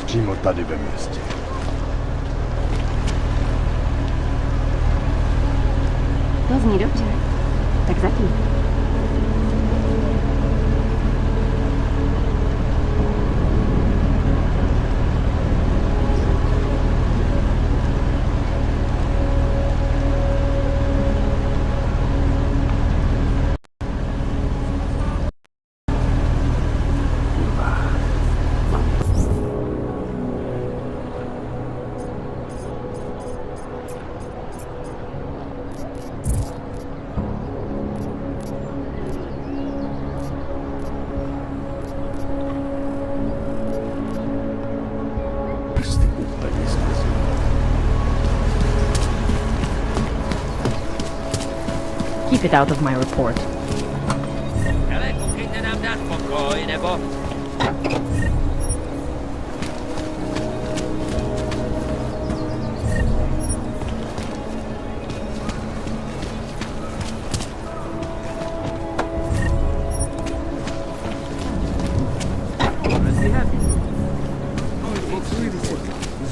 Přímo tady ve městě. To zní dobře. Tak zatím. Keep it out of my report. Hele, koukejte nám dát pokoj, nebo...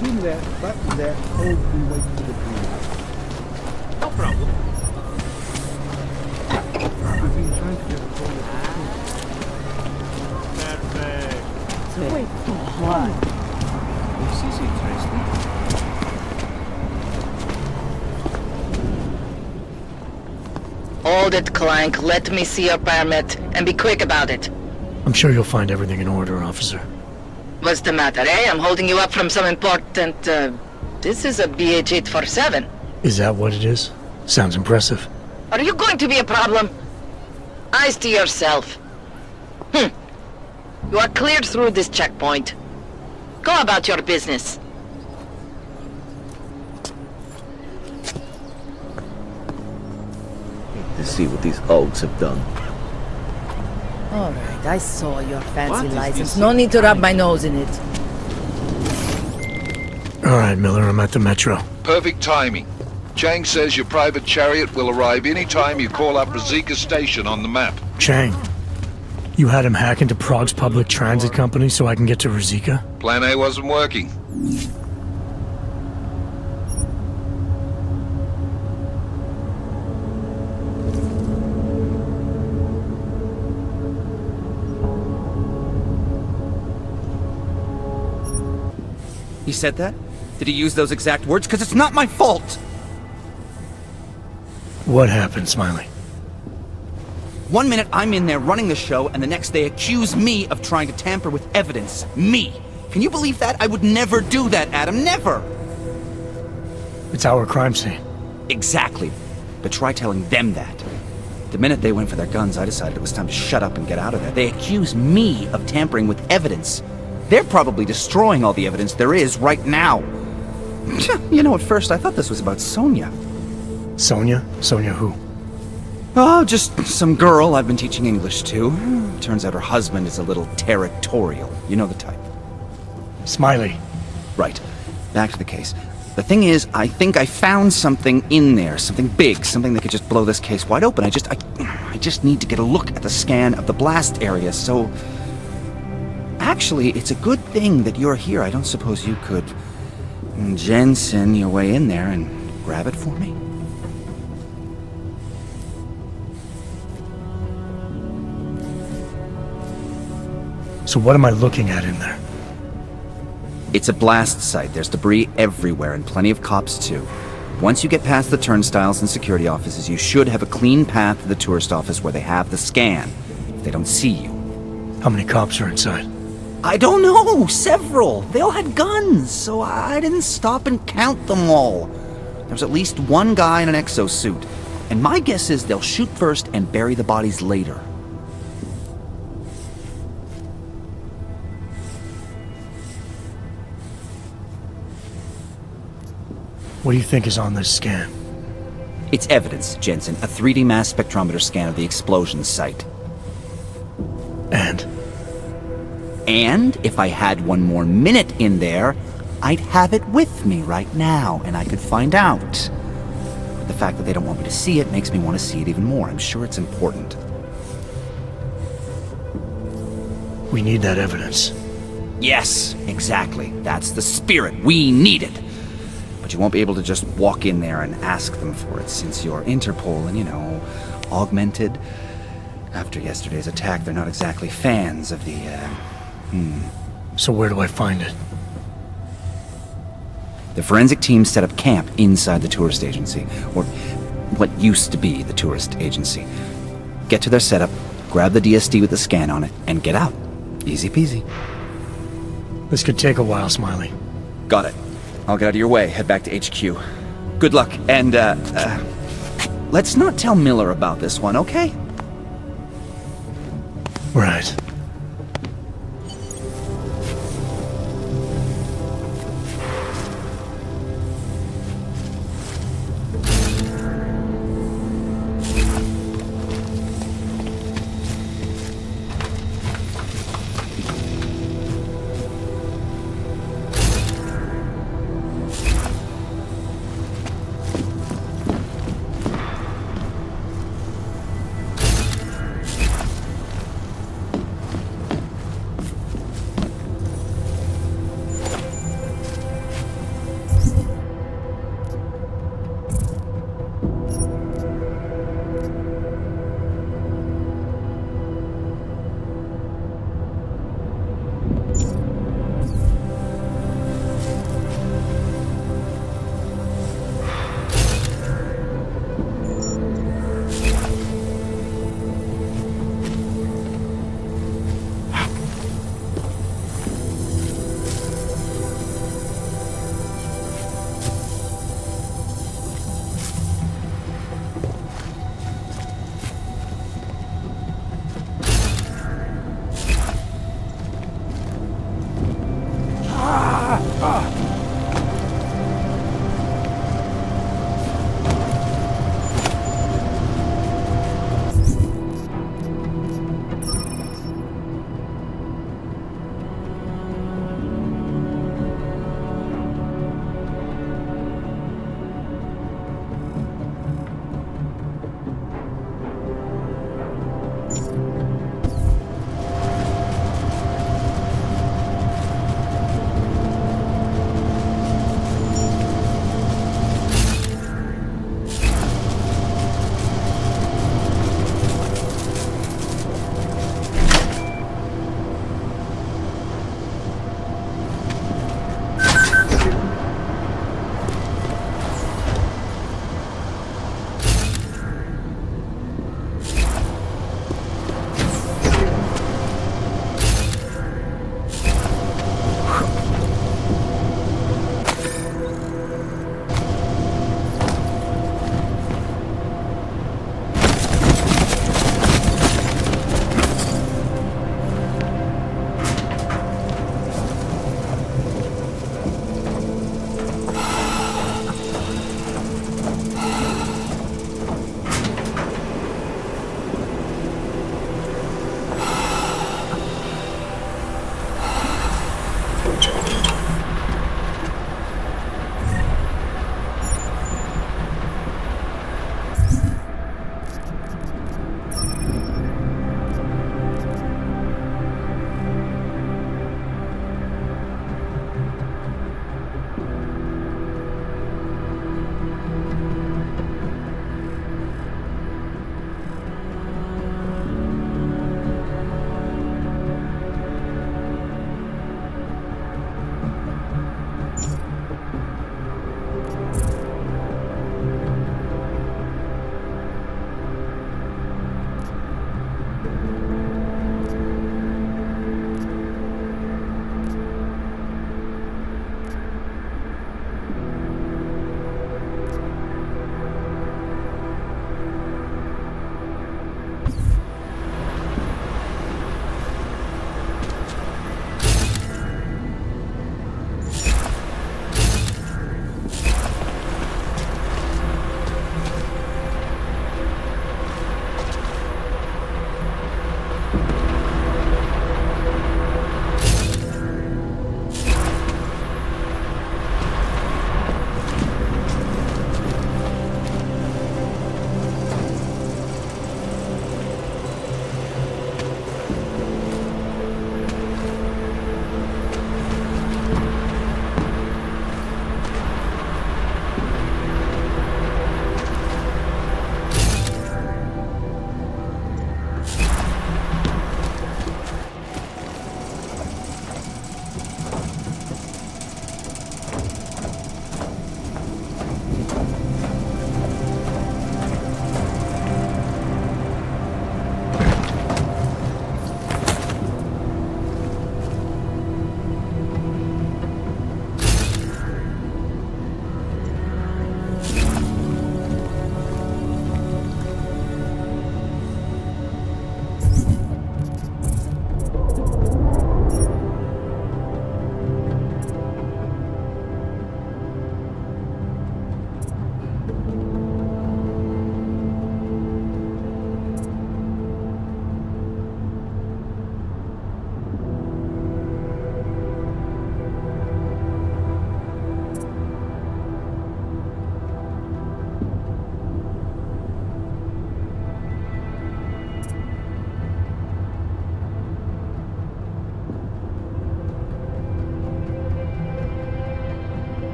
Zoom there, button there, hold and wait for the green. No problem. I've been trying to get a hold of Perfect. Wait for what? This is interesting. Hold it, Clank. Let me see your permit, and be quick about it. I'm sure you'll find everything in order, officer. What's the matter, eh? I'm holding you up from some important, This is a BH-847. Is that what it is? Sounds impressive. Are you going to be a problem? Eyes to yourself. You are cleared through this checkpoint. Go about your business. To see what these Augs have done. Alright, I saw your fancy license. No need to rub my nose in it. Alright, Miller, I'm at the Metro. Perfect timing. Chang says your private chariot will arrive any time you call up Rizika Station on the map. Chang, you had him hack into Prague's public transit company so I can get to Rizika? Plan A wasn't working. He said that? Did he use those exact words? Because it's not my fault! What happened, Smiley? One minute I'm in there running the show, and the next they accuse me of trying to tamper with evidence. Me! Can you believe that? I would never do that, Adam. Never! It's our crime scene. Exactly. But try telling them that. The minute they went for their guns, I decided it was time to shut up and get out of there. They accuse me of tampering with evidence. They're probably destroying all the evidence there is right now. You know, at first I thought this was about Sonia. Sonia? Sonia who? Oh, just some girl I've been teaching English to. Turns out her husband is a little territorial. You know the type. Smiley. Right. Back to the case. The thing is, I think I found something in there. Something big. Something that could just blow this case wide open. I just need to get a look at the scan of the blast area, so... Actually, it's a good thing that you're here. I don't suppose you could... Jensen your way in there and grab it for me? So what am I looking at in there? It's a blast site. There's debris everywhere, and plenty of cops, too. Once you get past the turnstiles and security offices, you should have a clean path to the tourist office where they have the scan, if they don't see you. How many cops are inside? I don't know! Several! They all had guns, so I didn't stop and count them all. There was at least one guy in an exosuit, and my guess is they'll shoot first and bury the bodies later. What do you think is on this scan? It's evidence, Jensen. A 3D mass spectrometer scan of the explosion site. And? And if I had one more minute in there, I'd have it with me right now, and I could find out. But the fact that they don't want me to see it makes me want to see it even more. I'm sure it's important. We need that evidence. Yes, exactly. That's the spirit. We need it. But you won't be able to just walk in there and ask them for it, since you're Interpol and, you know, Augmented. After yesterday's attack, they're not exactly fans of the, So where do I find it? The forensic team set up camp inside the tourist agency, or what used to be the tourist agency. Get to their setup, grab the DSD with the scan on it, and get out. Easy peasy. This could take a while, Smiley. Got it. I'll get out of your way, head back to HQ. Good luck, and, let's not tell Miller about this one, okay? Right.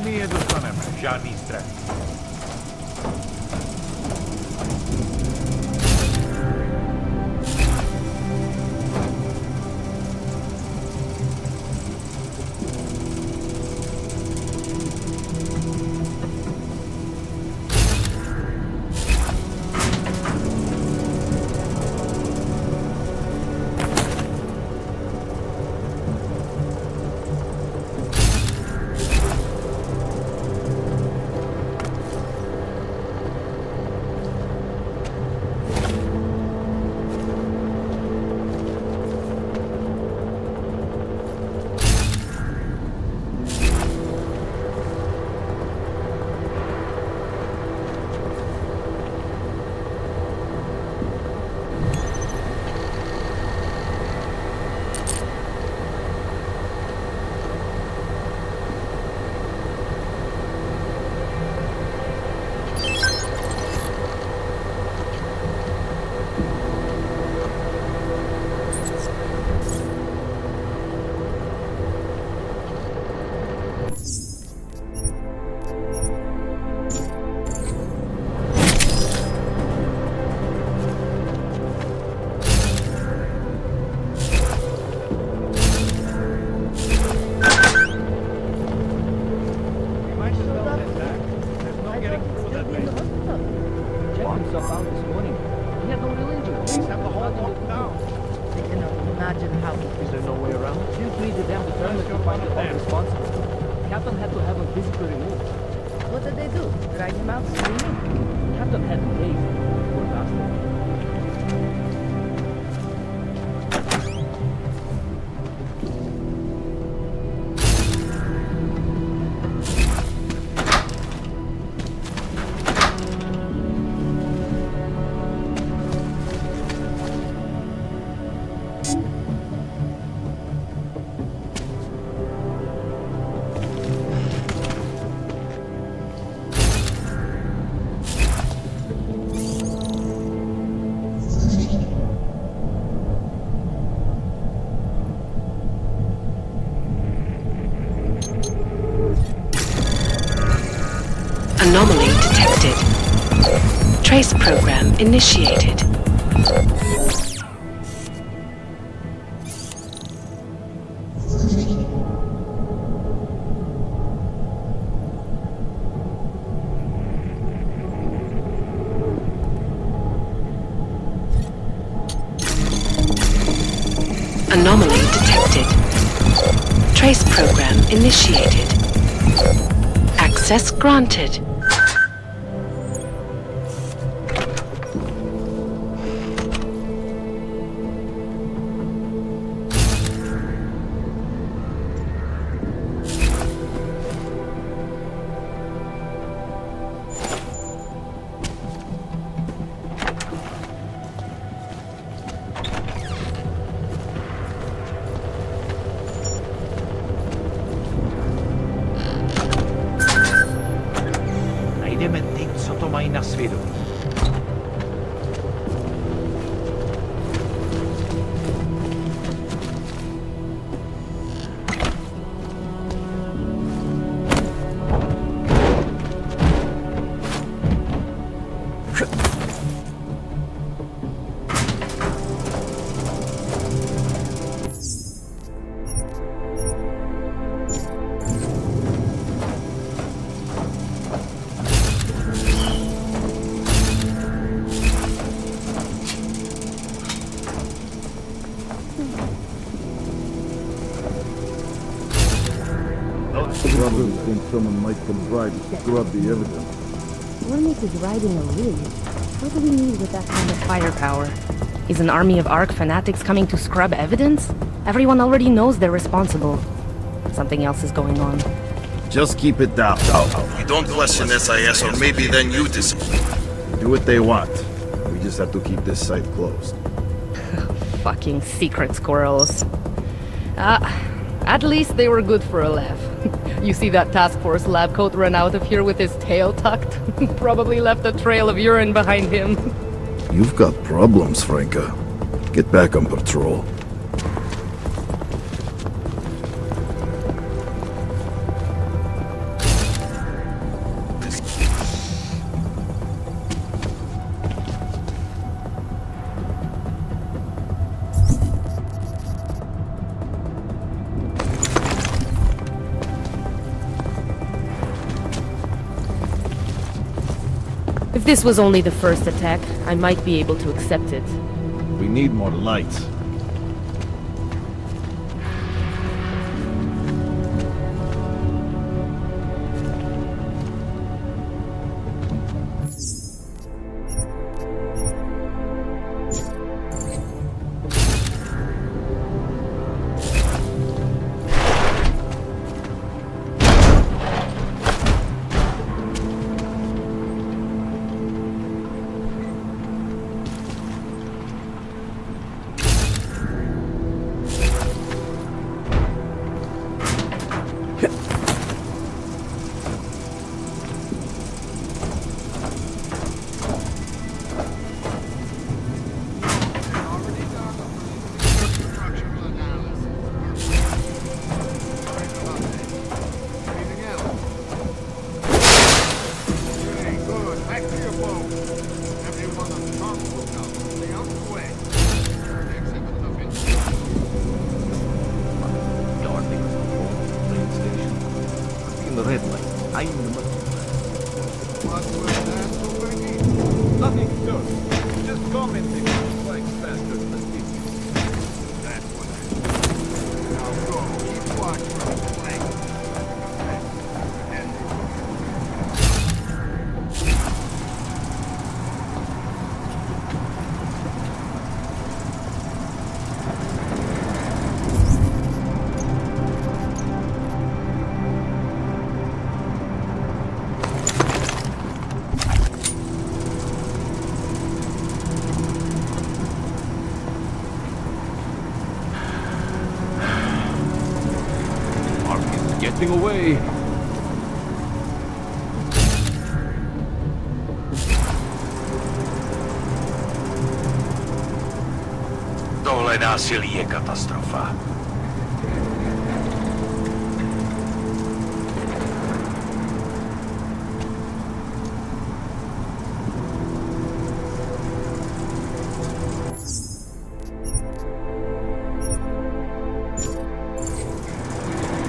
Mi je dostaneme, žádný stres. Anomaly detected. Trace program initiated. Anomaly detected. Trace program initiated. Access granted. Najdeme ty, co to mají na svědomí. Brothers think someone might come by to scrub the evidence. Hornet is riding a rig. What do we need with that kind of firepower? Is an army of Ark fanatics coming to scrub evidence? Everyone already knows they're responsible. Something else is going on. Just keep it down. We don't question SIS, or maybe then you decide. Do what they want. We just have to keep this site closed. Fucking secret squirrels. At least they were good for a laugh. You see that task force lab coat run out of here with his tail tucked? Probably left a trail of urine behind him. You've got problems, Franca. Get back on patrol. If this was only the first attack, I might be able to accept it. We need more lights. The red light. I'm the Nothing, sir. Just commenting on flying faster than the speed. That's what I... Now go. Keep watching the flank. getting away. Tohle násilí je katastrofa.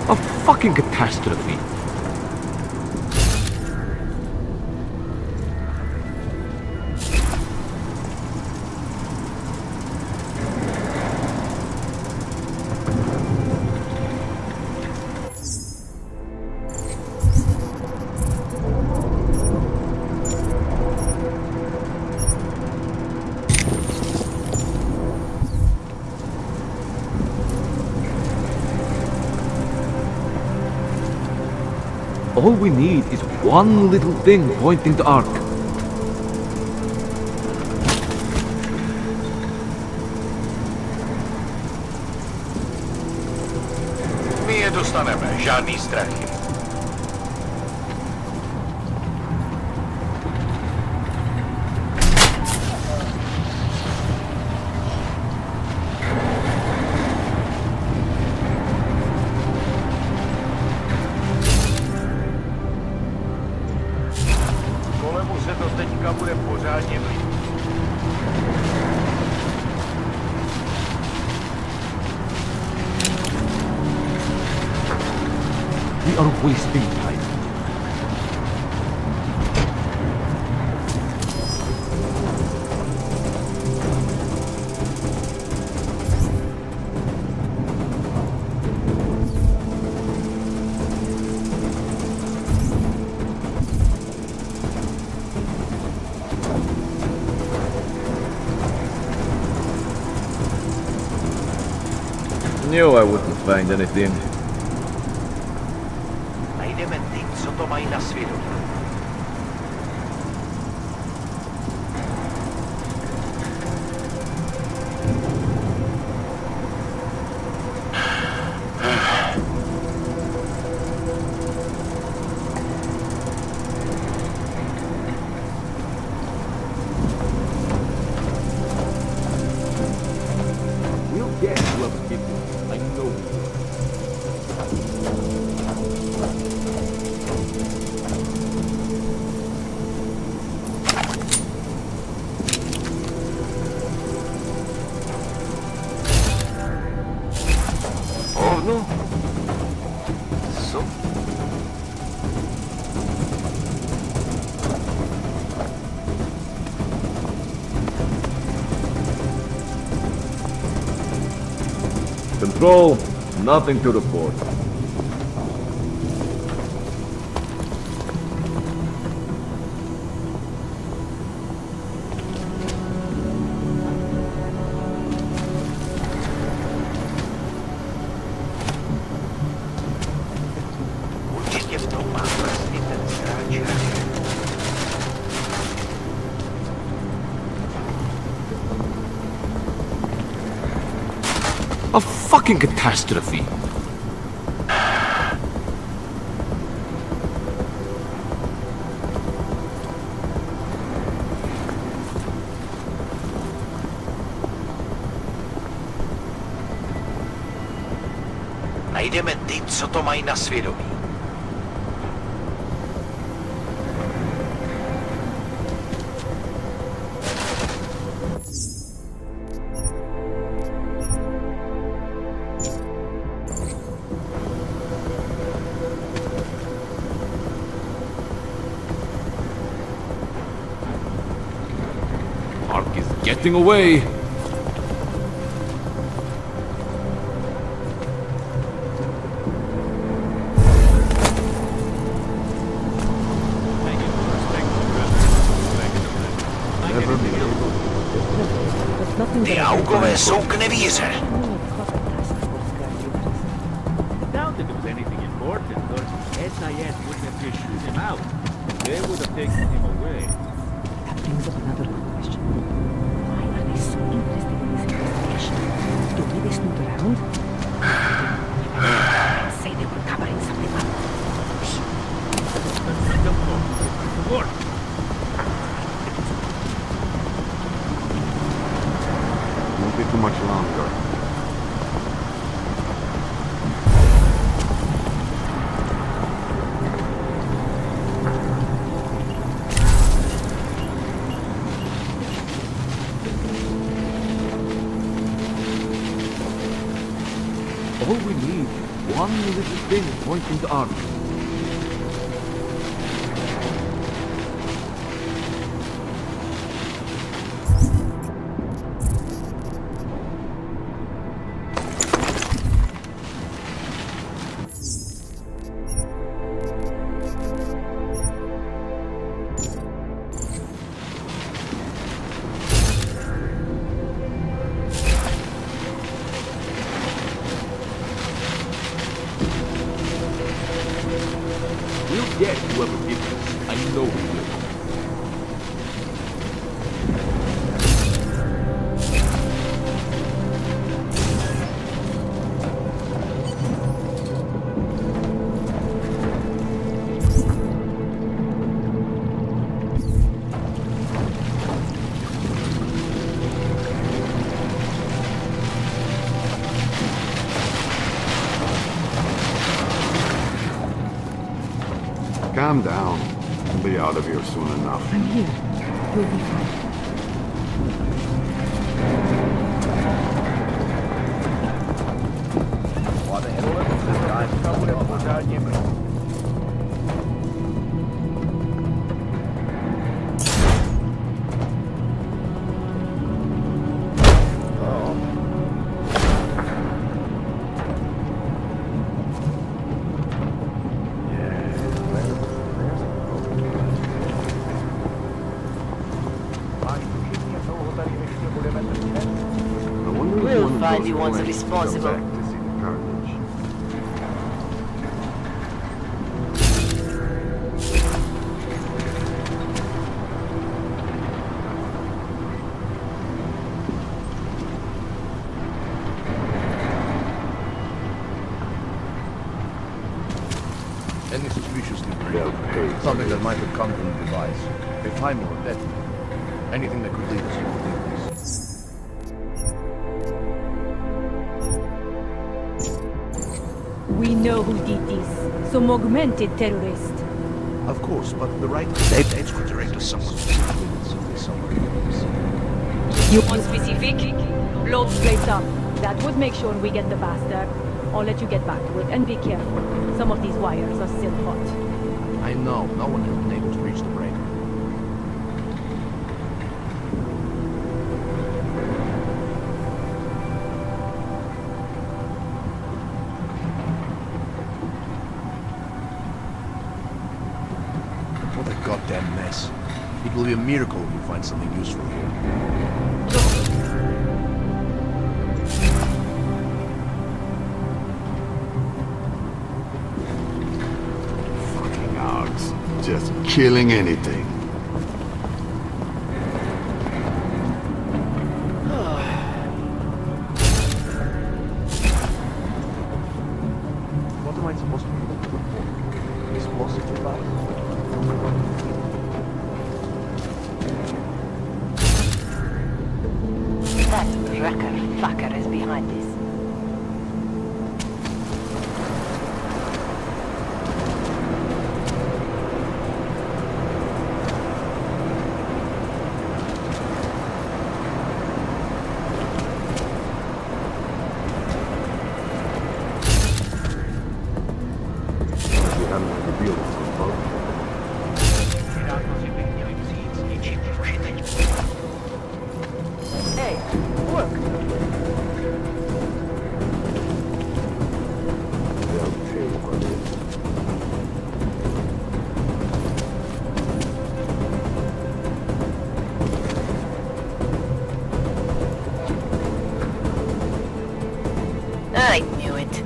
A fucking catastrophe. All we need is one little thing pointing to Ark. My je dostaneme, žádný strachy. Bude pořádně blíž. We are wasting time. Knew I wouldn't find anything. Najdeme ty, co to mají na svědomí. Control, nothing to report. A fucking catastrophe. Najdeme ty, co to mají na svědomí. Ark is getting away. Ty augové jsou k nevíře. Doubt if it was anything important, or SIS wouldn't have just shoot him out. They would have taken him away. That brings up another question. Why are they so interested in this investigation? The way they snoop around? I'd say they were covering something up. More. Won't be too much longer. All we need, one little thing pointing to Ark. We'll get whoever did this. I know we will. Calm down. We'll be out of here soon enough. I'm here. You'll be fine. We'll find you one's responsible. Any suspicious debris. Something that might have come from the device. A time or death. Anything that could lead us to believe this. We know who did this. Some augmented terrorist. Of course, but the right dates could direct to someone. Simply someone else. You want specific? Load straight up. That would make sure we get the bastard. I'll let you get back to it, and be careful. Some of these wires are still hot. I know. No one has been able to reach the breaker. goddamn mess. It will be a miracle if you find something useful here. Fucking args. Just killing anything. What am I supposed to be looking for? Explosive device? That Wrecker fucker is behind this. We haven't revealed its component. Hey, work! They'll pay for this. I knew it.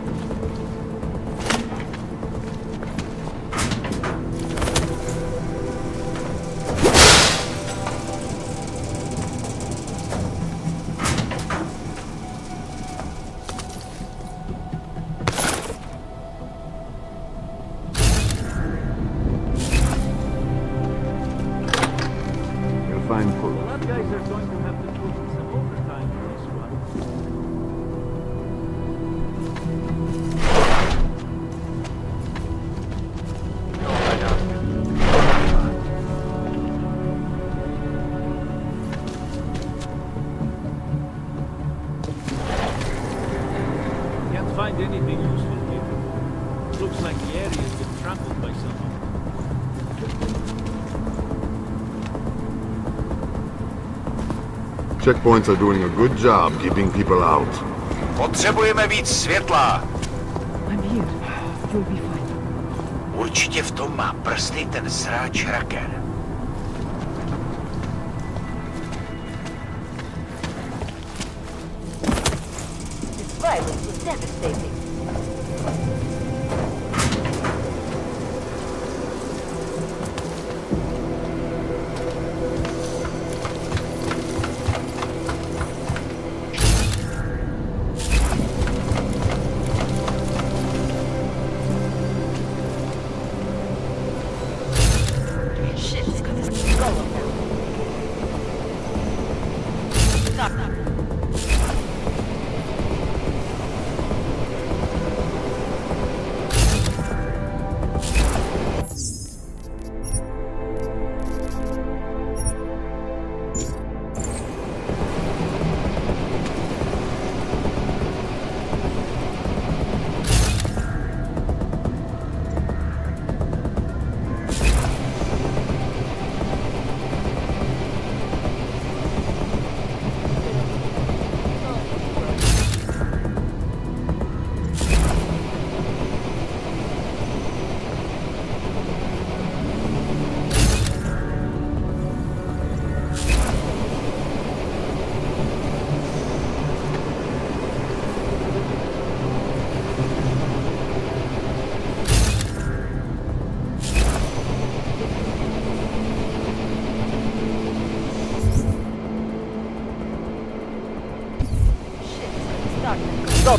You'll find proof. Well, that guys are going to have to put in some overtime for this one. Can't find anything useful here. Looks like the area has been trampled by someone. Checkpoints are doing a good job keeping people out. Potřebujeme víc světla. I'm here. You'll be fine. Určitě v tom má prsty ten sráč Raker. This virus was devastating. Shit, it's got this skull now. Stop.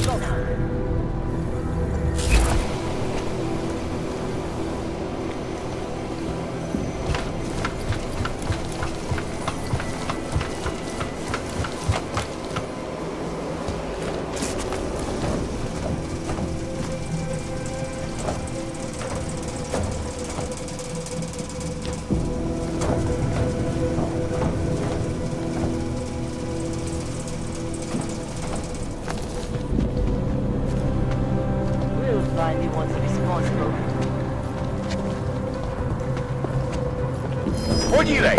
Stop. We'll find the ones responsible. Podívej!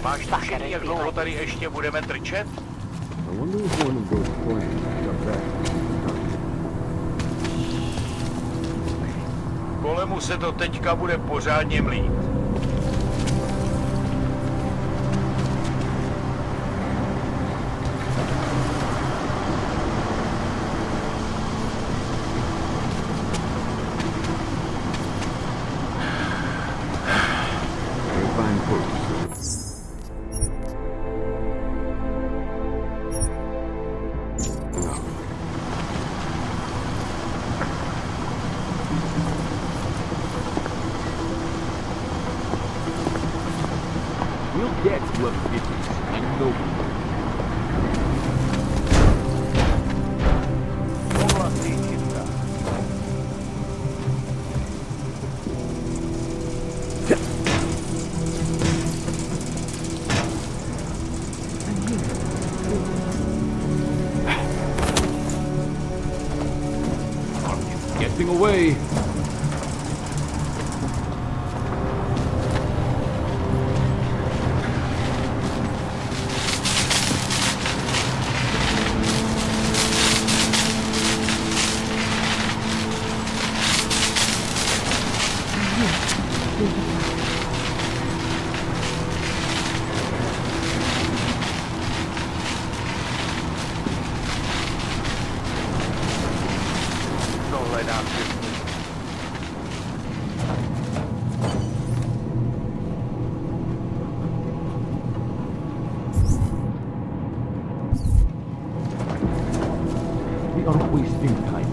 Máš tušení, jak dlouho tady ještě budeme trčet? I wonder if one of those planes got back. Kolemu se to teďka bude pořádně mlít. We'll get what it is. I know. Getting away. We are wasting time.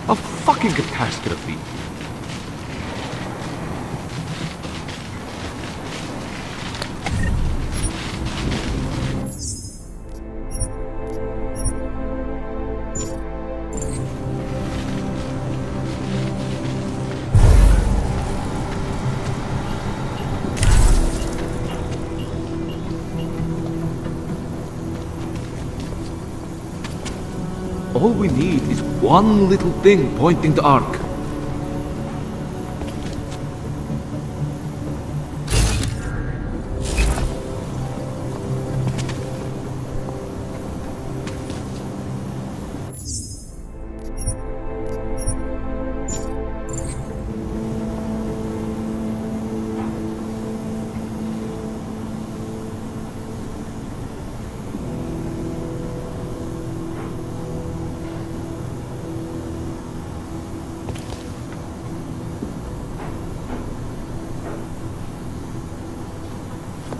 A fucking catastrophe. All we need is one little thing pointing the arc.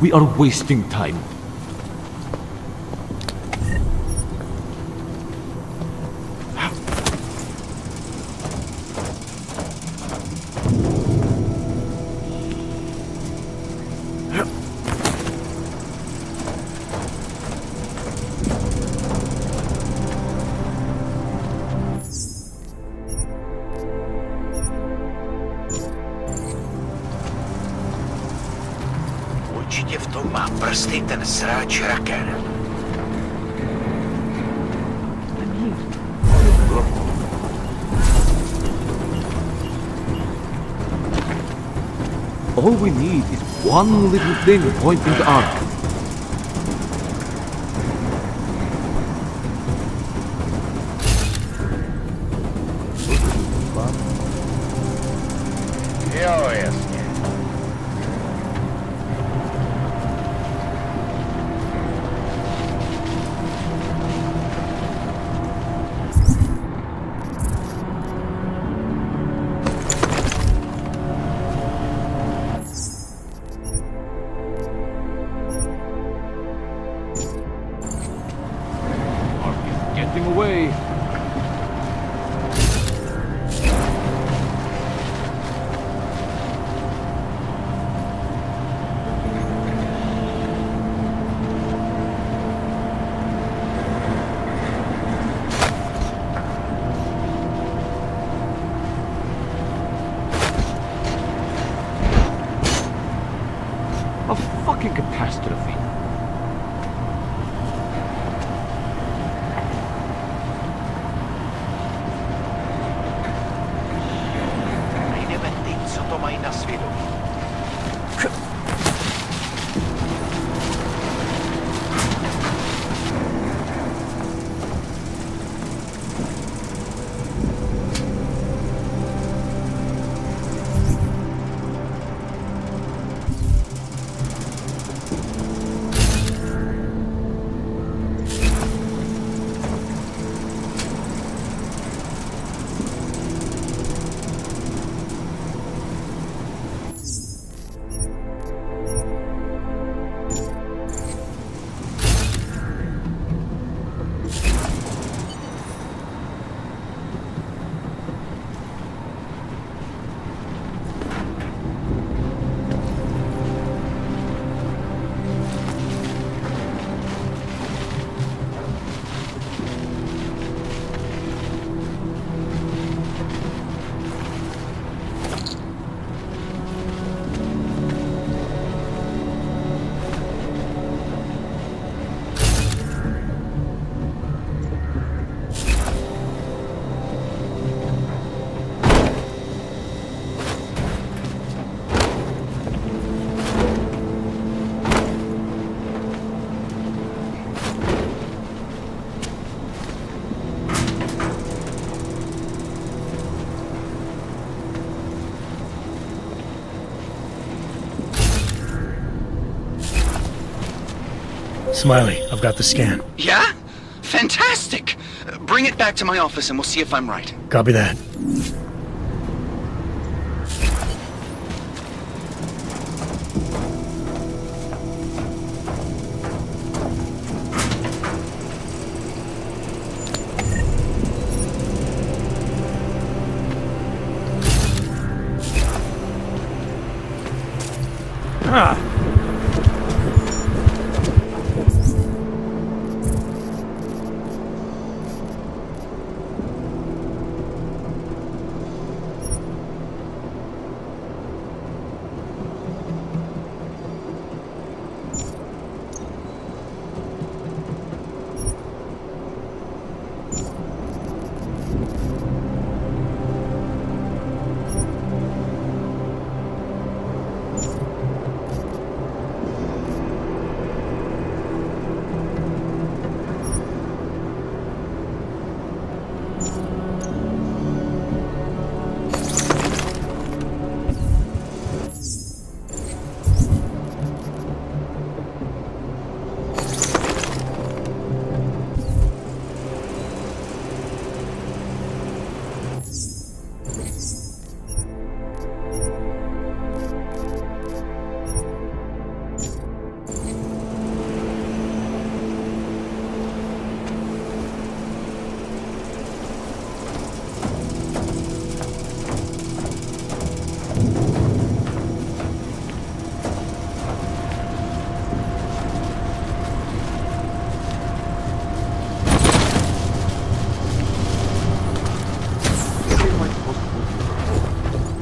We are wasting time. Určitě v tom má prsty ten sráč Raken. All we need is one little thing pointing the arc. Jo, jasně. Getting away. Na svědomí. Smiley, I've got the scan. Yeah? Fantastic! Bring it back to my office and we'll see if I'm right. Copy that.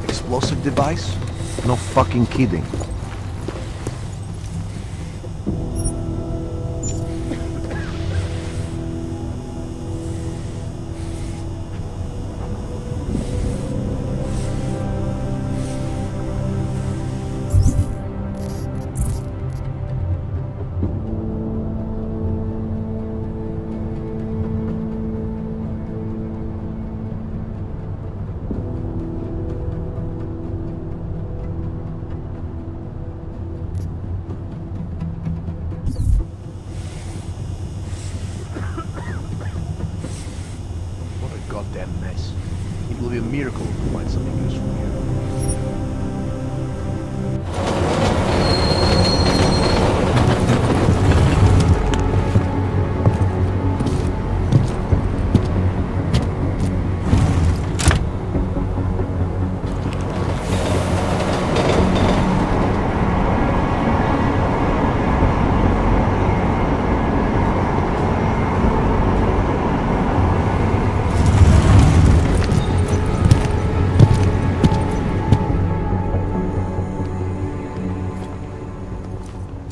Explosive device? No fucking kidding. Goddamn mess. It will be a miracle if we find something useful here.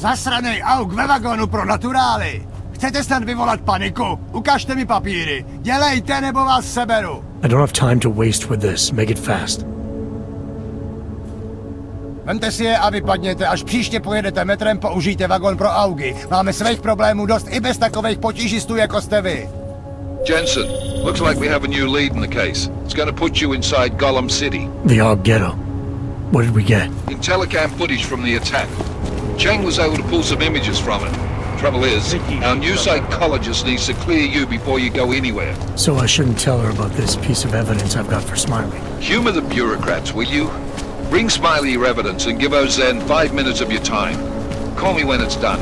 Zasranej auk ve vagonu pro naturály! Chcete snad vyvolat paniku? Ukažte mi papíry! Dělejte, nebo vás seberu! I don't have time to waste with this. Make it fast. Vemte si je a vypadněte, až příště pojedete metrem, použijte vagon pro augy. Máme svých problémů dost i bez takových potížistů, jako jste vy. Jensen, looks like we have a new lead in the case. It's going to put you inside Gollum City. The Og Ghetto. What did we get? Telecam footage from the attack. Cheng was able to pull some images from it. Trouble is, our new psychologist needs to clear you before you go anywhere. So I shouldn't tell her about this piece of evidence I've got for Smiley. Humor the bureaucrats, will you? Bring Smiley your evidence and give Ozen 5 minutes of your time. Call me when it's done.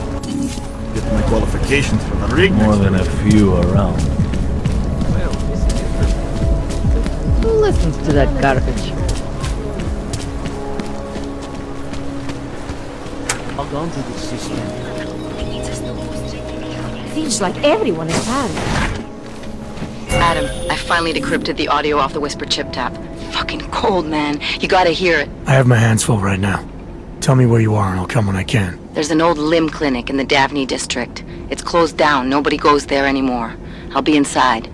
Get my qualifications for the rig. More than a few around. Who listens to that garbage? Log on to the system. Seems like everyone is bad. Adam, I finally decrypted the audio off the Whisper chip tap. Fucking cold, man. You gotta hear it. I have my hands full right now. Tell me where you are and I'll come when I can. There's an old limb clinic in the Davney district. It's closed down. Nobody goes there anymore. I'll be inside.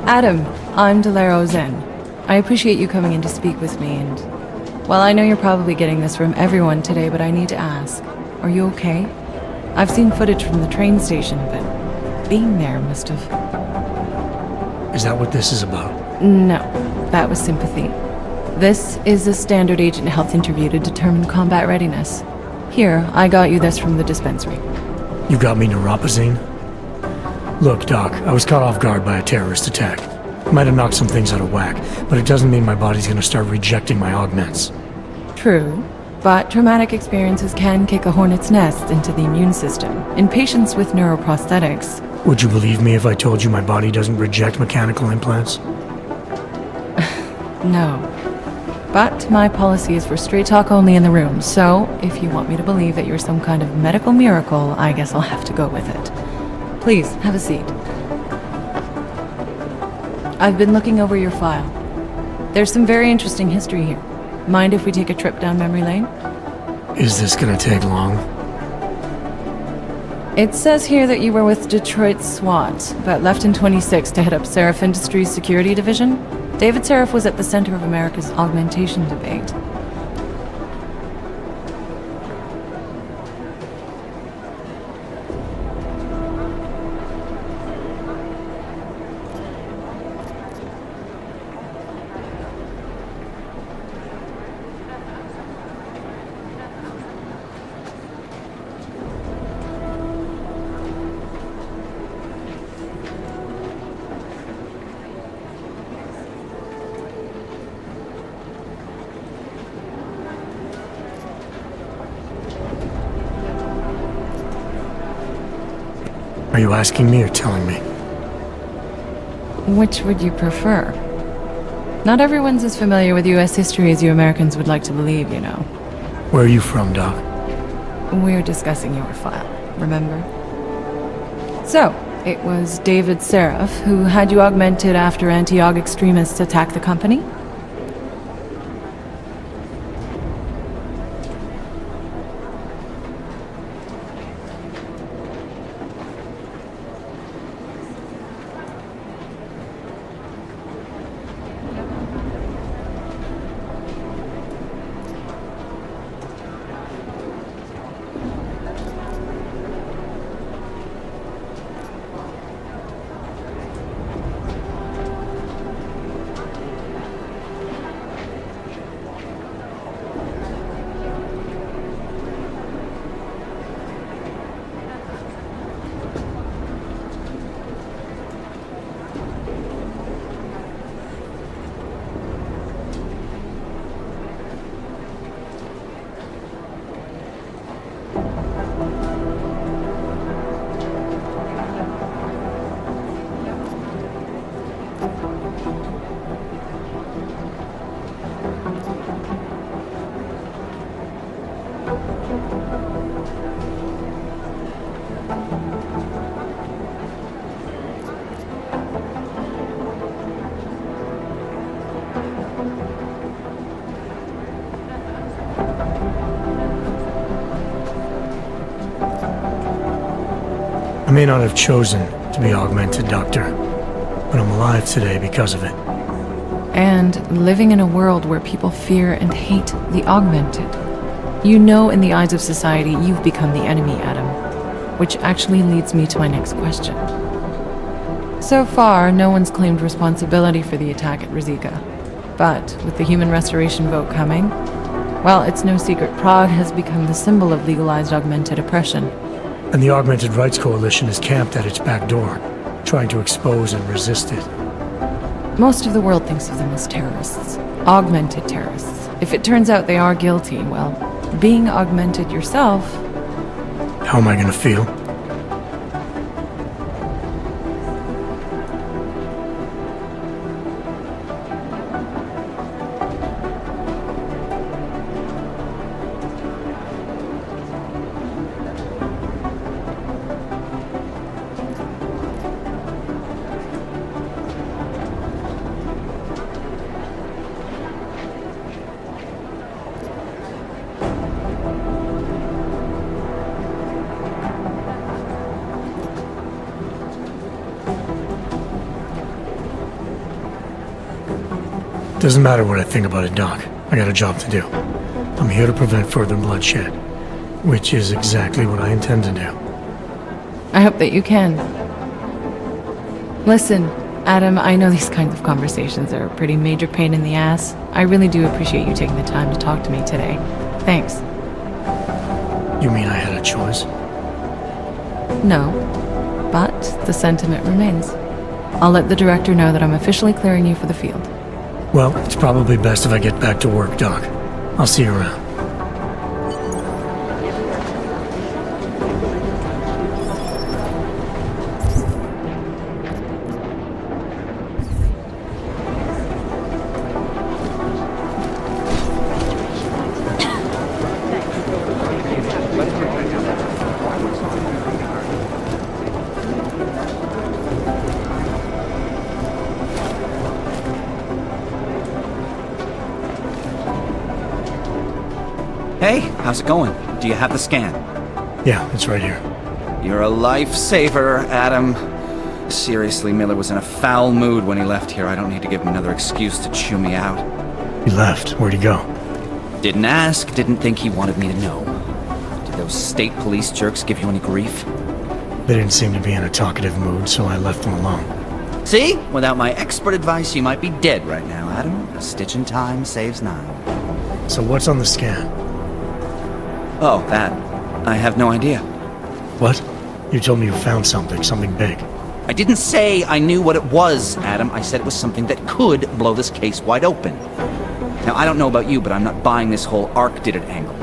Adam, I'm Delaro Zen. I appreciate you coming in to speak with me, and well, I know you're probably getting this from everyone today, but I need to ask, are you okay? I've seen footage from the train station, but being there must have... Is that what this is about? No, that was sympathy. This is a standard agent health interview to determine combat readiness. Here, I got you this from the dispensary. You got me neuropazine? Look, Doc, I was caught off guard by a terrorist attack. Might have knocked some things out of whack, but it doesn't mean my body's gonna start rejecting my augments. True, but traumatic experiences can kick a hornet's nest into the immune system. In patients with neuroprosthetics... Would you believe me if I told you my body doesn't reject mechanical implants? No. But my policy is for straight talk only in the room, so if you want me to believe that you're some kind of medical miracle, I guess I'll have to go with it. Please, have a seat. I've been looking over your file. There's some very interesting history here. Mind if we take a trip down memory lane? Is this gonna take long? It says here that you were with Detroit SWAT, but left in 26 to head up Seraph Industries' security division. David Seraph was at the center of America's augmentation debate. Are you asking me or telling me? Which would you prefer? Not everyone's as familiar with US history as you Americans would like to believe, you know. Where are you from, Doc? We're discussing your file, remember? So, it was David Seraph who had you augmented after anti-aug extremists attacked the company? I may not have chosen to be augmented, Doctor, but I'm alive today because of it. And living in a world where people fear and hate the augmented. You know, in the eyes of society, you've become the enemy, Adam. Which actually leads me to my next question. So far, no one's claimed responsibility for the attack at Rizika. But with the human restoration vote coming, well, it's no secret Prague has become the symbol of legalized augmented oppression. And the Augmented Rights Coalition is camped at its back door, trying to expose and resist it. Most of the world thinks of them as terrorists. Augmented terrorists. If it turns out they are guilty, well, being augmented yourself... How am I gonna feel? Doesn't matter what I think about it, Doc. I got a job to do. I'm here to prevent further bloodshed, which is exactly what I intend to do. I hope that you can. Listen, Adam, I know these kinds of conversations are a pretty major pain in the ass. I really do appreciate you taking the time to talk to me today. Thanks. You mean I had a choice? No, but the sentiment remains. I'll let the director know that I'm officially clearing you for the field. Well, it's probably best if I get back to work, Doc. I'll see you around. Hey, how's it going? Do you have the scan? Yeah, it's right here. You're a lifesaver, Adam. Seriously, Miller was in a foul mood when he left here. I don't need to give him another excuse to chew me out. He left. Where'd he go? Didn't ask, didn't think he wanted me to know. Did those state police jerks give you any grief? They didn't seem to be in a talkative mood, so I left them alone. See? Without my expert advice, you might be dead right now, Adam. A stitch in time saves 9. So what's on the scan? Oh, that. I have no idea. What? You told me you found something big. I didn't say I knew what it was, Adam. I said it was something that could blow this case wide open. Now, I don't know about you, but I'm not buying this whole Ark did it angle.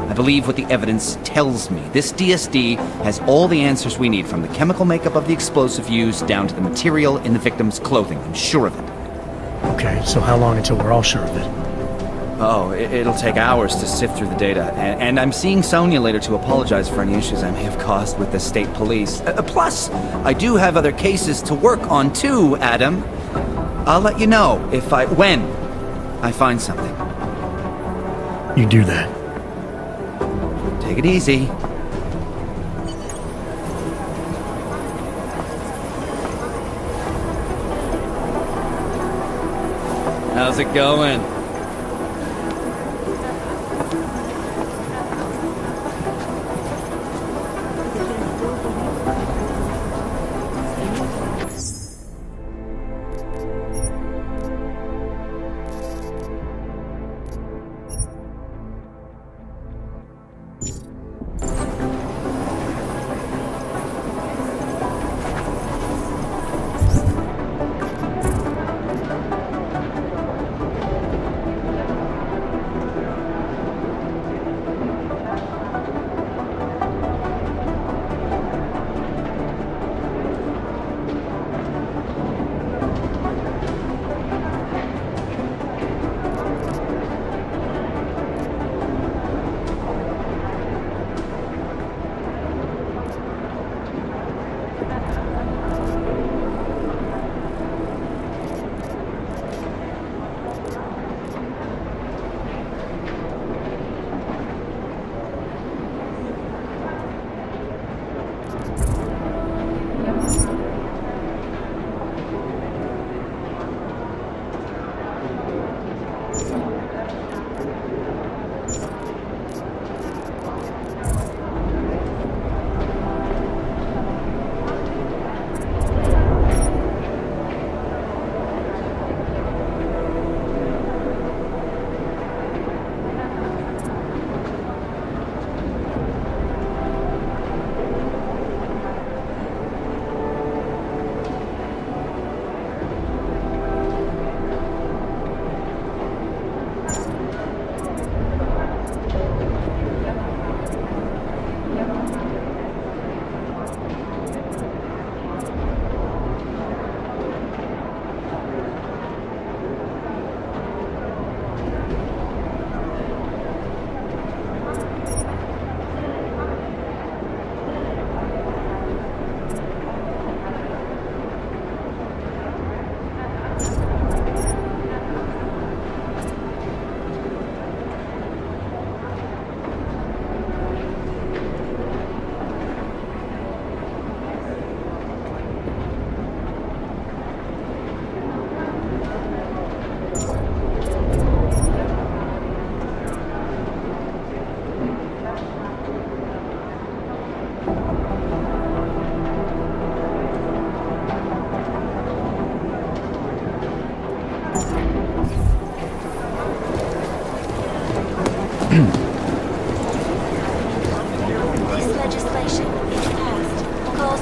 I believe what the evidence tells me. This DSD has all the answers we need, from the chemical makeup of the explosive used down to the material in the victim's clothing. I'm sure of it. Okay, so how long until we're all sure of it? Oh, it'll take hours to sift through the data, and I'm seeing Sonia later to apologize for any issues I may have caused with the state police. Plus, I do have other cases to work on too, Adam. I'll let you know when I find something. You do that. Take it easy. How's it going?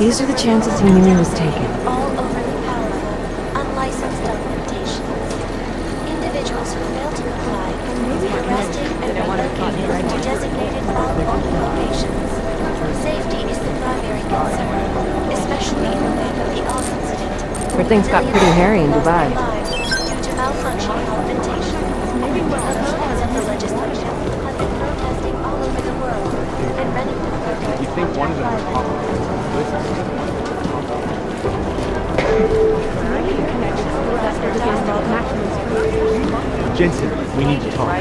These are the chances he knew he was taking. All overly powerful, unlicensed augmentations. Individuals who fail to comply will be arrested and relocated to designated law-abiding locations. Safety is the primary concern, especially in the wake of the Oz incident. Where things got pretty hairy in Dubai. Due to malfunctioning augmentations. Opponents of the legislation have been protesting all over the world, and many You think one of them would pop up? Jensen, we need to talk.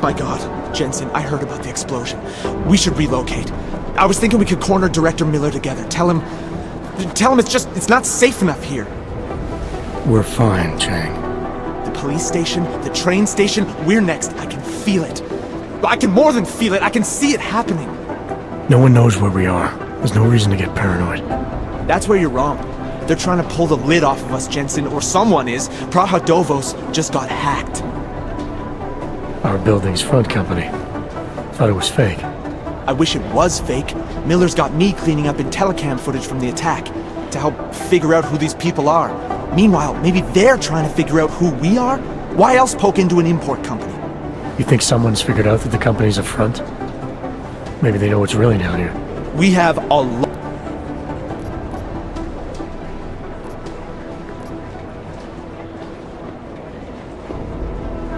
My God, Jensen, I heard about the explosion. We should relocate. I was thinking we could corner Director Miller together. Tell him it's not safe enough here. We're fine, Chang. The police station, the train station, we're next. I can feel it. I can more than feel it. I can see it happening. No one knows where we are. There's no reason to get paranoid. That's where you're wrong. They're trying to pull the lid off of us, Jensen, or someone is. Praha Dovos just got hacked. Our building's front company. Thought it was fake. I wish it was fake. Miller's got me cleaning up IntelliCam footage from the attack to help figure out who these people are. Meanwhile, maybe they're trying to figure out who we are? Why else poke into an import company? You think someone's figured out that the company's a front? Maybe they know what's really down here. We have a lot.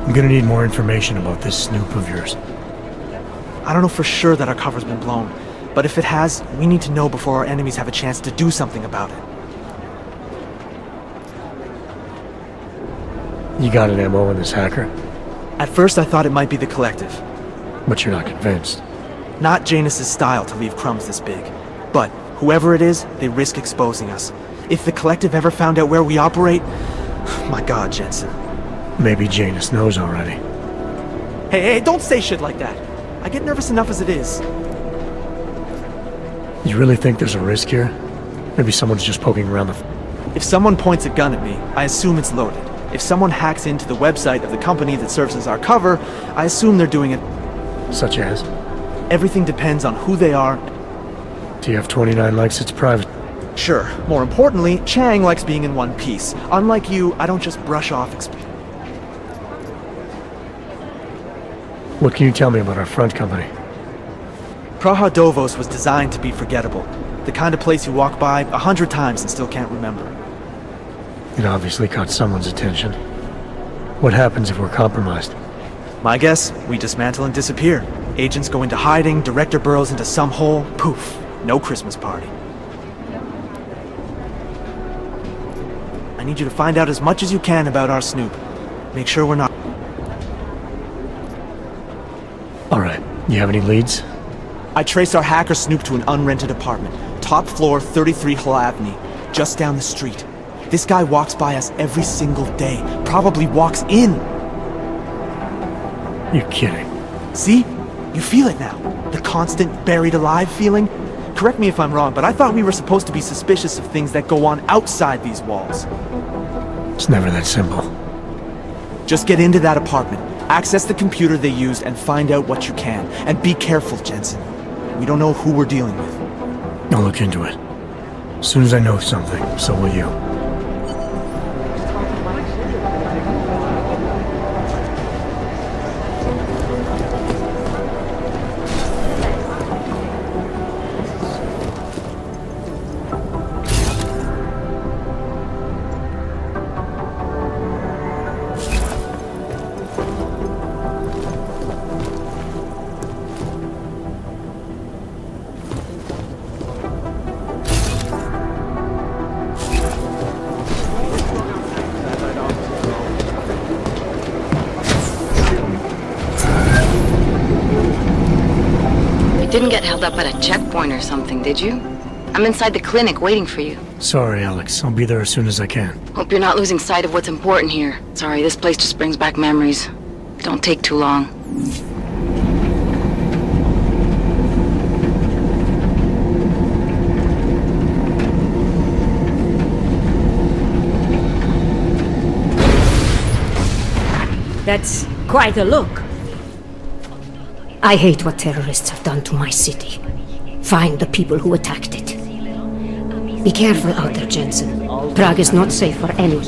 I'm gonna need more information about this snoop of yours. I don't know for sure that our cover's been blown, But if it has, we need to know before our enemies have a chance to do something about it. You got an MO on this hacker? At first I thought it might be the Collective. But you're not convinced? Not Janus's style to leave crumbs this big. But whoever it is, they risk exposing us. If the Collective ever found out where we operate... My god, Jensen. Maybe Janus knows already. Hey, don't say shit like that. I get nervous enough as it is. You really think there's a risk here? Maybe someone's just poking around the... If someone points a gun at me, I assume it's loaded. If someone hacks into the website of the company that serves as our cover, I assume they're doing it... Such as? Everything depends on who they are. TF-29 likes its private... Sure. More importantly, Chang likes being in one piece. Unlike you, I don't just brush off... What can you tell me about our front company? Praha Dovos was designed to be forgettable. The kind of place you walk by 100 times and still can't remember. It obviously caught someone's attention. What happens if we're compromised? My guess, we dismantle and disappear. Agents go into hiding, director burrows into some hole, poof, no Christmas party. I need you to find out as much as you can about our snoop. Make sure we're not... Alright, you have any leads? I traced our hacker snoop to an unrented apartment. Top floor, 33 Hull Avenue, just down the street. This guy walks by us every single day. Probably walks in. You're kidding. See? You feel it now. The constant buried alive feeling. Correct me if I'm wrong, but I thought we were supposed to be suspicious of things that go on outside these walls. It's never that simple. Just get into that apartment, access the computer they used, and find out what you can. And be careful, Jensen. We don't know who we're dealing with. I'll look into it. As soon as I know something, so will you. Didn't get held up at a checkpoint or something, did you? I'm inside the clinic waiting for you. Sorry, Alex. I'll be there as soon as I can. Hope you're not losing sight of what's important here. Sorry, this place just brings back memories. Don't take too long. That's quite a look. I hate what terrorists have done to my city. Find the people who attacked it. Be careful out there, Jensen. Prague is not safe for anyone.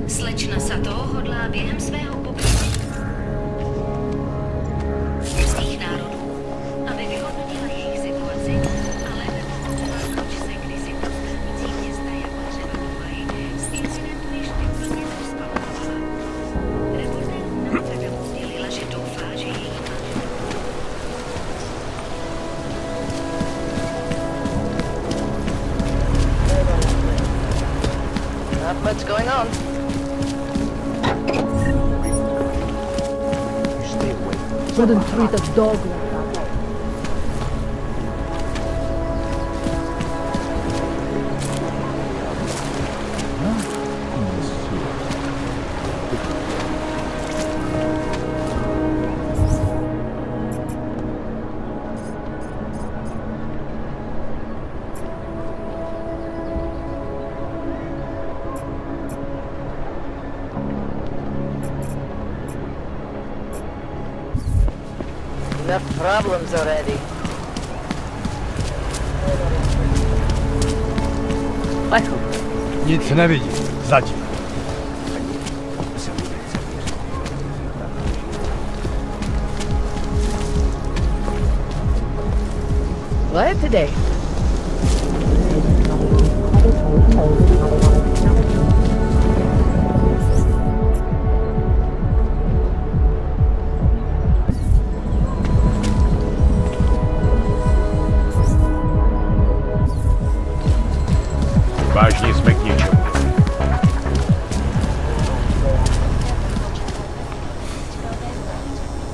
Slečna Sato hodlá během svého pobytu národů, aby vyhodnotila jejich situaci, ale nepochopila, proč se kdysi prosperující města jako třeba Dubaj z incidentu již neprůměrně vzpamatovala. Reportérům na Instagramu sdělila, že doufá, že její Not much going on. Shouldn't treat a dog like that. Enough problems already. Nic nevidím, zatím. What today?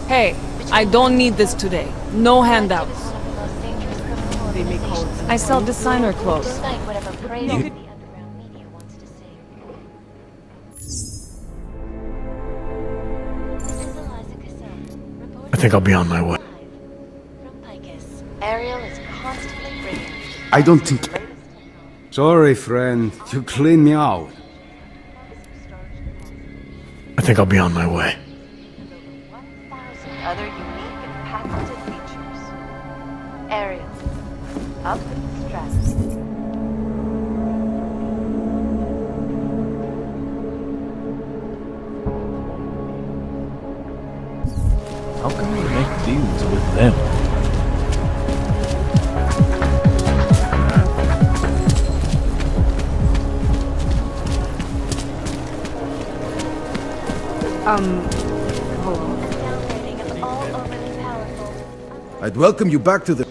Hey, I don't need this today. No handouts. I sell designer clothes. I think I'll be on my way. Ariel is constantly bringing. I don't think... Sorry, friend. You cleaned me out. I think I'll be on my way. Other unique and patented features. Ariel, up with the stress. How can we make deals with them? Hello. I'd welcome you back to the...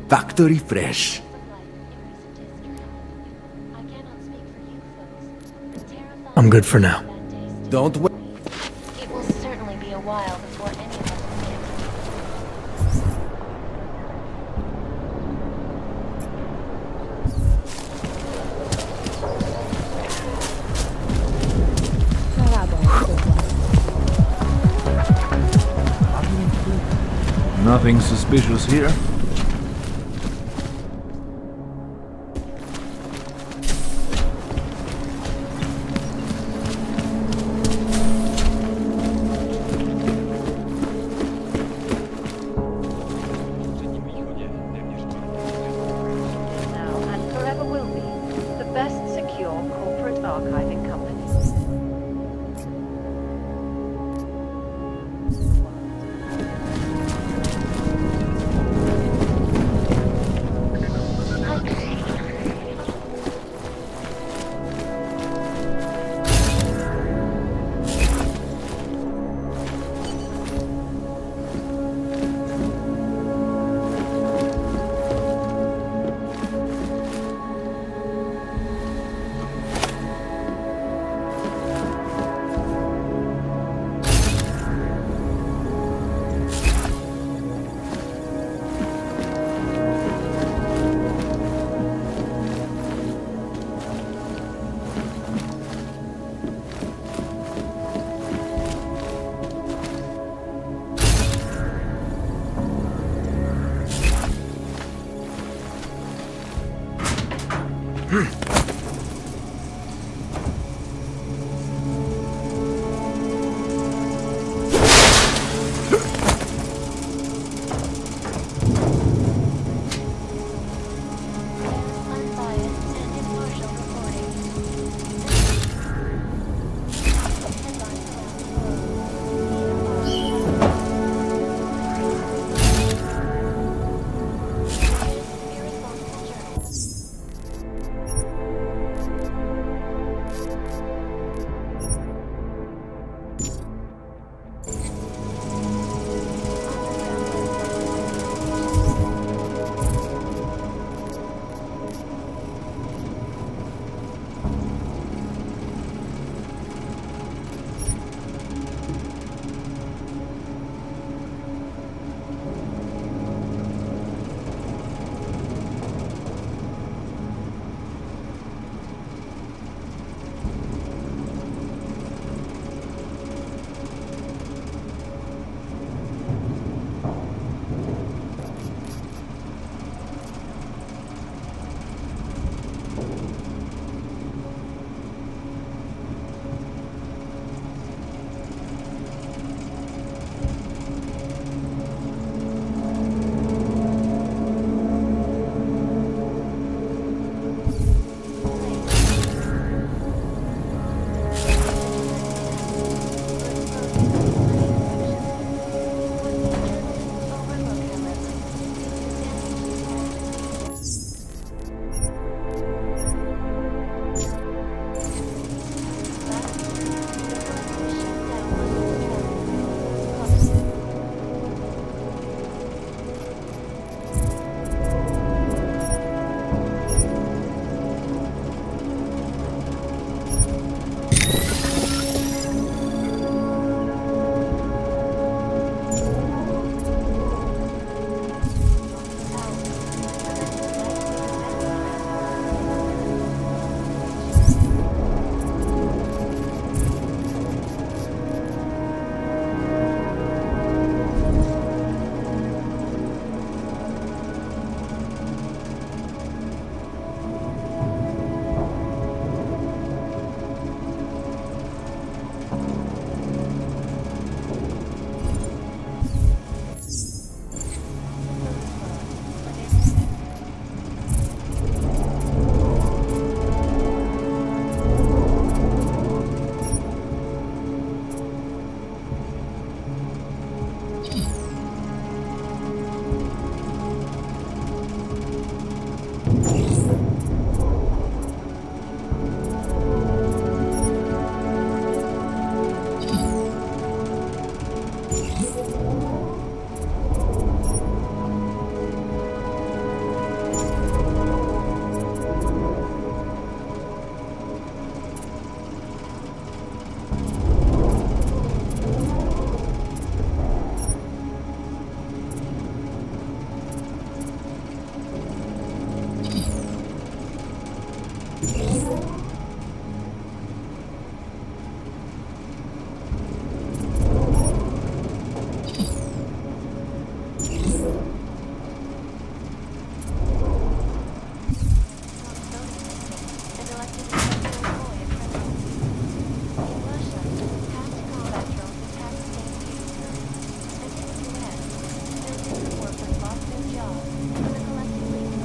Factory fresh. I'm good for now. Don't wait. It will certainly be a while before any of us Nothing suspicious here. Now and forever will be the best secure corporate archiving company.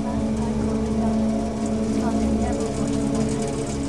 Classified corporate documents, causing several motion points to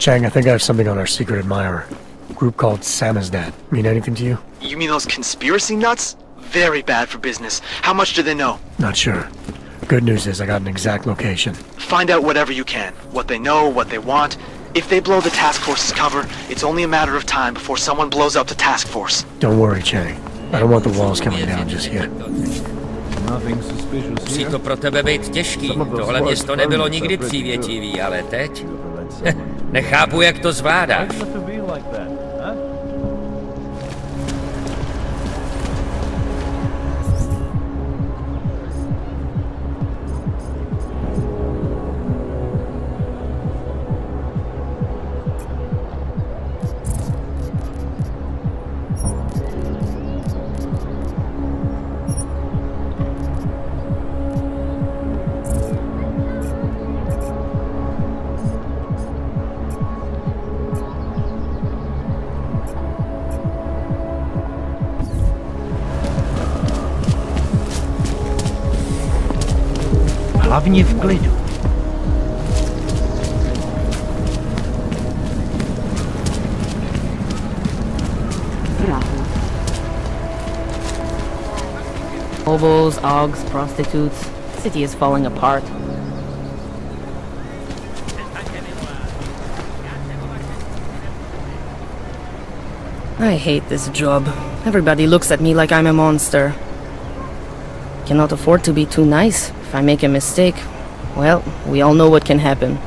Chang, I think I have something on our secret admirer. A group called Samizdat. Mean anything to you? You mean those conspiracy nuts? Very bad for business. How much do they know? Not sure. Good news is I got an exact location. Find out whatever you can. What they know, what they want. If they blow the task force's cover, it's only a matter of time before someone blows up the task force. Don't worry, Chang. I don't want the walls coming down just yet. Nothing suspicious Musí here. to pro tebe být těžký. Tohle město nebylo nikdy přívětivý, ale teď... Nechápu, jak to zvládáš. To be like that, huh? Hlavně v klidu. Hobos, augs, prostitutes. City is falling apart. I hate this job. Everybody looks at me like I'm a monster. Cannot afford to be too nice. If I make a mistake, well, we all know what can happen.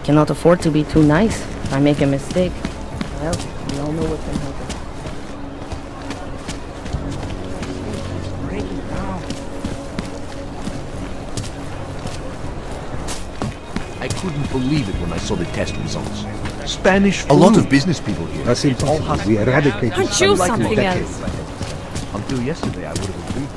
Cannot afford to be too nice. If I make a mistake, well, we all know what can happen. I couldn't believe it when I saw the test results. Spanish A lot flu. of business people here. That's impossible. We eradicated Aren't you like something decades. else? Until yesterday, I would have agreed.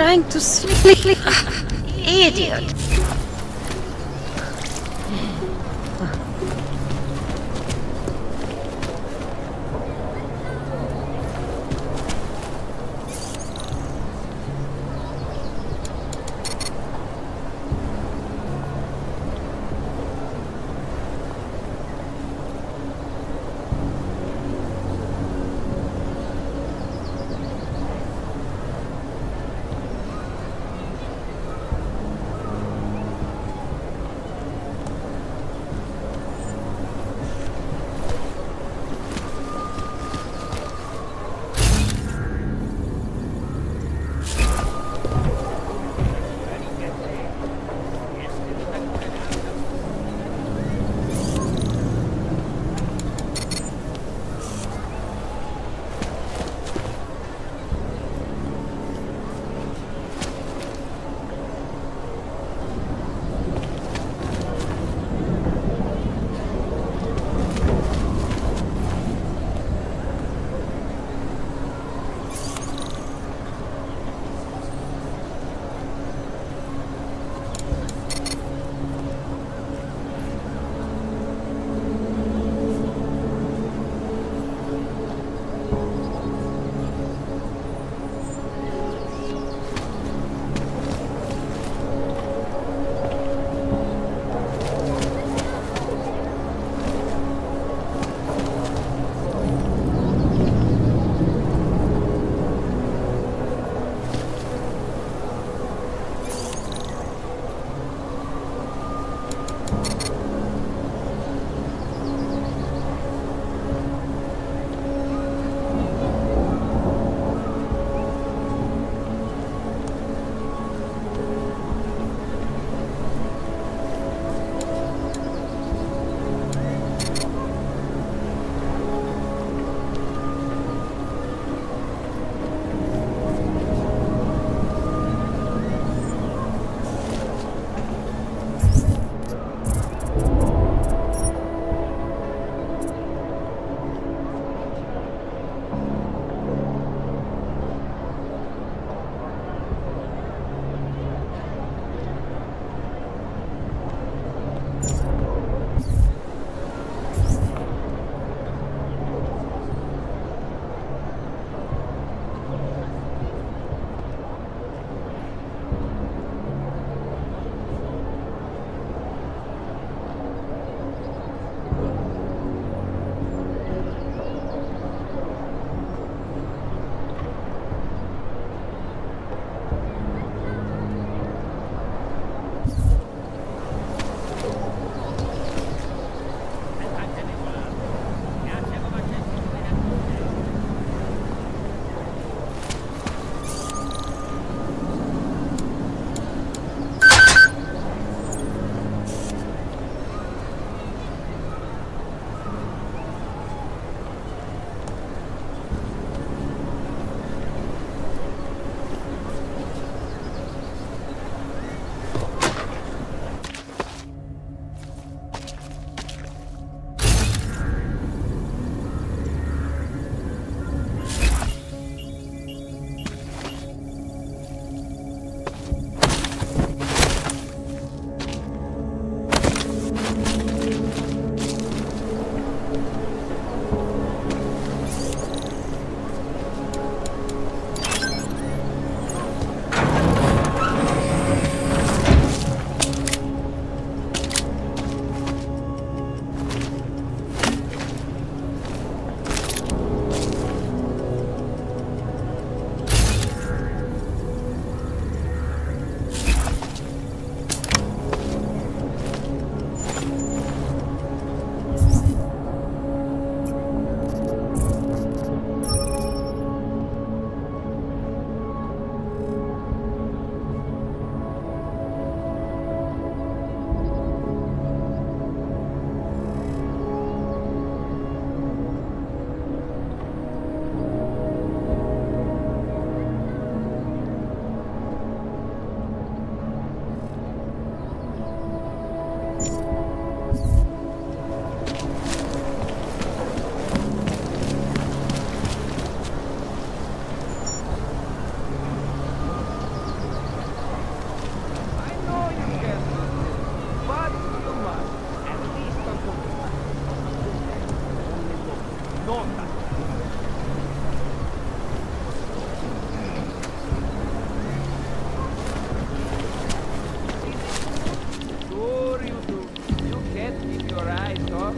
trying to sleep. Idiot.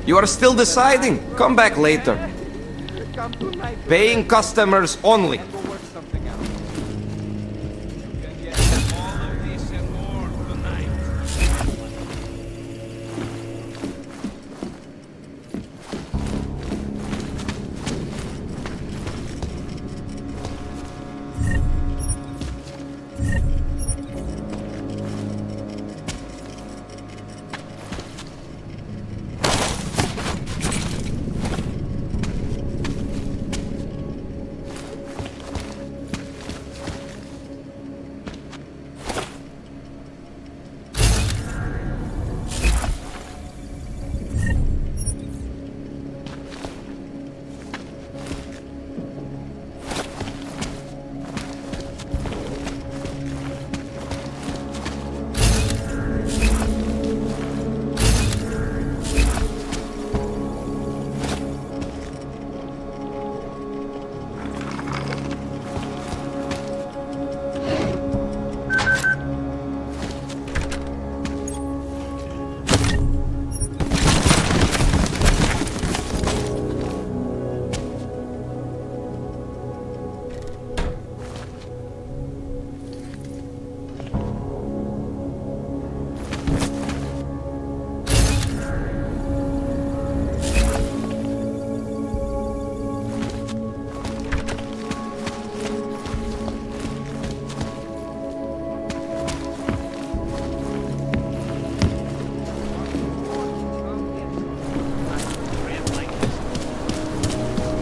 You are still deciding? Come back later. Paying customers only.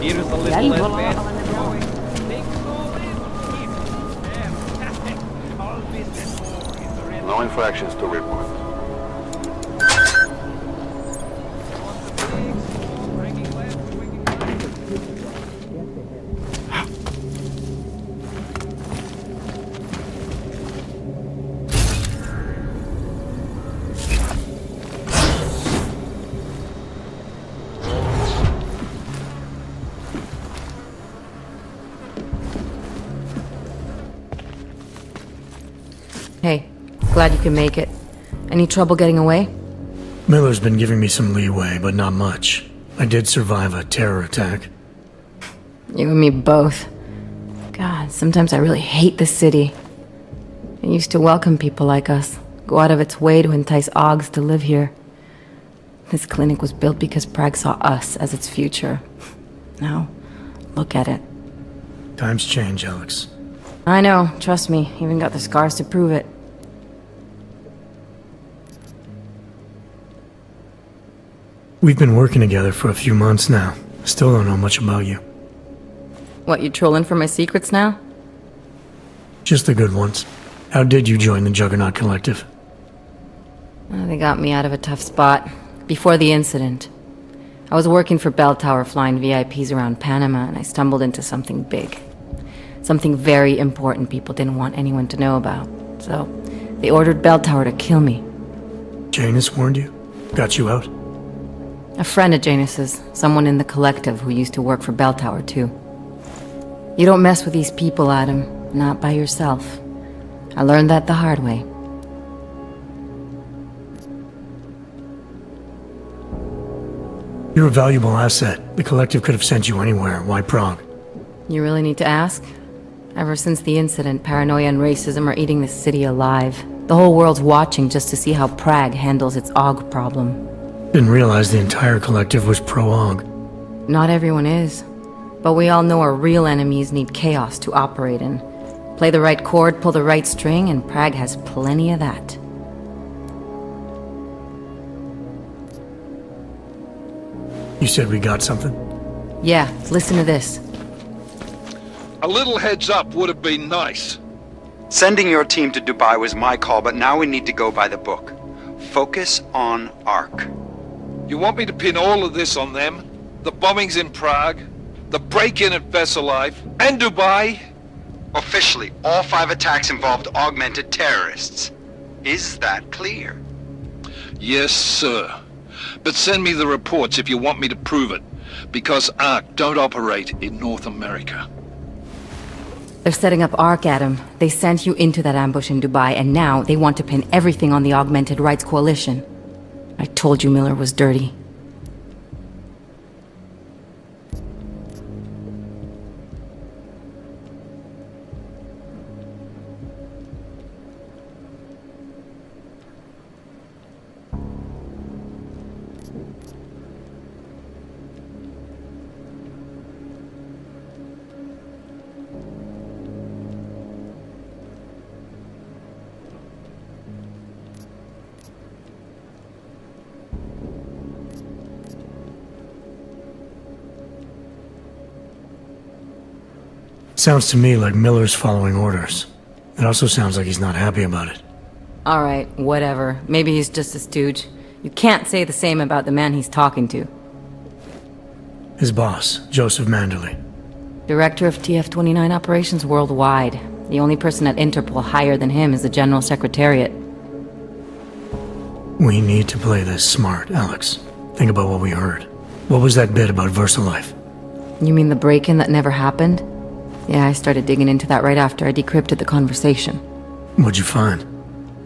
Here's a little advance going. No infractions to report. Hey, glad you can make it. Any trouble getting away? Miller's been giving me some leeway, but not much. I did survive a terror attack. You and me both. God, sometimes I really hate this city. It used to welcome people like us, go out of its way to entice Augs to live here. This clinic was built because Prague saw us as its future. Now, look at it. Times change, Alex. I know, trust me, even got the scars to prove it. We've been working together for a few months now. Still don't know much about you. What, you trolling for my secrets now? Just the good ones. How did you join the Juggernaut Collective? They got me out of a tough spot. Before the incident. I was working for Bell Tower flying VIPs around Panama, and I stumbled into something big. Something very important people didn't want anyone to know about. So, they ordered Bell Tower to kill me. Janus warned you? Got you out? A friend of Janus's, someone in the collective who used to work for Bell Tower too. You don't mess with these people, Adam. Not by yourself. I learned that the hard way. You're a valuable asset. The collective could have sent you anywhere. Why Prague? You really need to ask? Ever since the incident, paranoia and racism are eating this city alive. The whole world's watching just to see how Prague handles its AUG problem. Didn't realize the entire collective was pro-AUG. Not everyone is. But we all know our real enemies need chaos to operate in. Play the right chord, pull the right string, and Prague has plenty of that. You said we got something? Yeah, listen to this. A little heads up would have been nice. Sending your team to Dubai was my call, but now we need to go by the book. Focus on ARC. You want me to pin all of this on them? The bombings in Prague, the break-in at Vesellive, and Dubai? Officially, all 5 attacks involved augmented terrorists. Is that clear? Yes, sir. But send me the reports if you want me to prove it, because ARC don't operate in North America. They're setting up ARC, Adam. They sent you into that ambush in Dubai, and now they want to pin everything on the Augmented Rights Coalition. I told you Miller was dirty. Sounds to me like Miller's following orders. It also sounds like he's not happy about it. Alright, whatever. Maybe he's just a stooge. You can't say the same about the man he's talking to. His boss, Joseph Manderley. Director of TF-29 operations worldwide. The only person at Interpol higher than him is the General Secretariat. We need to play this smart, Alex. Think about what we heard. What was that bit about VersaLife? You mean the break-in that never happened? Yeah, I started digging into that right after I decrypted the conversation. What'd you find?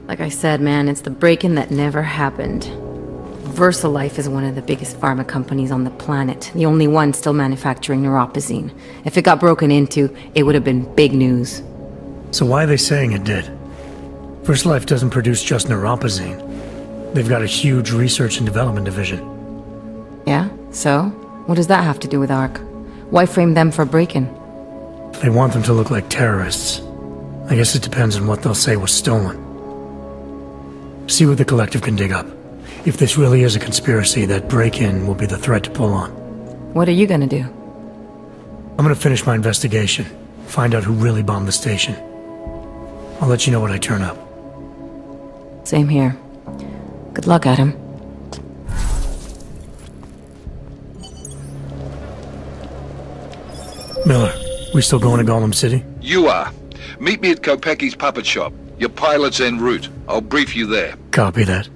Like I said, man, it's the break-in that never happened. VersaLife is one of the biggest pharma companies on the planet, the only one still manufacturing neuropozyne. If it got broken into, it would have been big news. So why are they saying it did? VersaLife doesn't produce just neuropozyne. They've got a huge research and development division. Yeah? So? What does that have to do with ARC? Why frame them for break-in? They want them to look like terrorists. I guess it depends on what they'll say was stolen. See what the collective can dig up. If this really is a conspiracy, that break-in will be the thread to pull on. What are you gonna do? I'm gonna finish my investigation. Find out who really bombed the station. I'll let you know when I turn up. Same here. Good luck, Adam. Miller, we still going to Gollum City? You are. Meet me at Kopecki's puppet shop. Your pilot's en route. I'll brief you there. Copy that.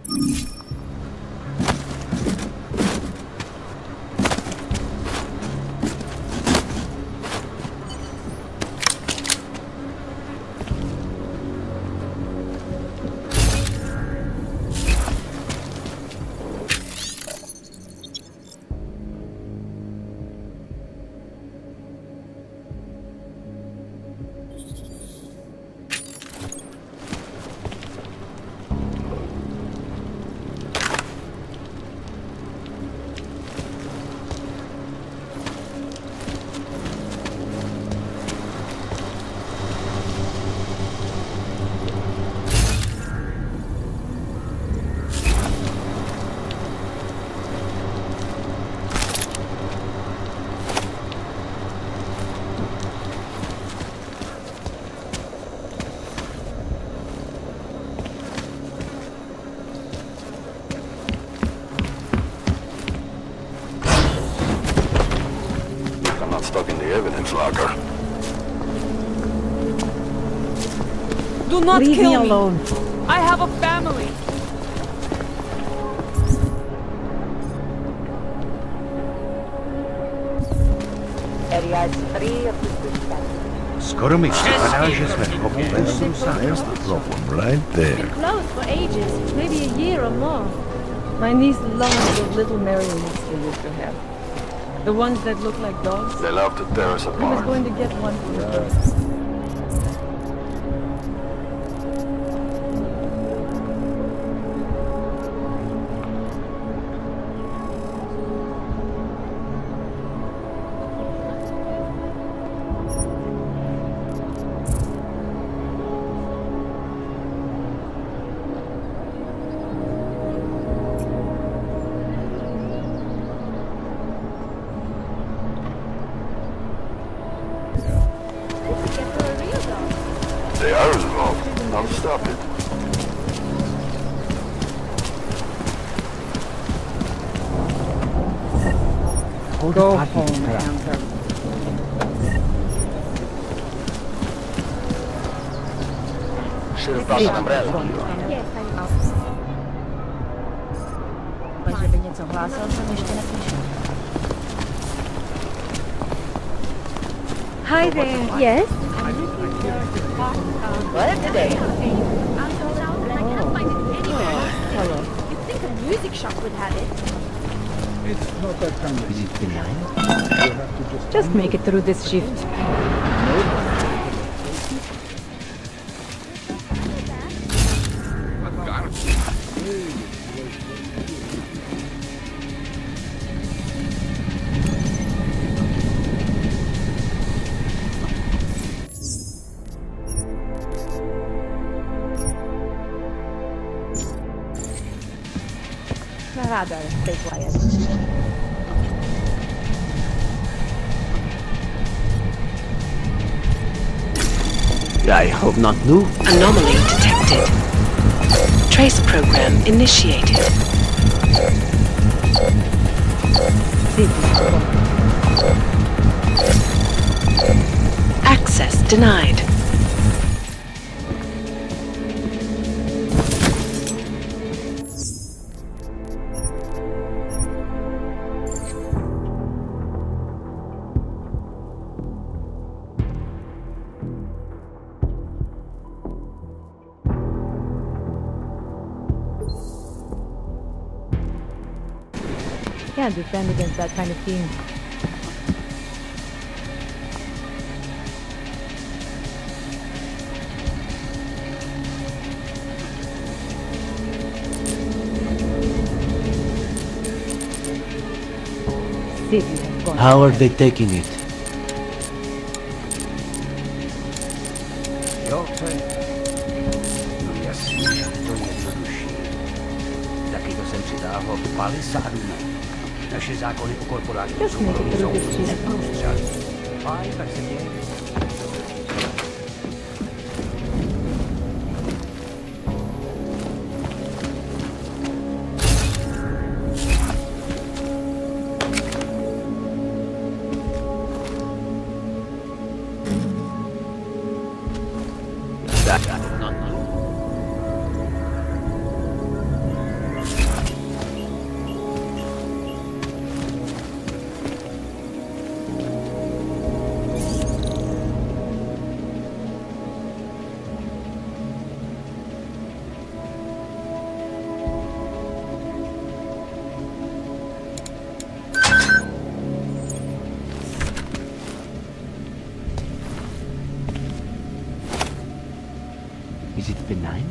Stuck in the evidence locker. Do not Leave kill me alone. I have a family. Area is free of the Skoro mi připadá, že jsme pochopili That's the problem right there. closed for ages, maybe a year or more. My niece loves those little marionettes they used to have. The ones that look like dogs. They love to tear us I was apart. going to get one for her. They are involved. I'll stop it. Go home, Amber. Żeby něco hlásil, jsem ještě neslyšel. Hi there. Yes? What today? Hello. You'd think a music shop would have it. It's not that kind of... Is it benign? You have to Just make it through this shift. Rather stay quiet. I hope not new. Anomaly detected. Trace program initiated. Access denied. Can't defend against that kind of thing. How are they taking it? Your turn. Jasně, to jednodušší. Taky to jsem si dával 50 dnů. Naše zákony o korporátním soukromí jsou neprůstřelné. Fajn, tak se děje. Is it benign?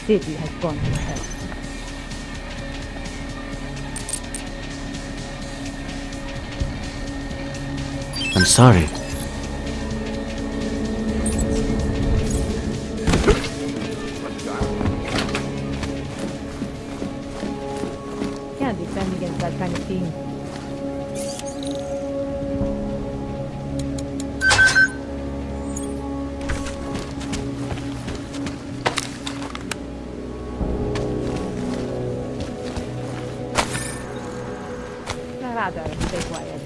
city has gone to hell. I'm sorry. Can't defend against that kind of thing. Rather stay quiet.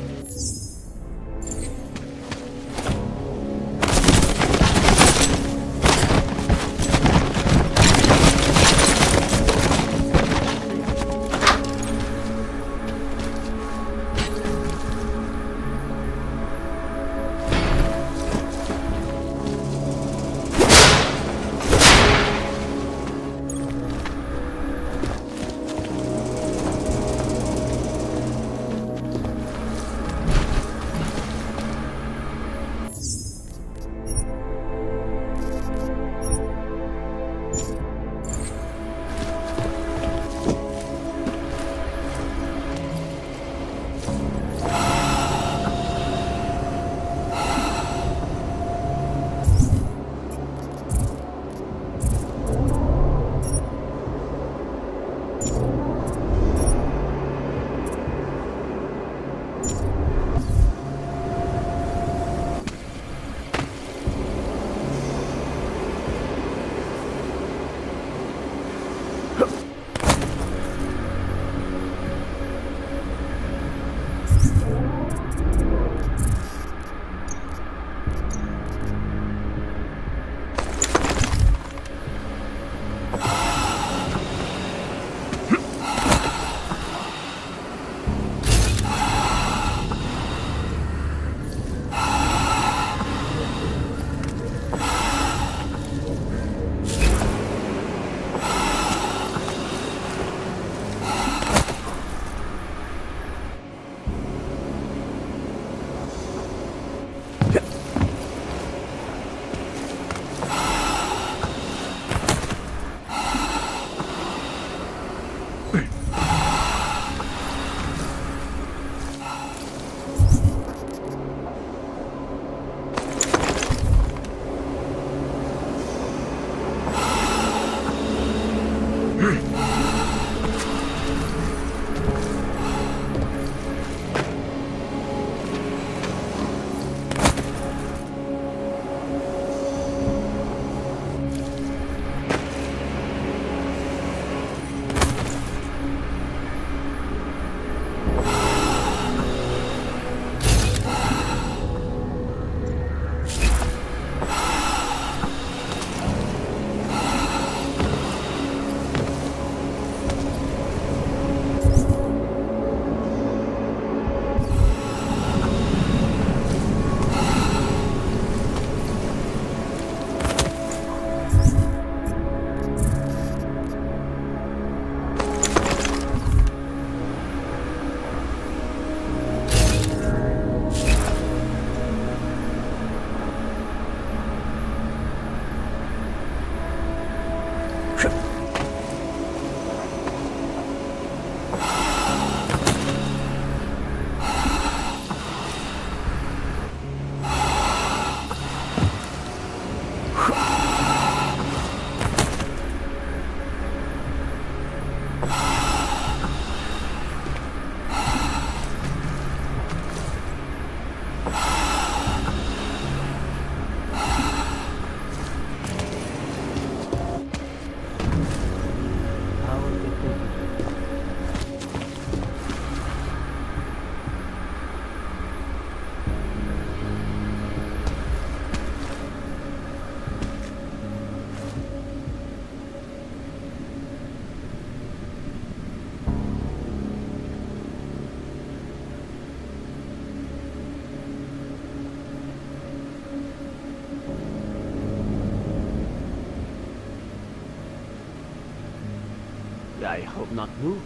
I hope not move.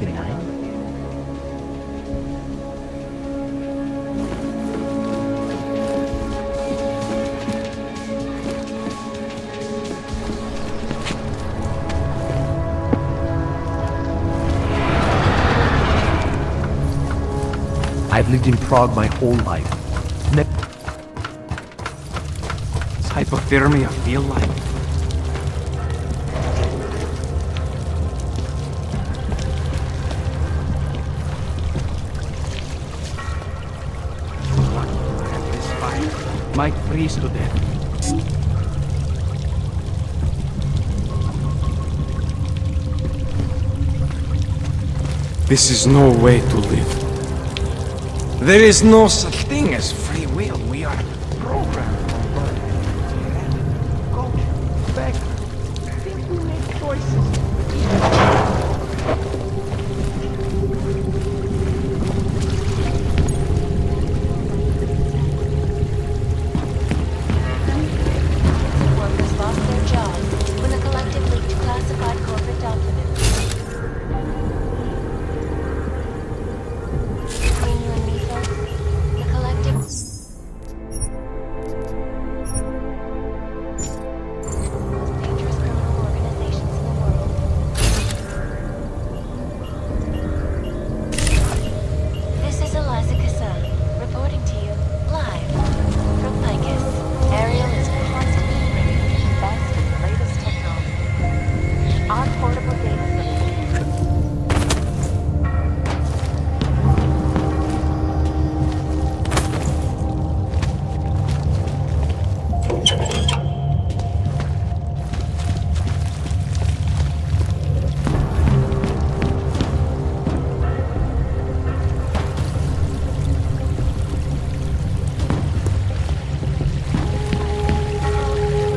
benign? I've lived in Prague my whole life. It's hypothermia feel like? This fire might freeze to death. This is no way to live. There is no such thing as free will. We are programmed from birth. Culture, background. I think we make choices. Workers lost their jobs when the collective leaked classified corporate documents. Between you and me, folks, the collective... most dangerous criminal organizations in the world. This is Eliza Kassan, reporting to you, live, from Picus. Ariel is constantly bringing you the best and latest technology. Our portable data center.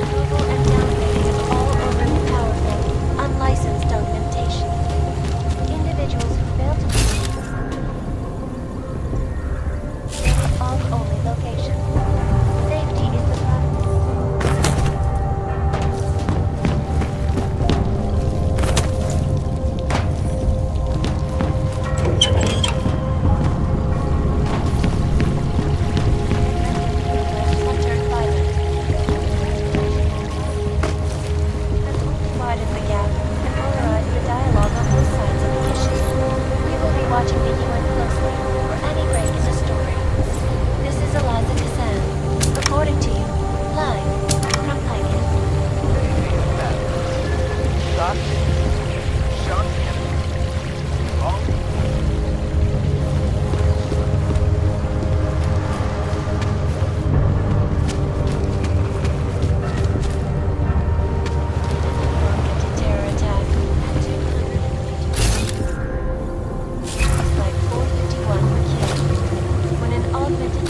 Removal and downloading of all overly powerful, unlicensed augmentation. Individuals who fail to only location. Safety is the priority. Widen the gap and polarize the dialogue on both sides of the issue. We will be watching the UN closely for any break in the story. This is Eliza Kassan, reporting to you, live, from Picus. Augmented terror attack. 252. Like 451 were killed when an augmented...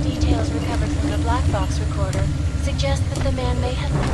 Details recovered from the black box recorder suggest that the man may have been...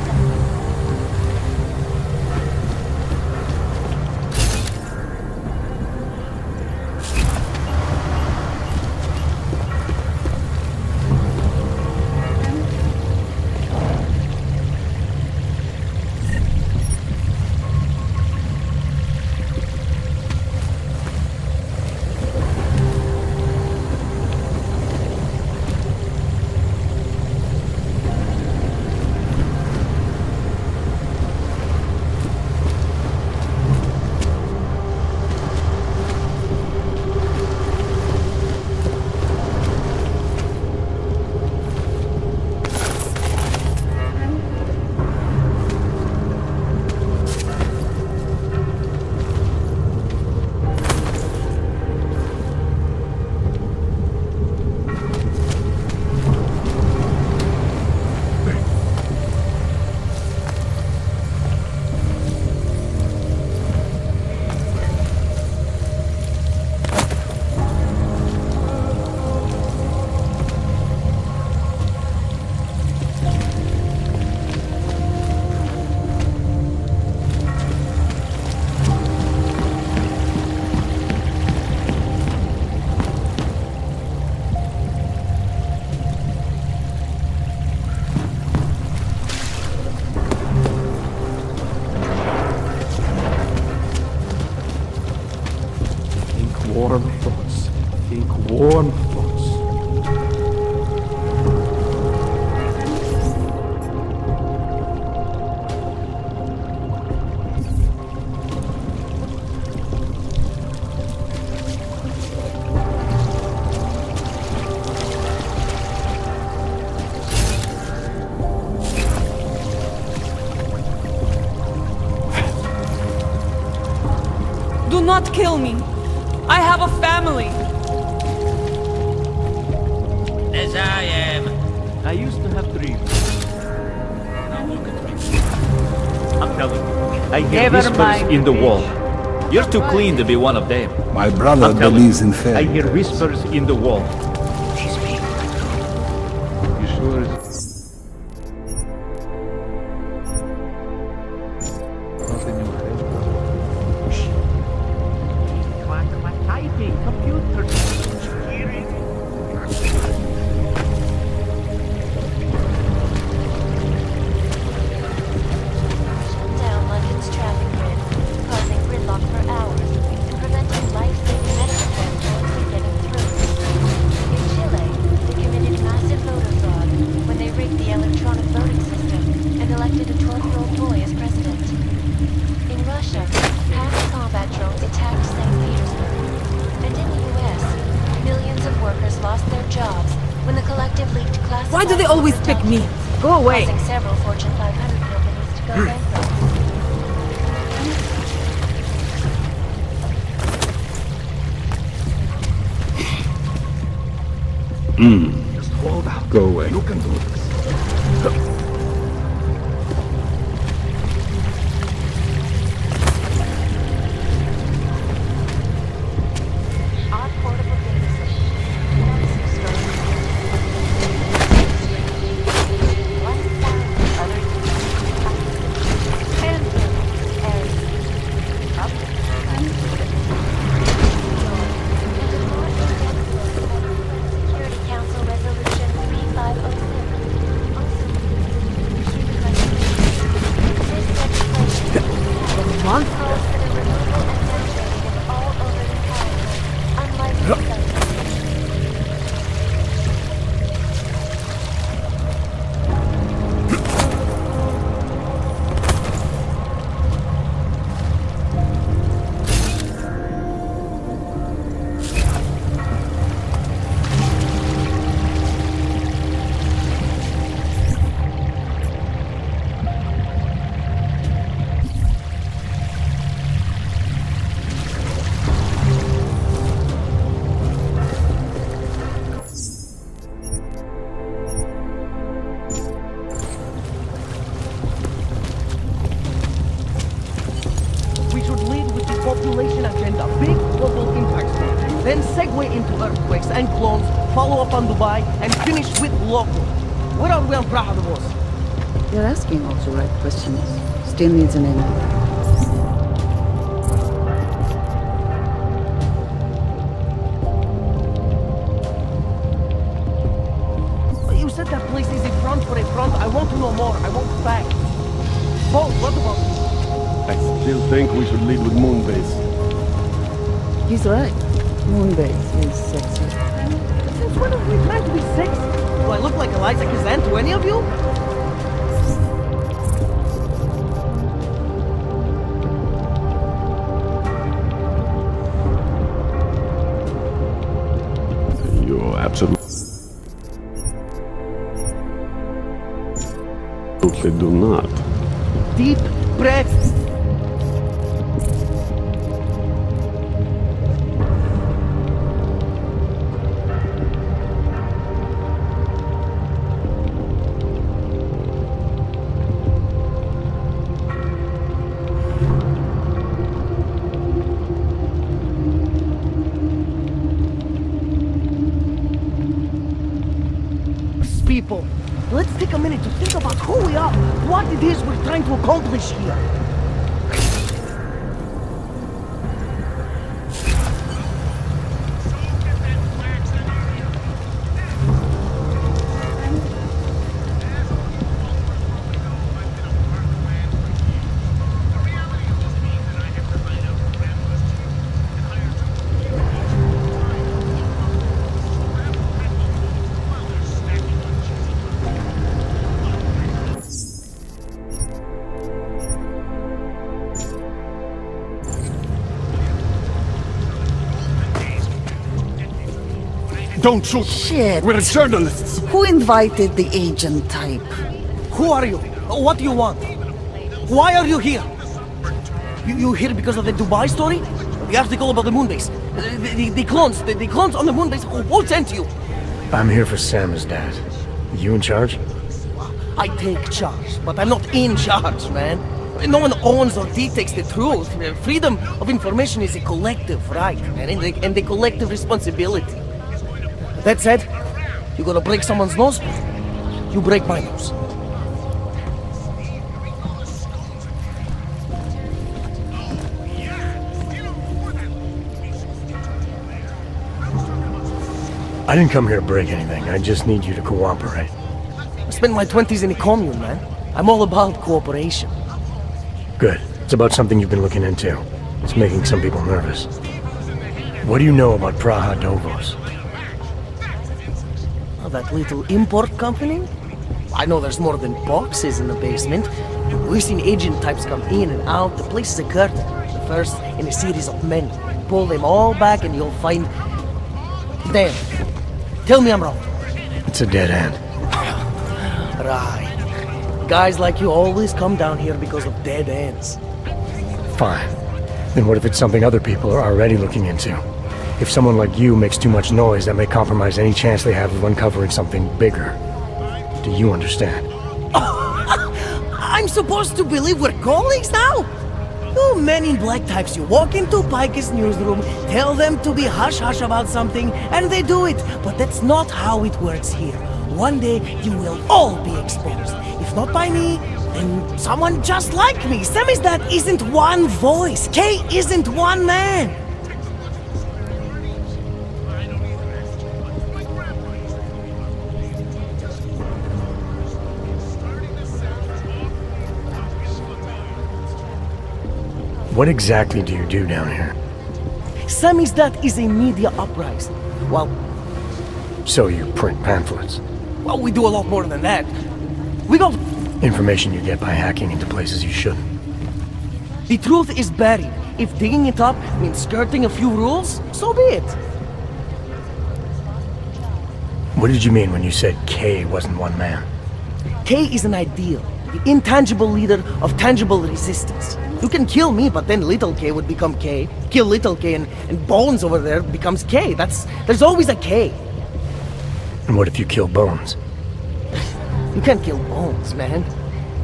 not kill me. I have a family. As I am. I used to have dreams. Now look at me. I'm telling you, I hear Never whispers mind. in the wall. You're too clean to be one of them. My brother I'm telling believes you, in fairy I hear tales. whispers in the wall. You sure it's... Nothing in your head. Down London's traffic grid, causing gridlock for hours and preventing life-saving medical transport from getting through. In Chile, they committed massive voter fraud when they rigged the electronic voting system and elected a 12-year-old boy as president. In Russia, hacked combat drones attacked St. Petersburg. And in the US, millions of workers lost their jobs when the collective leaked classified... Why do they always pick me? Go away. Causing several Fortune 500 companies to go bankrupt. Just hold out. Go away. You can do this. Odd portable data system. Immersive storage. 1,000 other Security Council Resolution 3506. Also, this legislation calls for the removal and censoring of all overly powerful, unlicensed sites. We should lead with the population agenda, big global impact story. Then segue into earthquakes and clones, follow up on Dubai, and finish with local. Where are we on Praha, the boss? You're asking all the right questions. Still needs an end. You said that place is a front for a front. I want to know more. I want facts. Paul, what about you? I still think we should lead with Moonbase. He's right. Moonbase is sexy. Since when have we tried to be sexy? Do I look like Eliza Kazan to any of you? You absolutely do not. Deep breath. People, let's take a minute to think about who we are, what it is we're trying to accomplish here. Don't shoot! Shit. We're journalists! Who invited the agent type? Who are you? What do you want? Why are you here? You here because of the Dubai story? The article about the moon base. The clones on the moon base. Who sent you? I'm here for Samizdat. You in charge? I take charge, but I'm not in charge, man. No one owns or dictates the truth. Freedom of information is a collective right, man, and a collective responsibility. That said, you gonna break someone's nose? You break my nose. I didn't come here to break anything. I just need you to cooperate. I spent my 20s in a commune, man. I'm all about cooperation. Good. It's about something you've been looking into. It's making some people nervous. What do you know about Praha Dovos? Oh, that little import company? I know there's more than boxes in the basement. We've seen agent types come in and out. The place is a curtain. The first in a series of many. Pull them all back and you'll find... Damn. Tell me I'm wrong. It's a dead end. Right. Guys like you always come down here because of dead ends. Fine. Then what if it's something other people are already looking into? If someone like you makes too much noise, that may compromise any chance they have of uncovering something bigger. Do you understand? I'm supposed to believe we're colleagues now? You men in black types, you walk into Pike's newsroom, tell them to be hush-hush about something, and they do it. But that's not how it works here. One day, you will all be exposed. If not by me, then someone just like me. Samizdat isn't one voice. K isn't one man. What exactly do you do down here? Samizdat is a media uprising. Well, So you print pamphlets? well, we do a lot more than that. We got... Information you get by hacking into places you shouldn't. The truth is buried. If digging it up means skirting a few rules, so be it. What did you mean when you said K wasn't one man? K is an ideal, the intangible leader of tangible resistance. You can kill me, but then little K would become K. Kill little K and Bones over there becomes K. There's always a K. And what if you kill Bones? You can't kill Bones, man.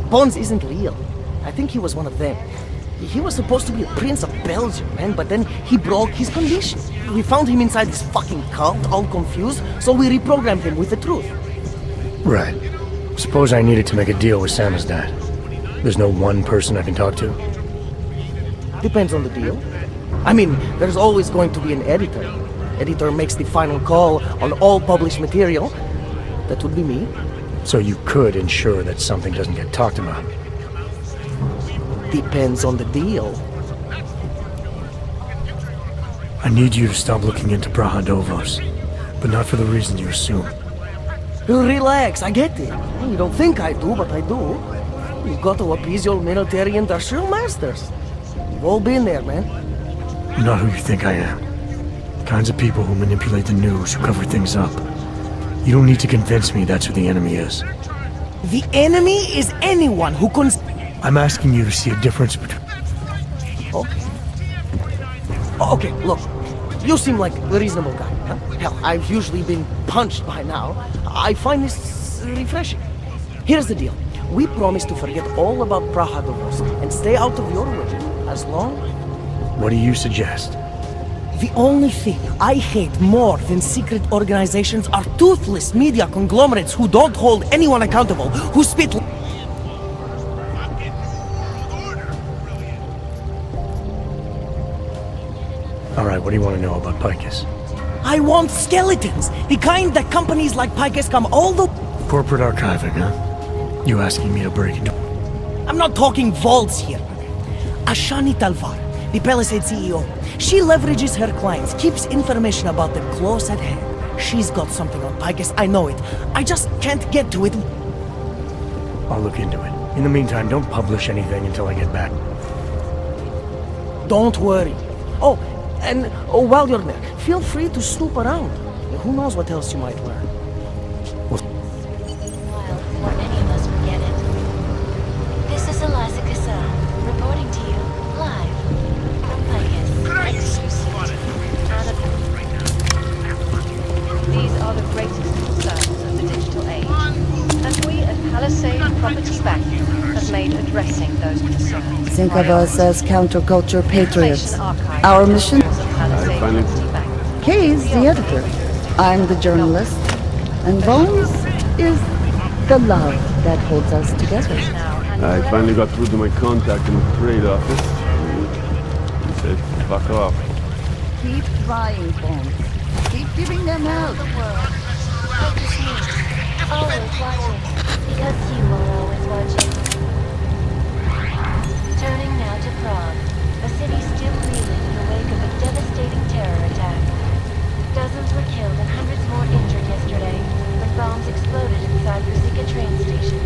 Bones isn't real. I think he was one of them. He was supposed to be a prince of Belgium, man, but then he broke his condition. We found him inside this fucking cult, all confused, so we reprogrammed him with the truth. Right. Suppose I needed to make a deal with Samizdat. There's no one person I can talk to? Depends on the deal. I mean, there's always going to be an editor. Editor makes the final call on all published material. That would be me. So you could ensure that something doesn't get talked about? Depends on the deal. I need you to stop looking into Praha Dovos, but not for the reason you assume. Relax, I get it. You don't think I do, but I do. You've got to appease your military industrial masters. We've all been there, man. I'm not who you think I am. The kinds of people who manipulate the news, who cover things up. You don't need to convince me that's who the enemy is. The enemy is anyone who I'm asking you to see a difference between... Okay. Okay, look. You seem like a reasonable guy, huh? Hell, I've usually been punched by now. I find this refreshing. Here's the deal. We promise to forget all about Praha Dovos and stay out of your way, as long... What do you suggest? The only thing I hate more than secret organizations are toothless media conglomerates who don't hold anyone accountable, who spit... Alright, what do you want to know about Picus? I want skeletons! The kind that companies like Picus come all the... Corporate archiving, huh? You asking me to break into... I'm not talking vaults here. Ashani Talvar, the Palisade CEO. She leverages her clients, keeps information about them close at hand. She's got something on Picus, I know it. I just can't get to it. I'll look into it. In the meantime, don't publish anything until I get back. Don't worry. Oh, and while you're there, feel free to snoop around. Who knows what else you might learn. Before any of us forget it. This is Eliza Cassell, reporting to you, live from Picus. property values have made addressing those concerns. Think of us as counterculture patriots. Our mission? Kay's the editor. I'm the journalist. And Bones is the love that holds us together. I finally got through to my contact in the trade office. He said, fuck off. Keep trying, Bones. Keep giving them out. Focus news. Always watching. Because you are always watching. Turning now to Prague. A city still reeling in the wake of a devastating terror attack. Dozens were killed and hundreds more injured yesterday when bombs exploded inside Rusika train station.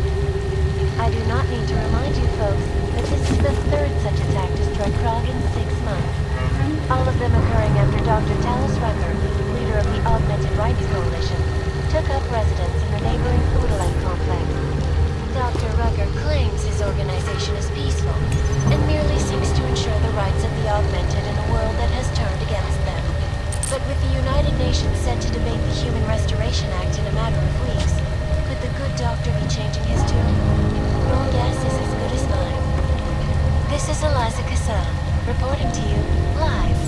I do not need to remind you folks that this is the third such attack to strike Prague in 6 months. All of them occurring after Dr. Talos Rucker, leader of the Augmented Rights Coalition, took up residence in the neighboring Futuristic complex. Dr. Rucker claims his organization is peaceful and merely seeks to ensure the rights of the Augmented in a world that has turned against them. But with the United Nations set to debate the Human Restoration Act in a matter of weeks, could the good doctor be changing his tune? Your guess is as good as mine. This is Eliza Kassan, reporting to you live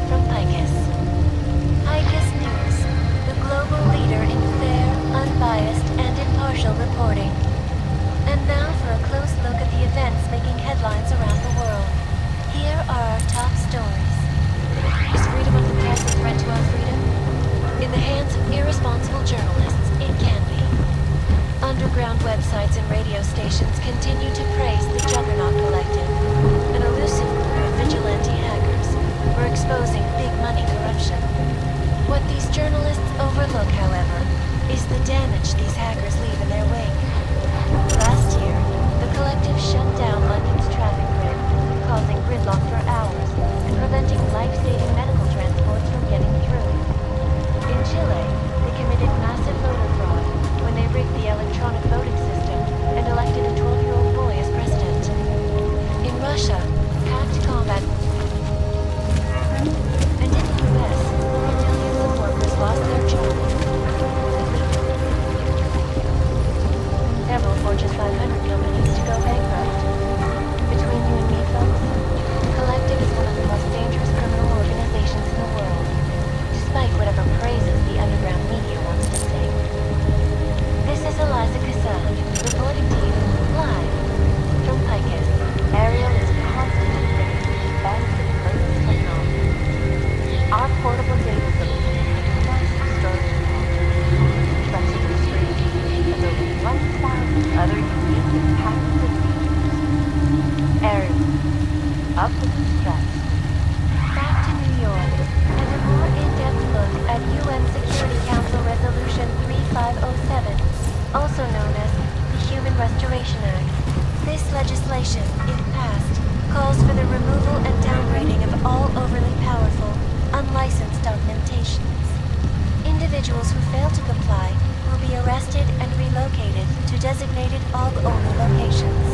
from Picus. Picus News, the global leader in fair, unbiased, and impartial reporting. And now for a close look at the events making headlines around the world. Here are our top stories. Is freedom of the press a threat to our freedom? In the hands of irresponsible journalists, it can be. Underground websites and radio stations continue to praise the Juggernaut Collective, an elusive group of vigilante hackers who are exposing big money corruption. What these journalists overlook, however, is the damage these hackers leave in their wake. Last year, the Collective shut down London's traffic grid, causing gridlock for hours and preventing life-saving medical transports from getting through. In Chile, they committed massive voter fraud when they rigged the electronic voting system and elected a 12-year-old boy as president. In Russia, hacked combat. And in the US, millions of workers lost their jobs. Several Fortune 500 companies to go bankrupt. Between you and me, folks, Collective is one of the most dangerous criminal organizations in the world, despite whatever praises the underground media wants to sing. This is Eliza Kassan, reporting to you live from Picus. Ariel is constantly raised thanks to the latest technology. Our portable data solution is massive storage capacity, flexible streaming, and over 1,000 other unique and patented features. Ariel, up with the stress. Back to New York, and a more in-depth look at UN Security Council Resolution 3507, also known as the Human Restoration Act. This legislation, if passed, calls for the removal and downgrading of all overly powerful, unlicensed augmentations. Individuals who fail to comply will be arrested and relocated to designated AUG-only locations.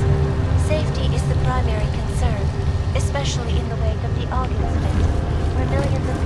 Safety is the primary concern, especially in the wake of the AUG incident, where millions of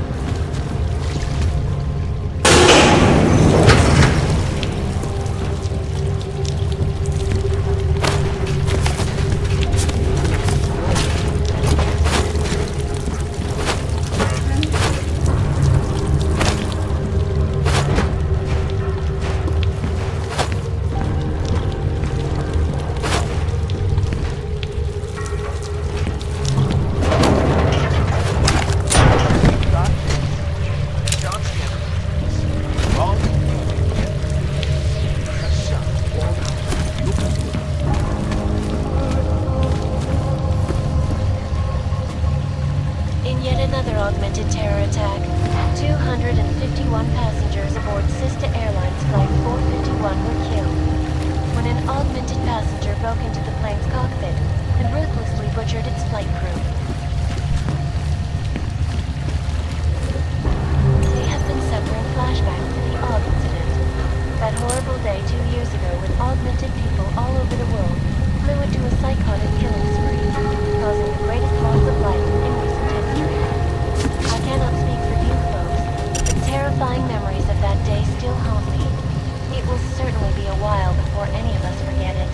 Augmented terror attack. 251 passengers aboard Sister Airlines Flight 451 were killed when an augmented passenger broke into the plane's cockpit and ruthlessly butchered its flight crew. They have been suffering flashbacks to the AUG incident. That horrible day 2 years ago when augmented people all over the world flew into a psychotic killing spree, causing the greatest loss of life in recent history. I cannot speak for you folks, but terrifying memories of that day still haunt me. It will certainly be a while before any of us forget it.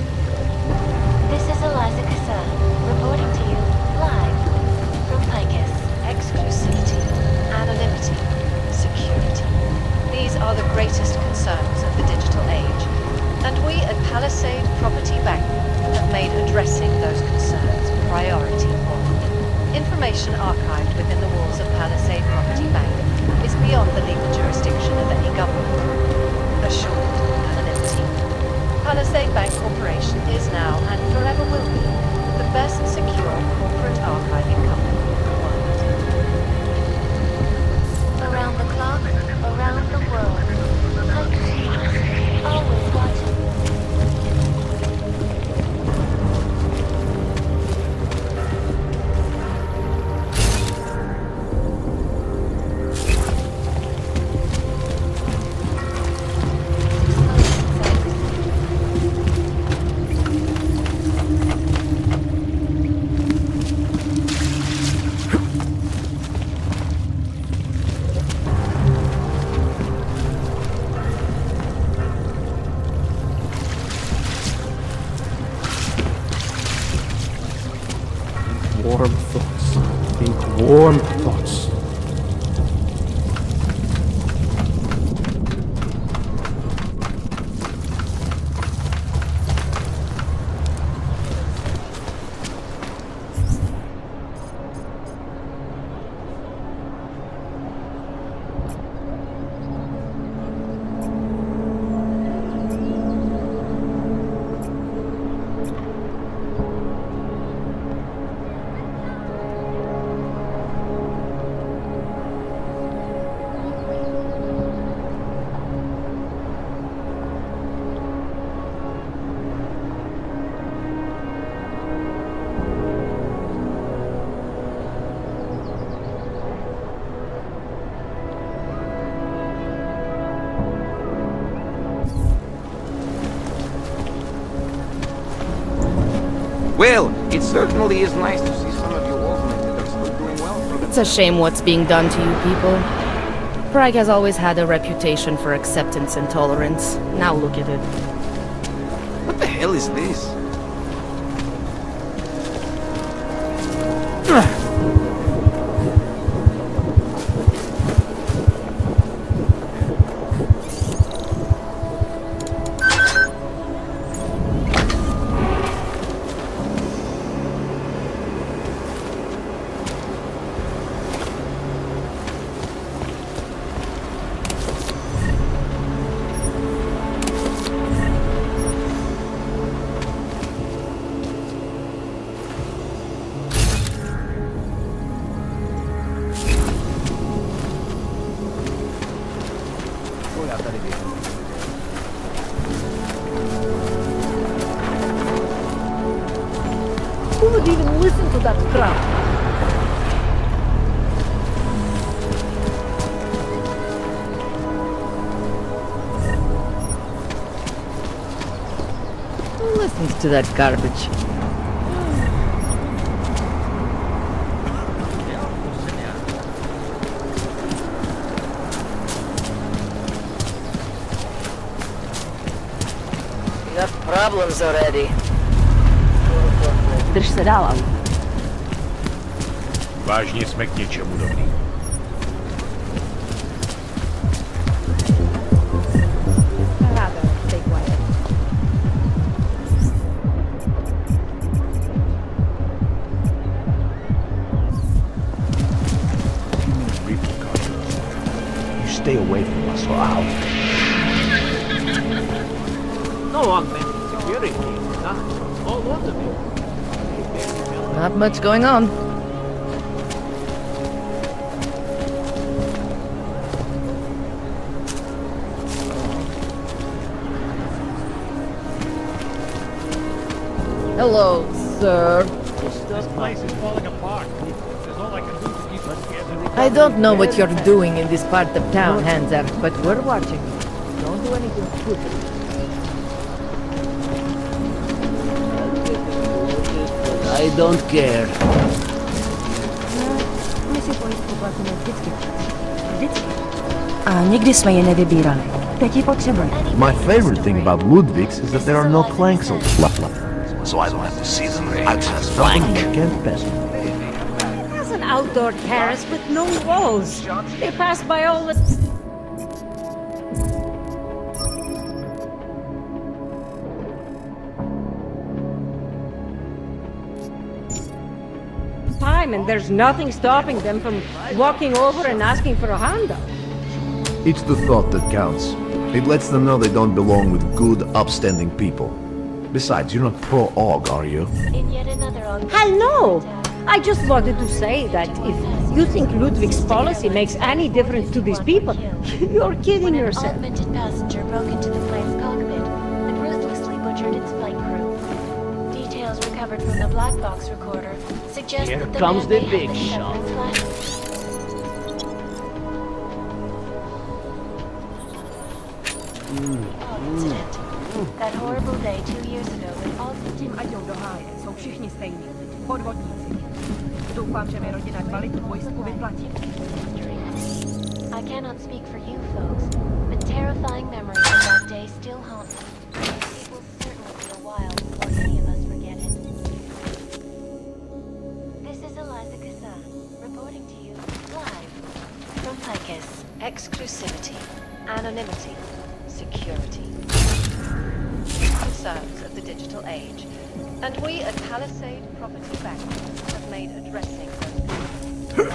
made addressing those concerns priority one. Information archived within the walls of Palisade Property Bank is beyond the legal jurisdiction of any government. Assured anonymity. Palisade Bank Corporation is now and forever will be the best secure corporate archiving company in the world. Around the clock, around the world. Always watching. Warm thoughts. Think warm thoughts. Well, it certainly is nice to see some of you Augmented are still doing well for It's a shame what's being done to you people. Prague has always had a reputation for acceptance and tolerance. Now look at it. What the hell is this? Who would even listen to that crap? Who listens to that garbage? You got problems already. Drž se dál, Alu. Vážně jsme k něčemu dobrý. Rather, stay quiet. You stay away from us or I'll... No augmented security. All over me. Not much going on. Hello, sir. This place is falling apart. There's all I can do to keep us together. I don't know what you're doing in this part of town, Hanser, but we're watching. Don't do anything stupid. I don't care. A nikdy jsme je nevybírali. Teď ji potřebujeme. My favorite thing about Ludwig's is that there are no planks on so I don't have to see them. I just flank. Can't pass. There's an outdoor terrace with no walls. They pass by all the... time, and there's nothing stopping them from walking over and asking for a handout. It's the thought that counts. It lets them know they don't belong with good, upstanding people. Besides, you're not pro-AUG, are you? In yet another Hell no! I just wanted to say that if you think Ludwig's policy makes any difference to these people, you're kidding when an yourself. augmented passenger broke into the plane's cockpit and ruthlessly butchered its flight crew. Details recovered from the black box recorder suggest Here that the comes man the may big have been shot. suffering flash. Incident. That horrible day 2 years ago when all Tím, ať jdou do háje, jsou všichni stejní. Podvodníci. Doufám, že mi rodina kvalitu vojsku vyplatí. I cannot speak for you folks, but terrifying memories of that day still haunt me. It will certainly be a while before any of us forget it. This is Eliza Kassan, reporting to you live from Picus. Exclusivity, anonymity, security. Concerns of the digital age. And we at Palisade Property Bank have made addressing those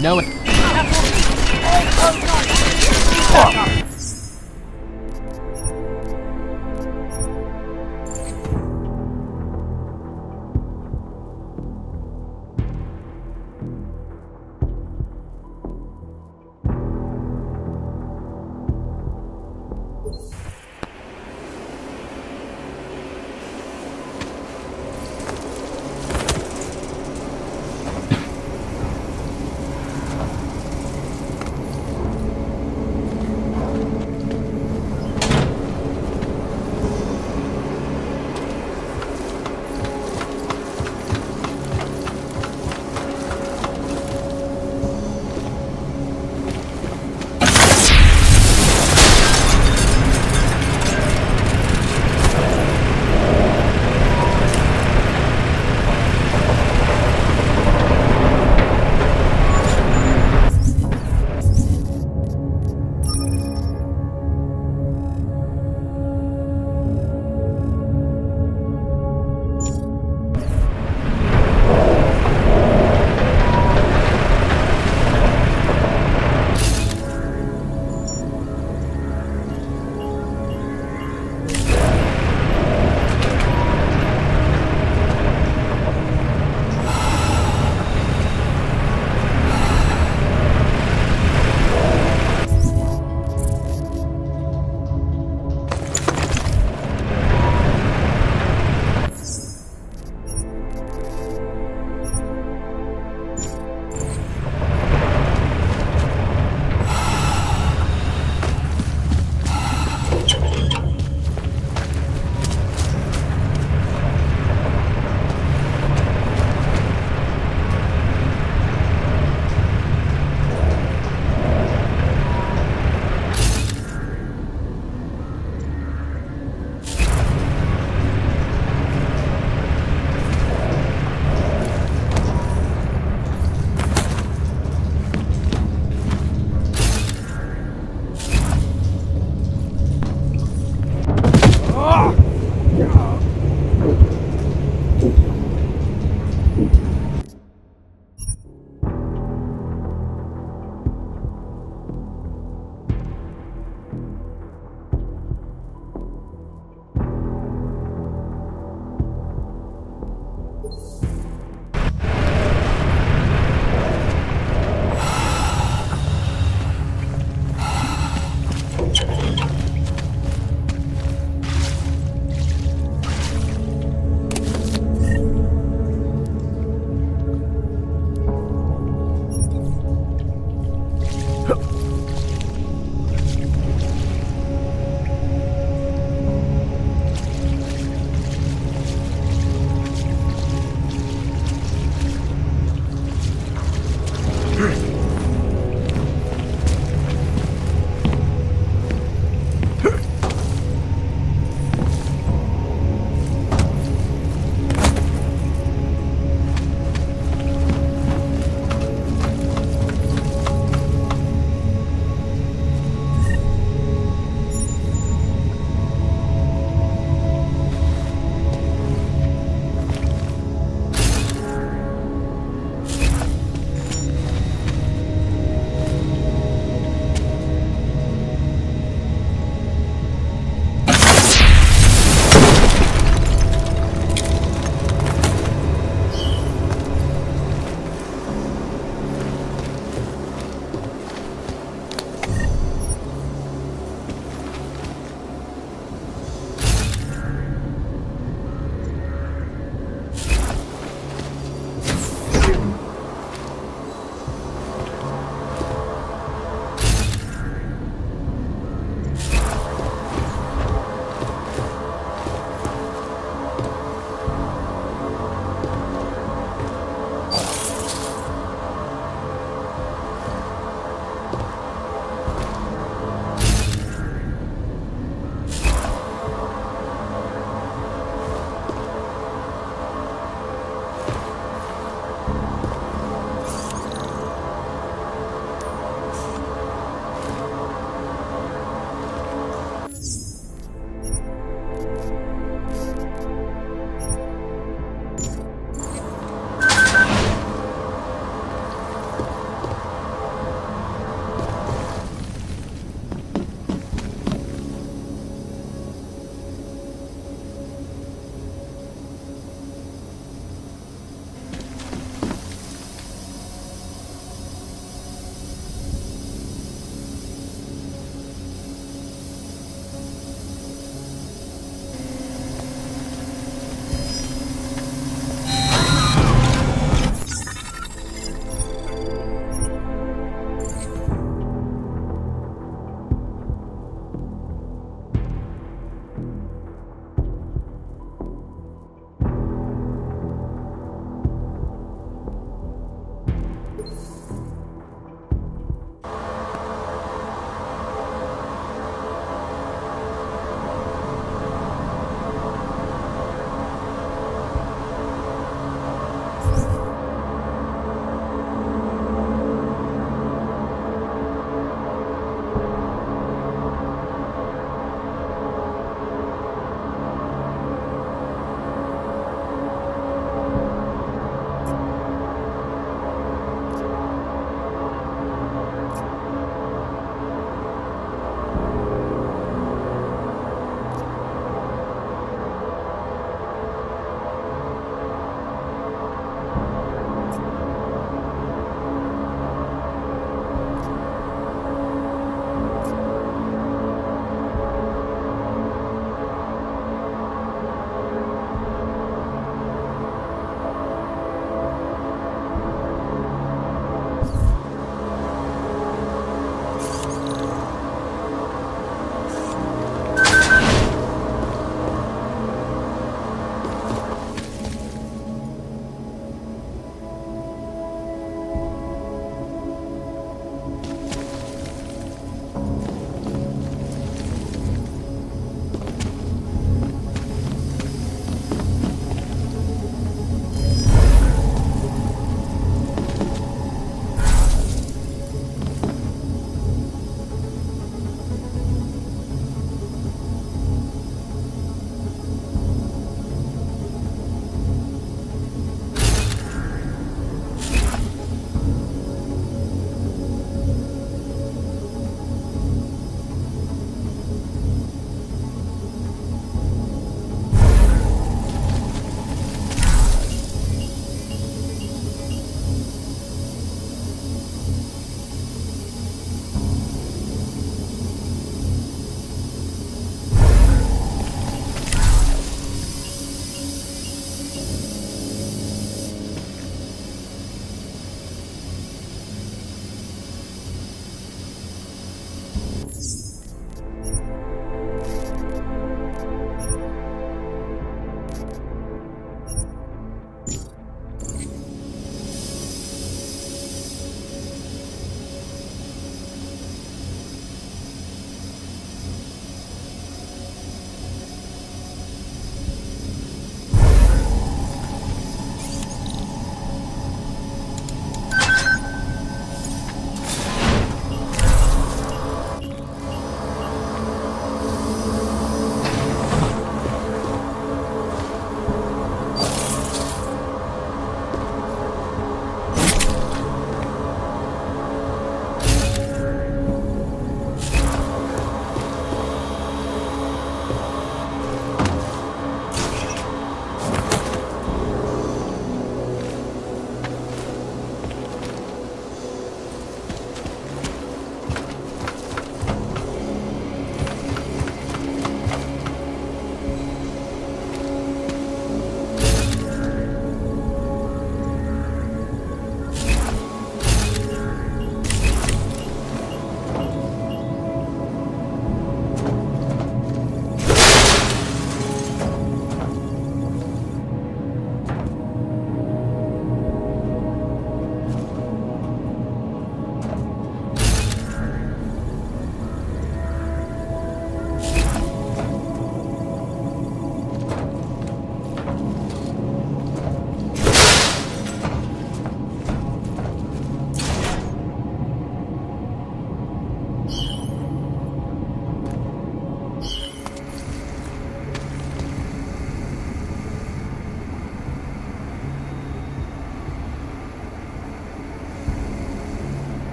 No.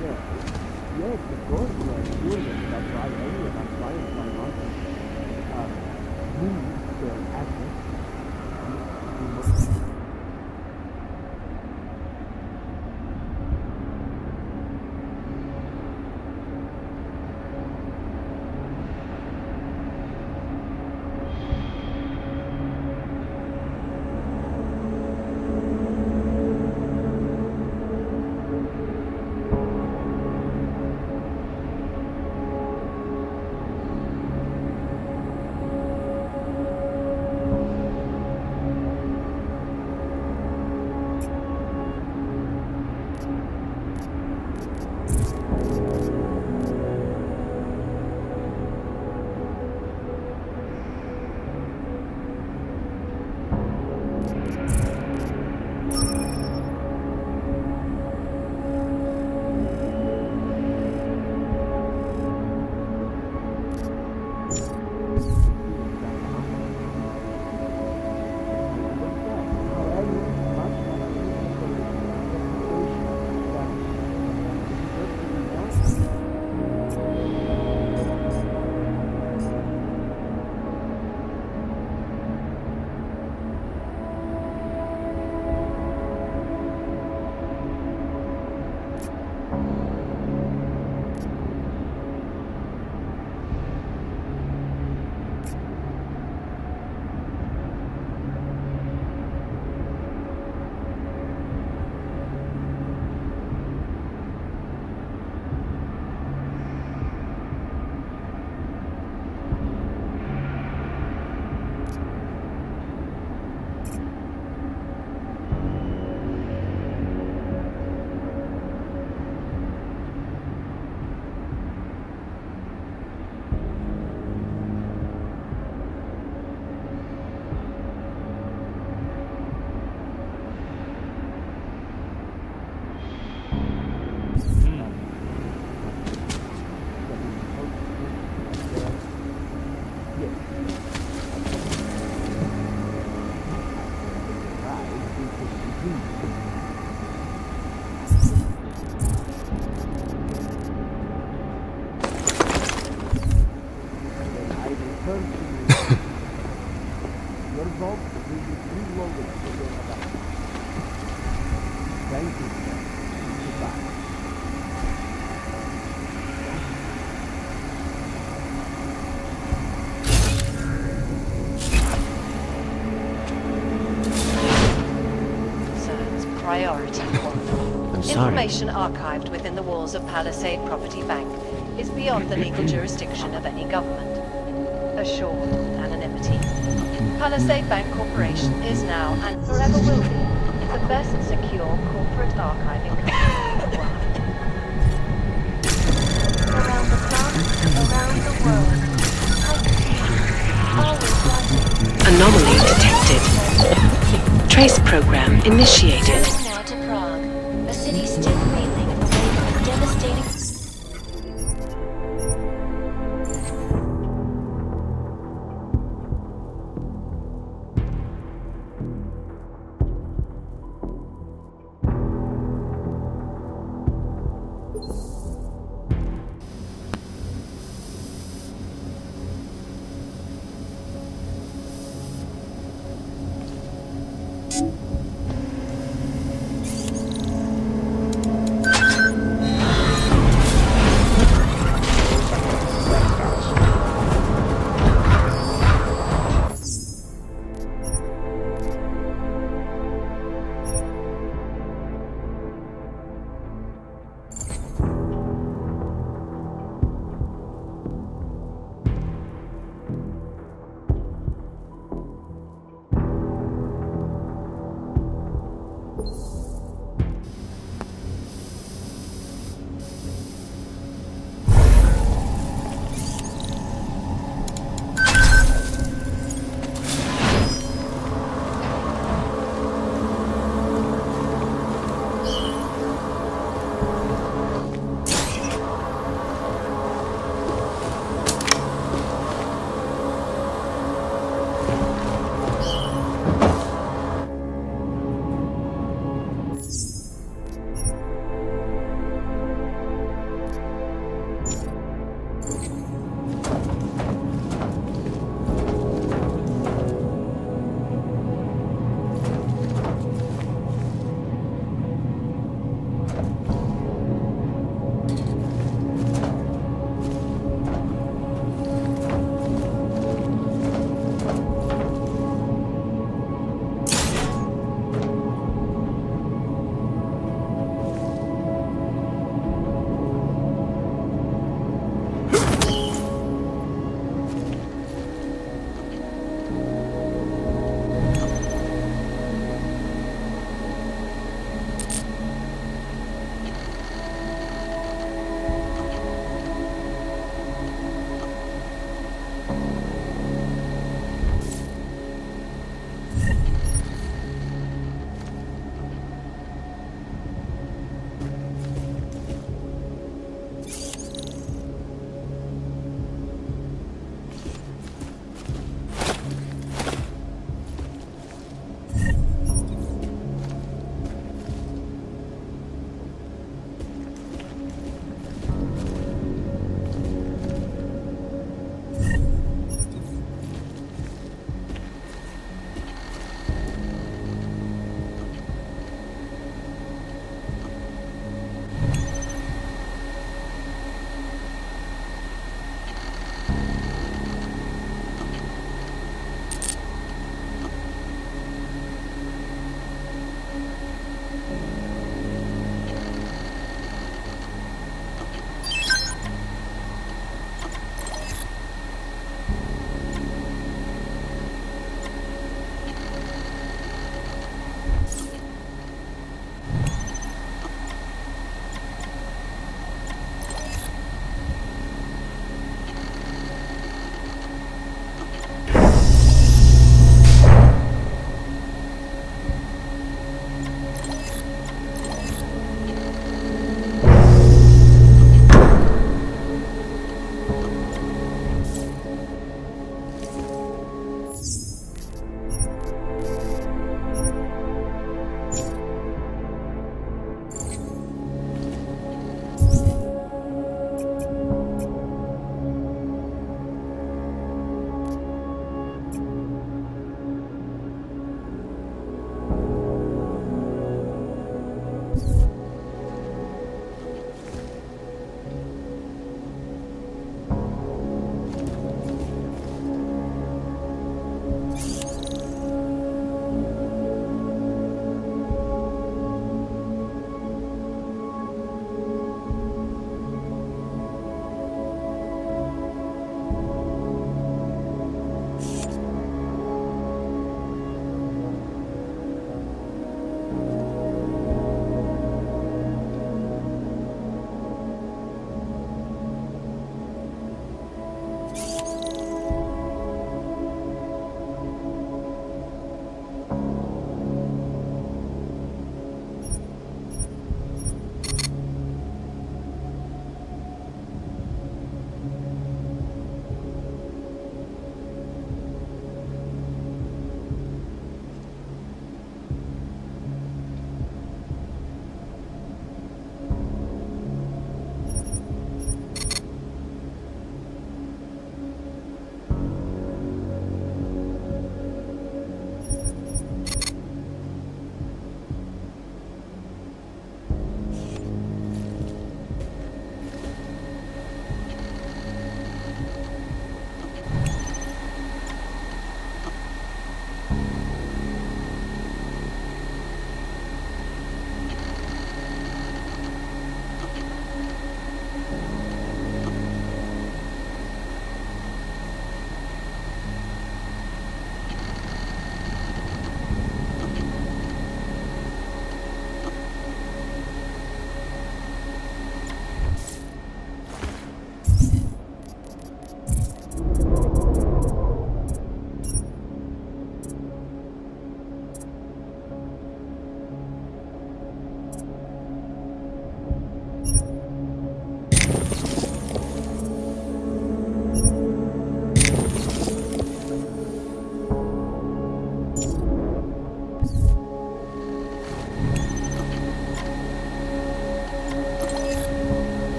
Yes, of course, sure, that's why anyway, that's why I'm trying on move the assets. Priority 1. I'm sorry. Information archived within the walls of Palisade Property Bank is beyond the legal jurisdiction of any government. Assured anonymity. Palisade Bank Corporation is now and forever will be the best secure corporate archiving company in the world. Around the clock, around the world. Always watching. Anomaly detected. Trace program initiated. Now to Prague, a city still reeling in the wake of a devastating...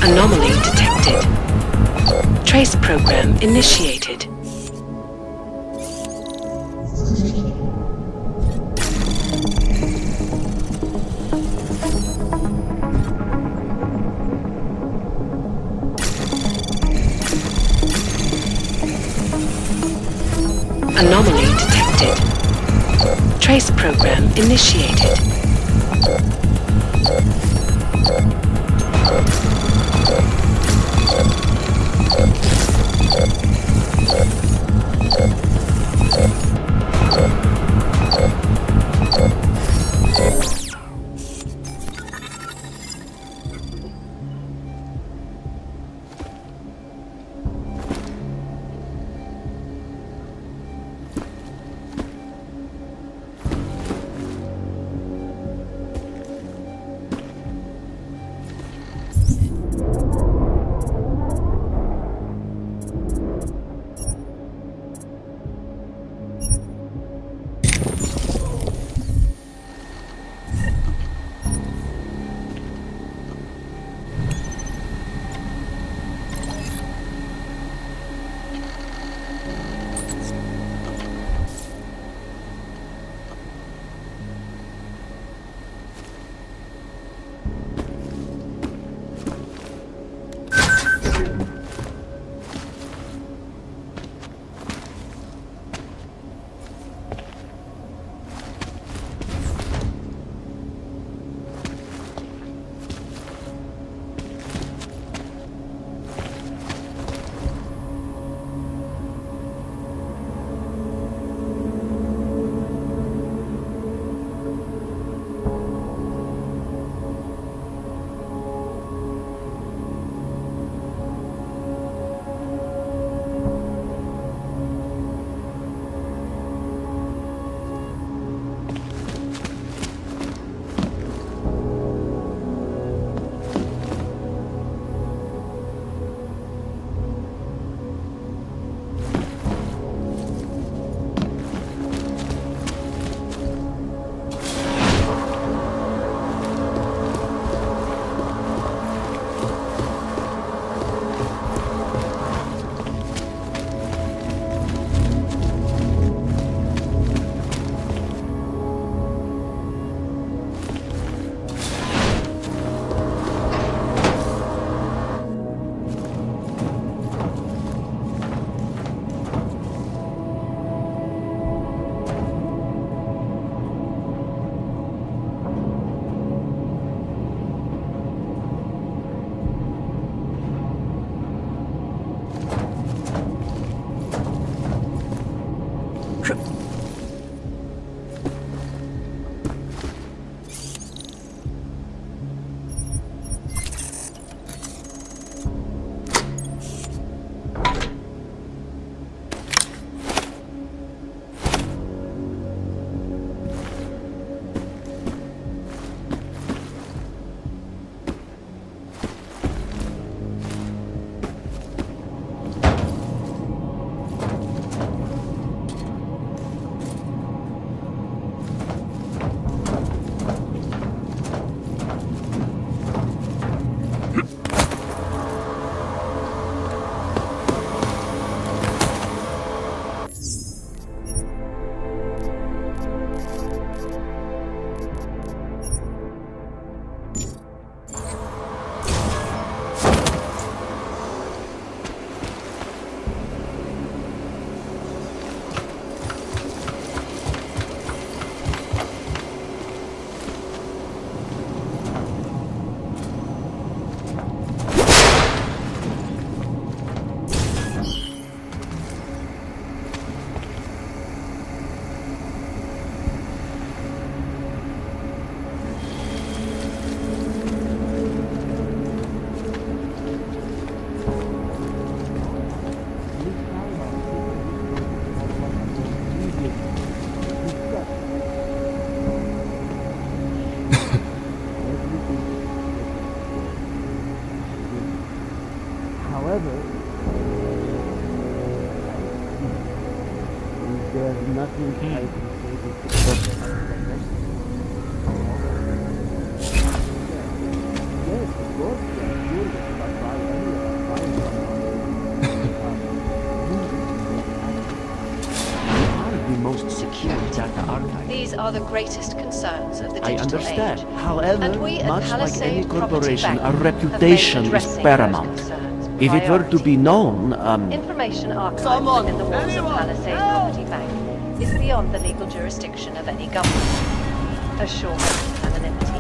Anomaly detected. Trace program initiated. Anomaly detected. Trace program initiated. However, there's nothing I can say to stop Yes, of course, yeah, sure. the most secure data archive. These are the greatest concerns of the digital I understand. age. However, And we at much like Palisade any Property corporation, Bank our have made reputation is addressing paramount. those concerns If it were to be known, Information archived within the walls of Palisade Property Bank is beyond the legal jurisdiction of any government. Assured anonymity.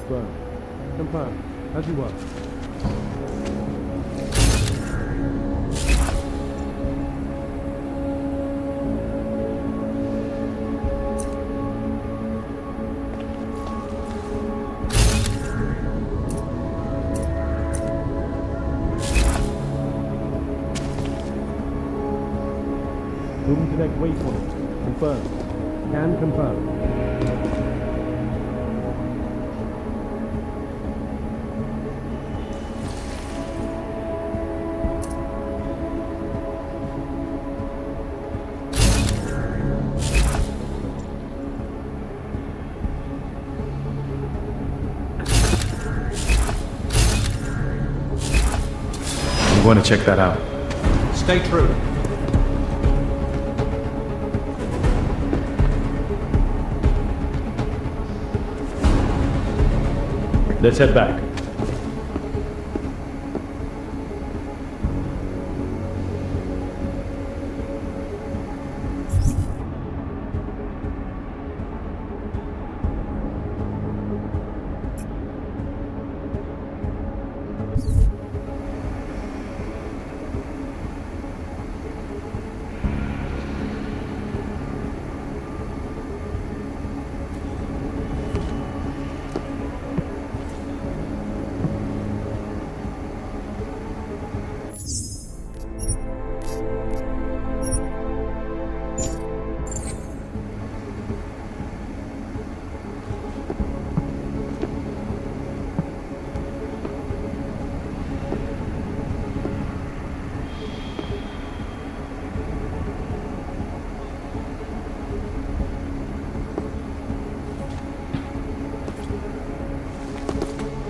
Confirm. Confirm. As you were. Moving to next waypoint. Confirm. Can confirm. I'm going to check that out. Stay true. Let's head back.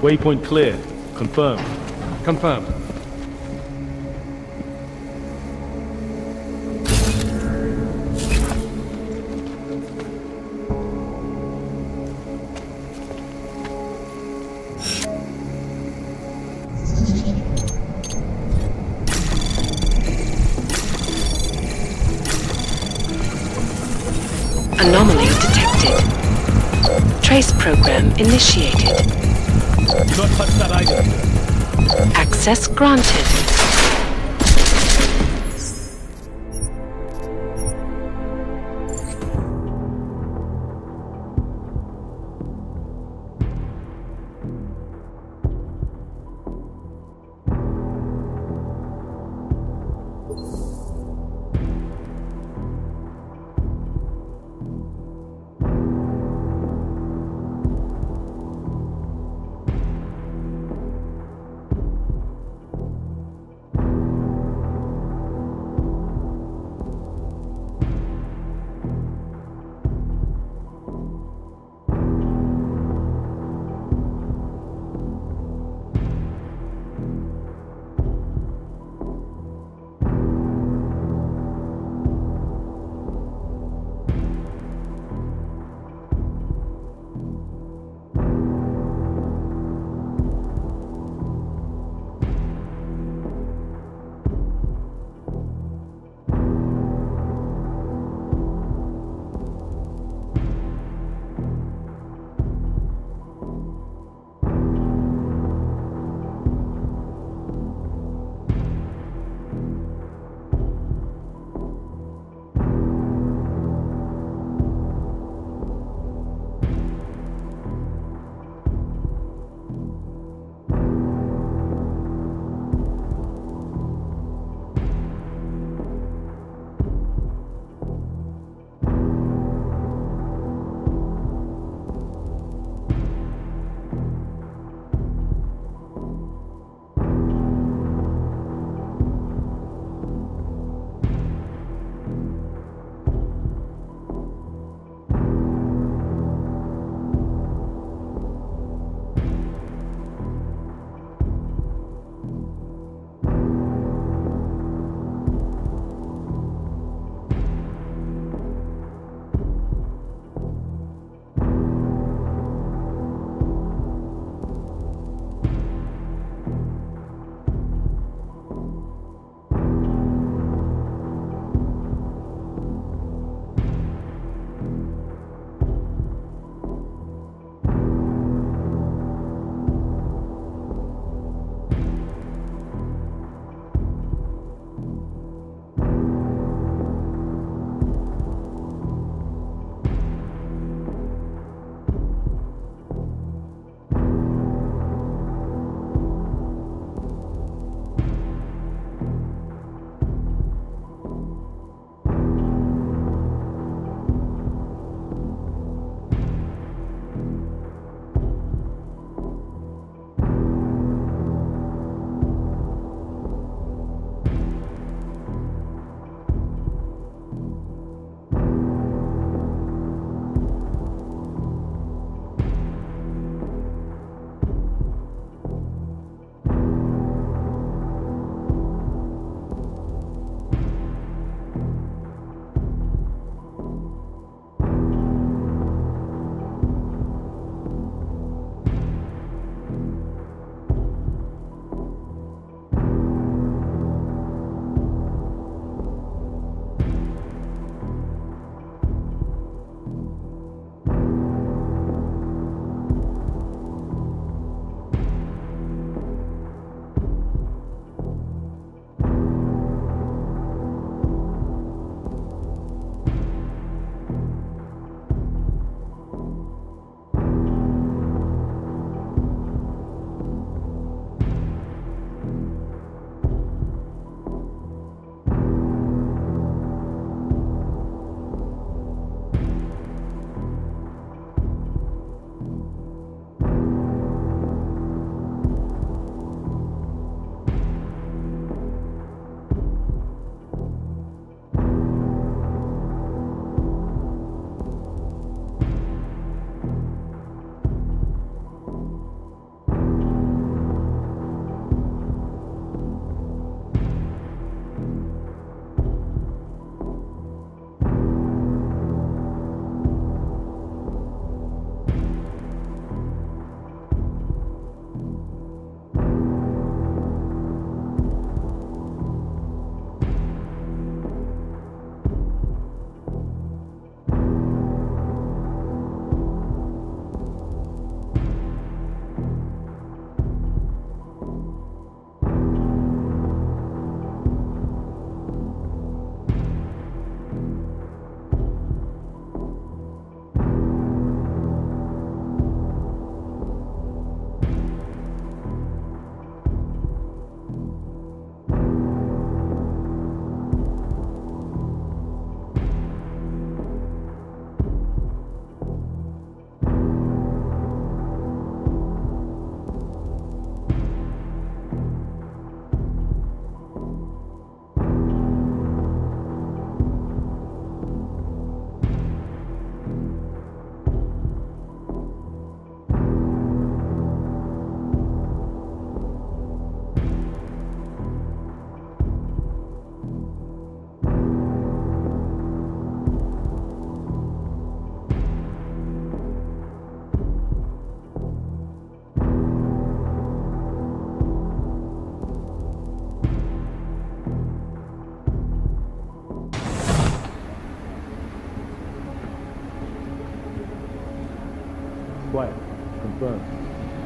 Waypoint clear. Confirmed. Confirmed. Anomaly detected. Trace program initiated. Not touch that item. Access granted.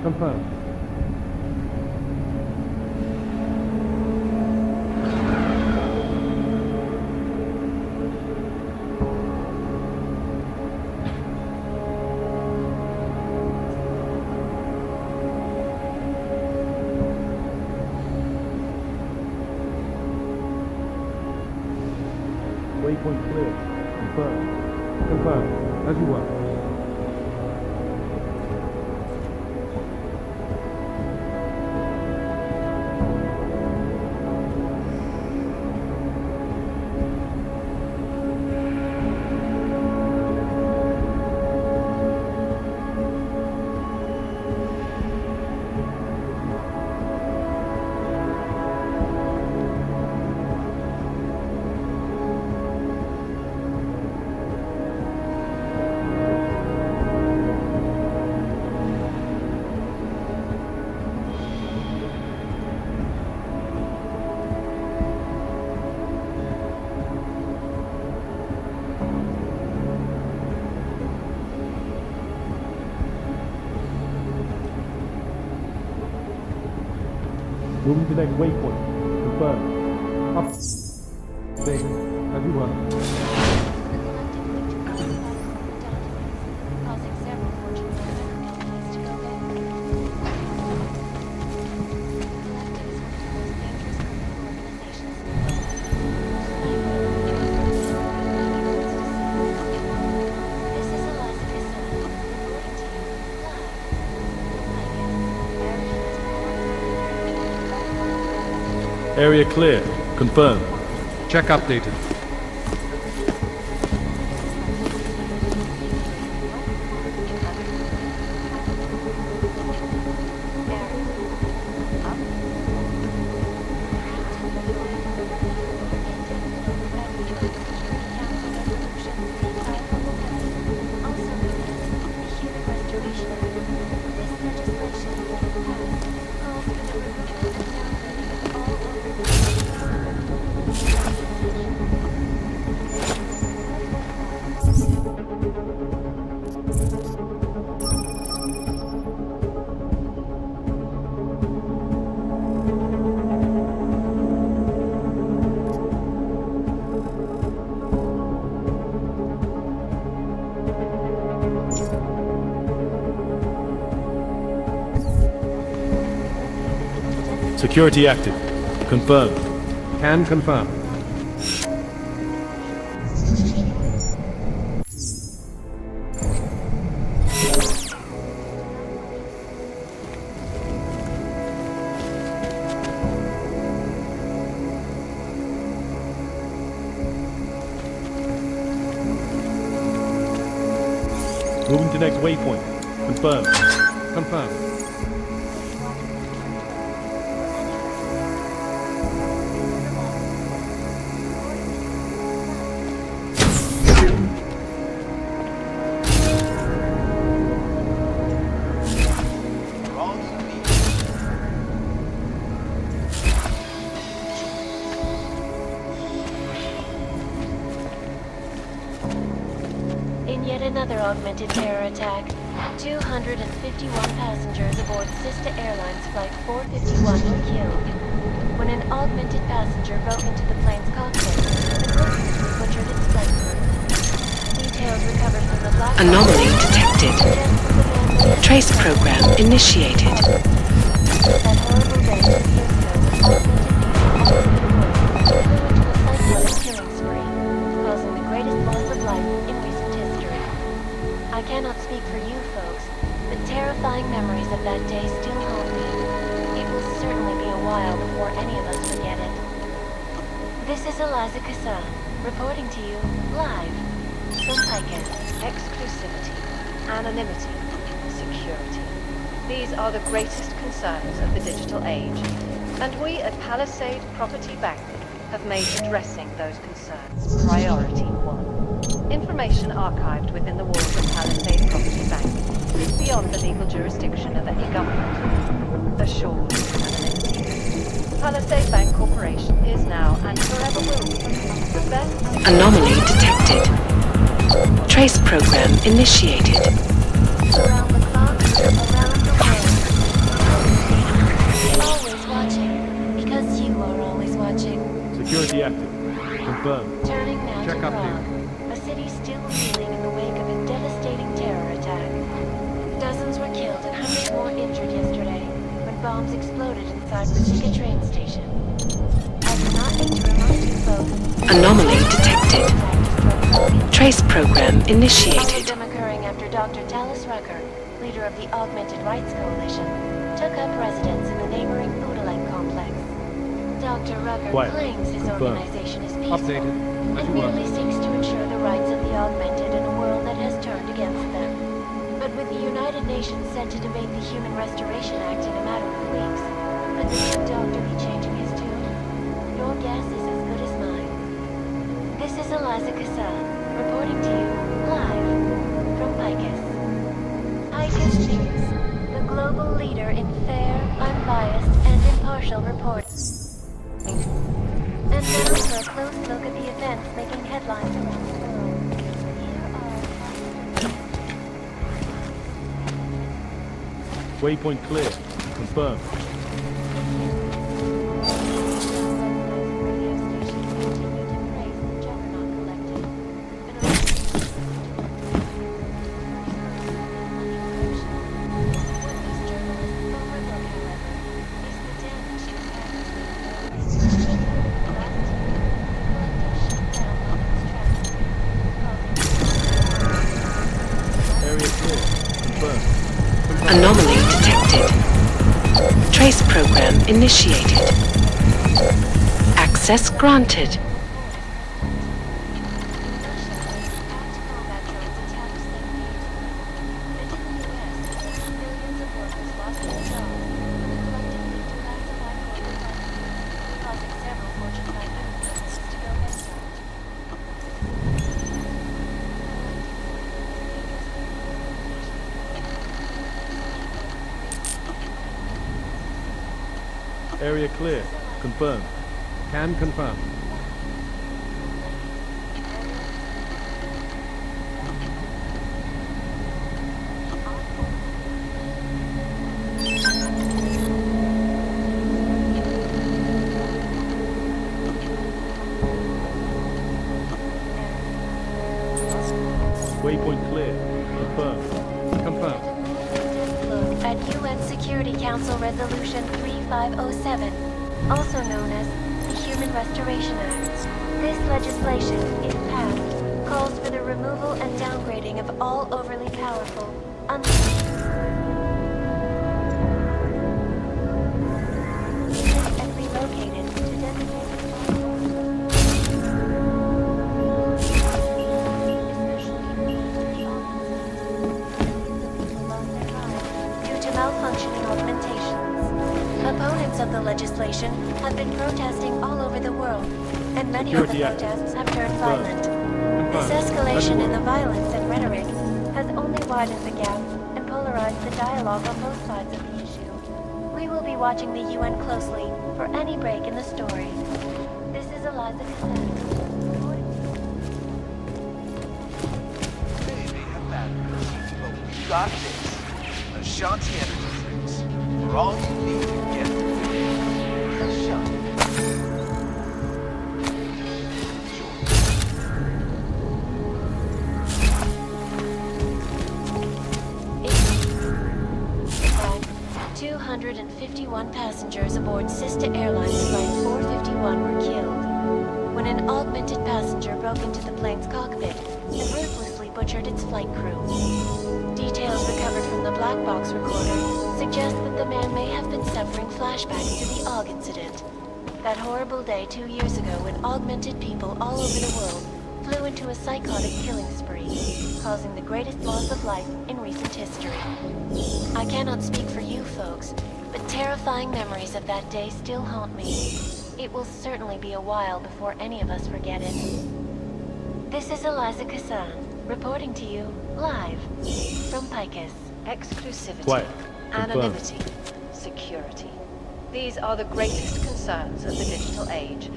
Confirm. Waypoint clear. Confirm. Confirm. As you were. Moving to next waypoint. Confirm. Up. Stay. As you were. Area clear. Confirm. Check updated. Security active. Confirm. Can confirm. Moving to next waypoint. Confirm. Confirm. In yet another augmented terror attack, 251 passengers aboard sister airlines flight 451 were killed when an augmented passenger broke into the plane's cockpit and ruthlessly butchered its flight crew. Details recovered from the black Anomaly detected. Trace program initiated. That horrible day in Houston, augmented people all over the world flew into a cyclone killing spree, causing the greatest loss of life in recent history. I cannot speak for you folks, but terrifying memories of that day still haunt me. It will certainly be a while before any of us forget it. This is Eliza Kassan, reporting to you live from Picas. Exclusivity, anonymity, security. These are the greatest concerns of the digital age, and we at Palisade Property Bank have made addressing those concerns priority one. Information archived within the walls of Palisade Property Bank is beyond the legal jurisdiction of any government. Assured anonymity. Palisade Bank Corporation is now and forever will be the best. Anomaly detected. Trace program initiated. Around the clock, around the world. Confirmed. Turning now Check to update. Prague, a city still reeling in the wake of a devastating terror attack. Dozens were killed and hundreds more injured yesterday when bombs exploded inside a train station. I do not need to remind you folks. Anomaly detected. Trace program All of initiated. them occurring after Dr. Talis Rucker, leader of the Augmented Rights Coalition, took up residence in the neighboring Udalek complex. Dr. Rucker Quiet. claims his Confirmed. organization is peaceful Updated. As and you were. merely seeks to ensure the rights of the Augmented in a world that has turned against them. But with the United Nations set to debate the Human Restoration Act in a matter of weeks, could the new doctor be changing his tune? Your guess is as good as mine. This is Eliza Kassan, reporting to you live from Picus. Picus News, the global leader in fair, unbiased, and impartial reporting. And now for a close look at the events making headlines around the world. Waypoint clear. Confirmed. Area clear. Confirmed. Anomaly detected. Trace program initiated. Access granted. Area clear. Confirmed. Can confirm. Waypoint clear. Confirmed. Confirmed. Look at UN Security Council Resolution 3507, also known as the Human Restoration Act. This legislation, if passed, calls for the removal and downgrading of all overly powerful, and relocated to designated due to malfunctioning augmentations. Opponents of the legislation have been protesting all over the world, and many of the Security Act. protests have turned violent. This escalation in the violence and rhetoric has only widened the gap and polarized the dialogue on both sides of the issue. We will be watching the UN closely for any break in the story. This is Eliza Cassett. You got this. Ashanti Energy Drinks. For all you need to get through. Ashanti. Time, 251 passengers aboard Sister Airlines Flight 451 were killed when an augmented passenger broke into the plane's cockpit and ruthlessly butchered its flight crew. Details recovered from the black box recorder suggest that the man may have been suffering flashbacks to the Aug incident. That horrible day 2 years ago when augmented people all over the world flew into a psychotic killing spree, causing the greatest loss of life in recent history. I cannot speak for you folks, but terrifying memories of that day still haunt me. It will certainly be a while before any of us forget it. This is Eliza Kassan, reporting to you live from Picus. Exclusivity, Quiet. anonymity, security. These are the greatest concerns of the digital age,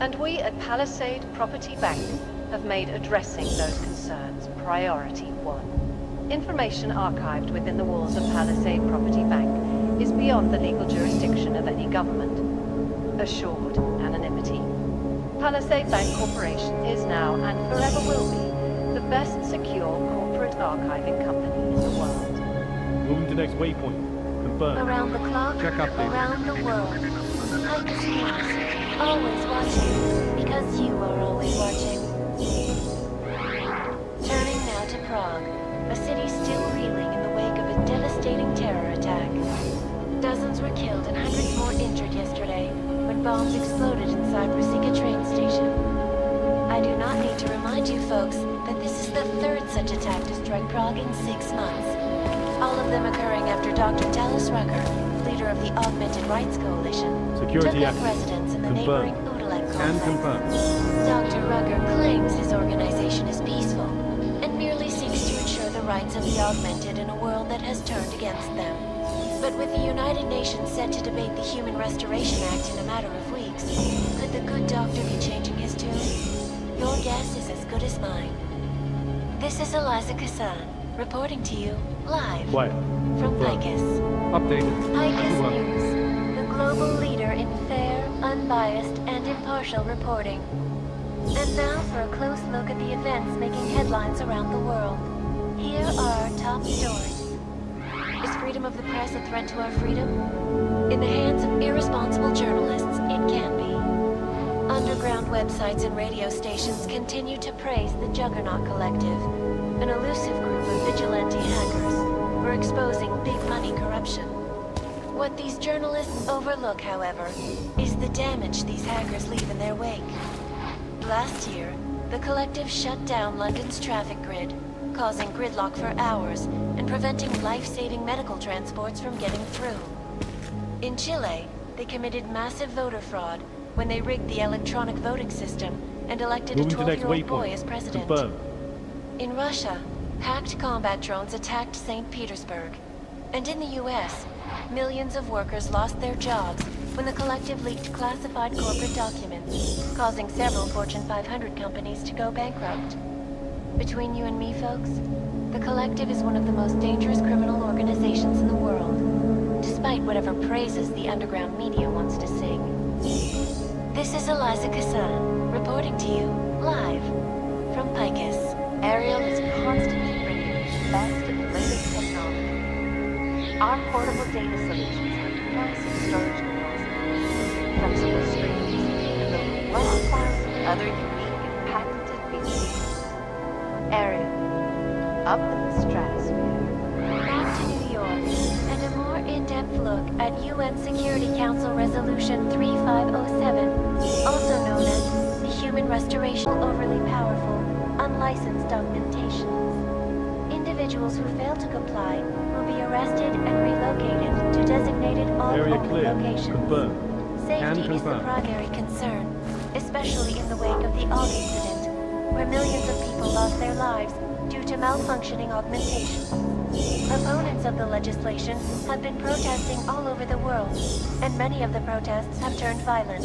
and we at Palisade Property Bank have made addressing those concerns priority one. Information archived within the walls of Palisade Property Bank is beyond the legal jurisdiction of any government. Assured anonymity. Palisade Bank Corporation is now and forever will be the best secure corporate archiving company in the world. Moving to next waypoint. Confirm. Around the clock, Check update. around the world. Titus News, always watching, because you are always watching. Turning now to Prague, a city still reeling in the wake of a devastating terror attack. Dozens were killed and hundreds more injured yesterday when bombs exploded inside Ruzicka train station. I do not need to remind you folks that this is the third such attack to strike Prague in 6 months. All of them occurring after Dr. Dallas Rucker, leader of the Augmented Rights Coalition, Security took up active. residence in the Confirm. neighboring Udalek Can complex. confirm. Dr. Rucker claims his organization is peaceful and merely seeks to ensure the rights of the Augmented in a world that has turned against them. But with the United Nations set to debate the Human Restoration Act in a matter of weeks, could the good doctor be changing his tune? Your guess is as good as mine. This is Eliza Kassan, reporting to you live Quiet. from Confirm. Picus. Updated. Picus Over. News, the global leader in fair, unbiased, and impartial reporting. And now for a close look at the events making headlines around the world. Here are our top stories. Is freedom of the press a threat to our freedom? In the hands of irresponsible journalists, it can be. Underground websites and radio stations continue to praise the Juggernaut Collective, an elusive group of vigilante hackers, for exposing big money corruption. What these journalists overlook, however, is the damage these hackers leave in their wake. Last year, the Collective shut down London's traffic grid, causing gridlock for hours and preventing life-saving medical transports from getting through. In Chile, they committed massive voter fraud when they rigged the electronic voting system and elected Moving a to next 12-year-old boy waypoint. as president. Confirm. In Russia, hacked combat drones attacked St. Petersburg. And in the US, millions of workers lost their jobs when the Collective leaked classified corporate documents, causing several Fortune 500 companies to go bankrupt. Between you and me, folks, the Collective is one of the most dangerous criminal organizations in the world, despite whatever praises the underground media wants to sing. This is Eliza Kassan, reporting to you, live, from Picus. Ariel is constantly bringing you the best and latest technology. Our portable data solutions have massive storage capacity, flexible screens, and over 1,000 other unique and patented features. Ariel, up in the stratosphere. Back to New York, and a more in-depth look at UN Security Council Resolution 3507, also known as the Human Restoration Overly Powerful, Unlicensed Augmentations. Individuals who fail to comply will be arrested and relocated to designated Area all-only clear. locations. Confirm. Safety is the primary concern, especially in the wake of the Aug incident, where millions of people lost their lives due to malfunctioning augmentations. Proponents of the legislation have been protesting all over the world, and many of the protests have turned violent.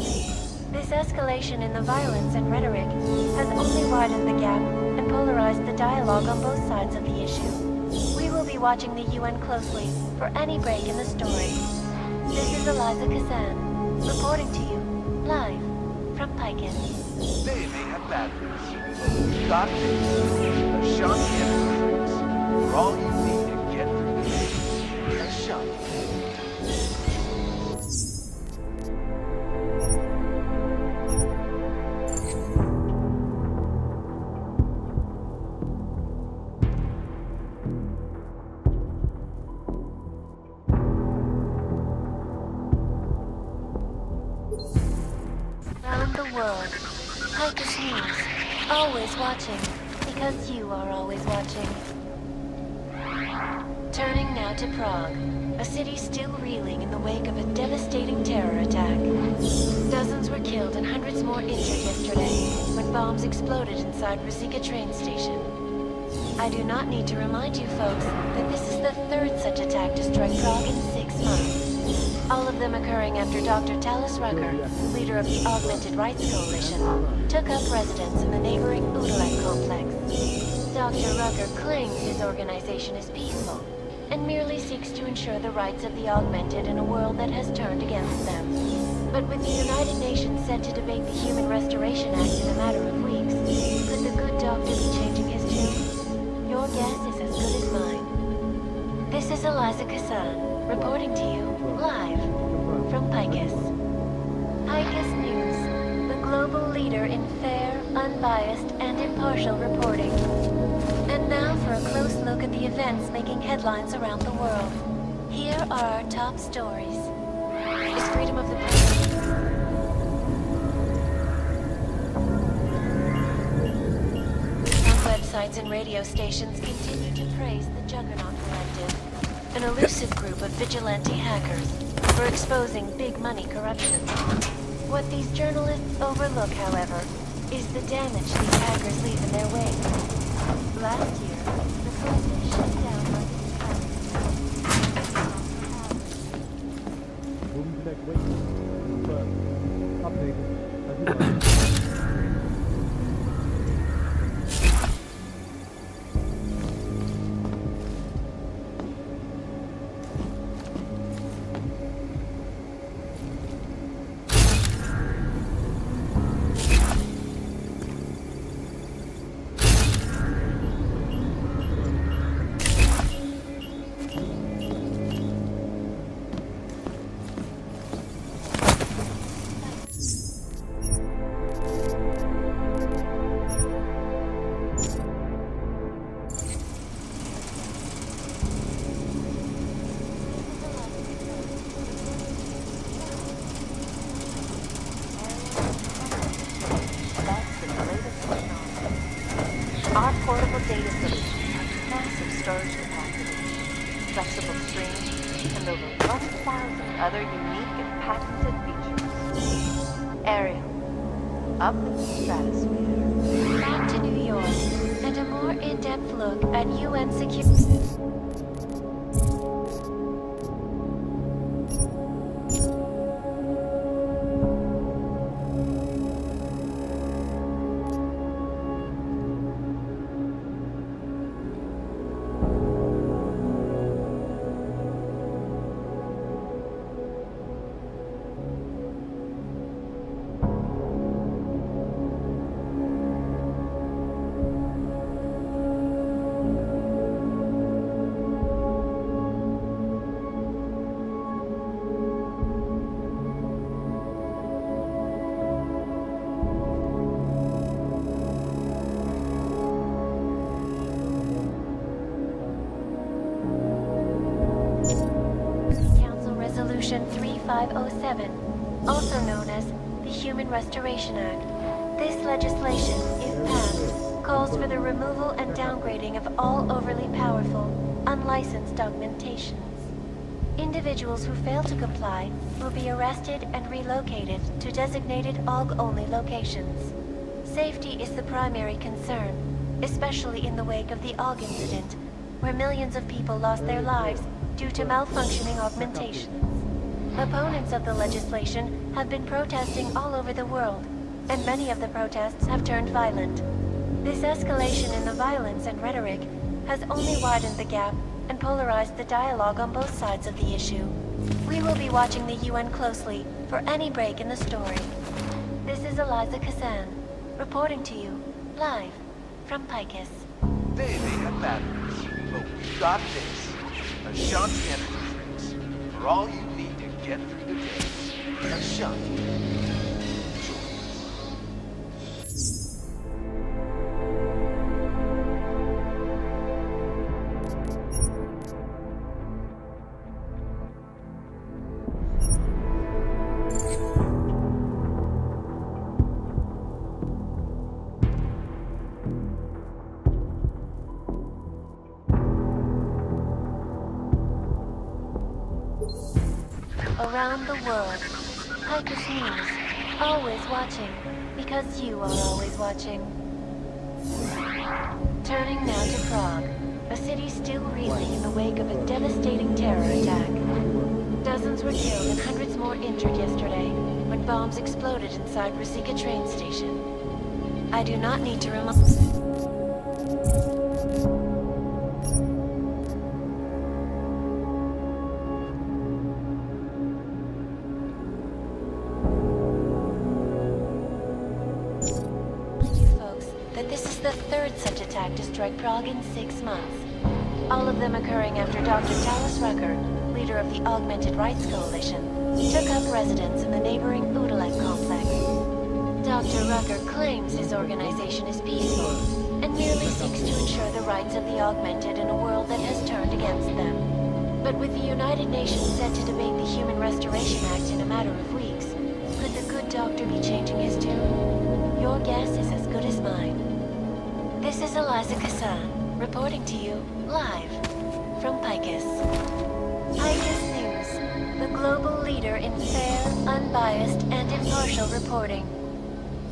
This escalation in the violence and rhetoric has only widened the gap and polarized the dialogue on both sides of the issue. We will be watching the UN closely for any break in the story. This is Eliza Kassan, reporting to you, live, from Picus. They may have batteries, but we've got this. Ashanti Energy for all you need to get through the day. Ashanti. Around the world, Picus News, always watching, because you are always watching. Turning now to Prague, a city still reeling in the wake of a devastating terror attack. Dozens were killed and hundreds more injured yesterday when bombs exploded inside Ruzicka train station. I do not need to remind you folks that this is the third such attack to strike Prague in 6 months. All of them occurring after Dr. Dallas Rucker, leader of the Augmented Rights Coalition, took up residence in the neighboring Udalek complex. Dr. Rucker claims his organization is peaceful and merely seeks to ensure the rights of the Augmented in a world that has turned against them. But with the United Nations set to debate the Human Restoration Act in a matter of weeks, could the good doctor be changing his tune? Your guess is as good as mine. This is Eliza Kassan, reporting to you, live, from Picus. Picus News, the global leader in fair, unbiased, and impartial reporting. And now for a close look at the events making headlines around the world. Here are our top stories. Is freedom of the press... Websites and radio stations continue to praise the Juggernaut Collective, an elusive group of vigilante hackers for exposing big money corruption. What these journalists overlook, however, is the damage these hackers leave in their wake. Last year, the collective shut down Moving to next waypoint. Confirmed. Updated. As you like. Our portable data solution has massive storage capacity, flexible streams, and over 1,000 other unique and patented features. Ariel, up in the stratosphere. Back to New York, and a more in-depth look at UN security. Resolution 3507, also known as the Human Restoration Act. This legislation, if passed, calls for the removal and downgrading of all overly powerful, unlicensed augmentations. Individuals who fail to comply will be arrested and relocated to designated AUG-only locations. Safety is the primary concern, especially in the wake of the AUG incident, where millions of people lost their lives due to malfunctioning augmentations. Opponents of the legislation have been protesting all over the world, and many of the protests have turned violent. This escalation in the violence and rhetoric has only widened the gap and polarized the dialogue on both sides of the issue. We will be watching the UN closely for any break in the story. This is Eliza Kassan, reporting to you, live, from Picus. They may have batteries, but we got this. Ashanti energy drinks. For all you need to get through the day. Ashanti. Around the world, Picus News, always watching, because you are always watching. Turning now to Prague, a city still reeling in the wake of a devastating terror attack. Dozens were killed and hundreds more injured yesterday when bombs exploded inside Ruzicka train station. I do not need to remind... This is the third such attack to strike Prague in 6 months. All of them occurring after Dr. Talos Rucker, leader of the Augmented Rights Coalition, took up residence in the neighboring Udalek complex. Dr. Rucker claims his organization is peaceful, and merely seeks to ensure the rights of the Augmented in a world that has turned against them. But with the United Nations set to debate the Human Restoration Act in a matter of weeks, could the good doctor be changing his tune? Your guess is as good as mine. This is Eliza Kassan, reporting to you, live, from Picus. Picus News, the global leader in fair, unbiased, and impartial reporting.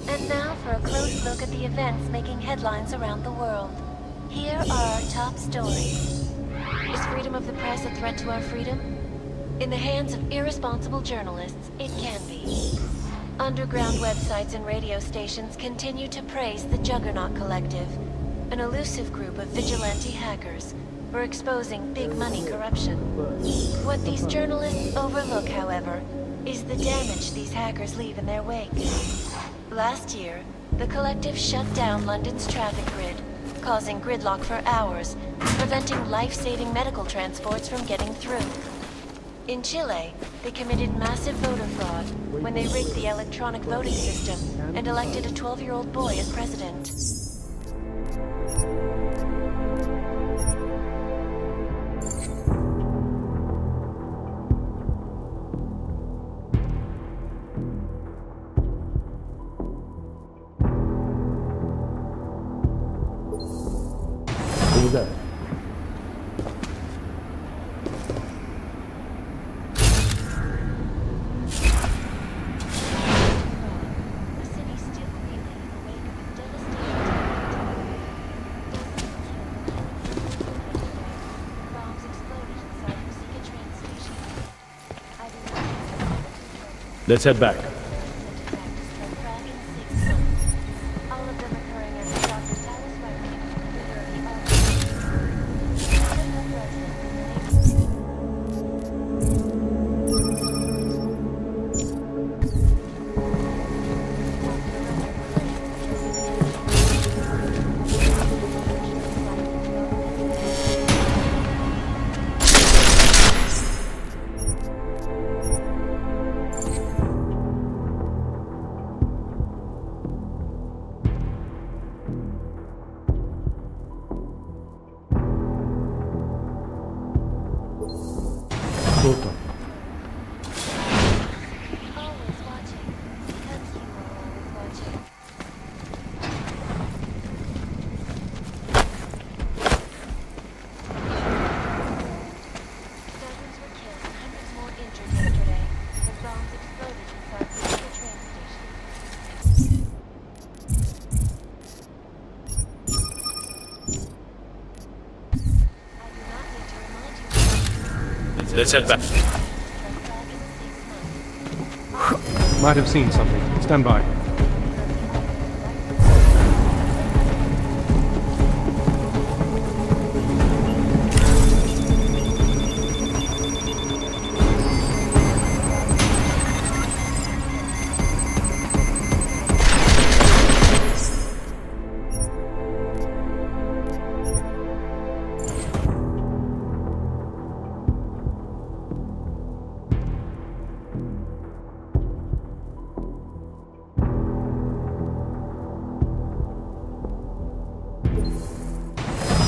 And now for a close look at the events making headlines around the world. Here are our top stories. Is freedom of the press a threat to our freedom? In the hands of irresponsible journalists, it can be. Underground websites and radio stations continue to praise the Juggernaut Collective, an elusive group of vigilante hackers for exposing big money corruption. What these journalists overlook, however, is the damage these hackers leave in their wake. Last year, the Collective shut down London's traffic grid, causing gridlock for hours, preventing life-saving medical transports from getting through. In Chile, they committed massive voter fraud when they rigged the electronic voting system and elected a 12-year-old boy as president. What was that? Let's head back. Let's head back. Might have seen something. Stand by.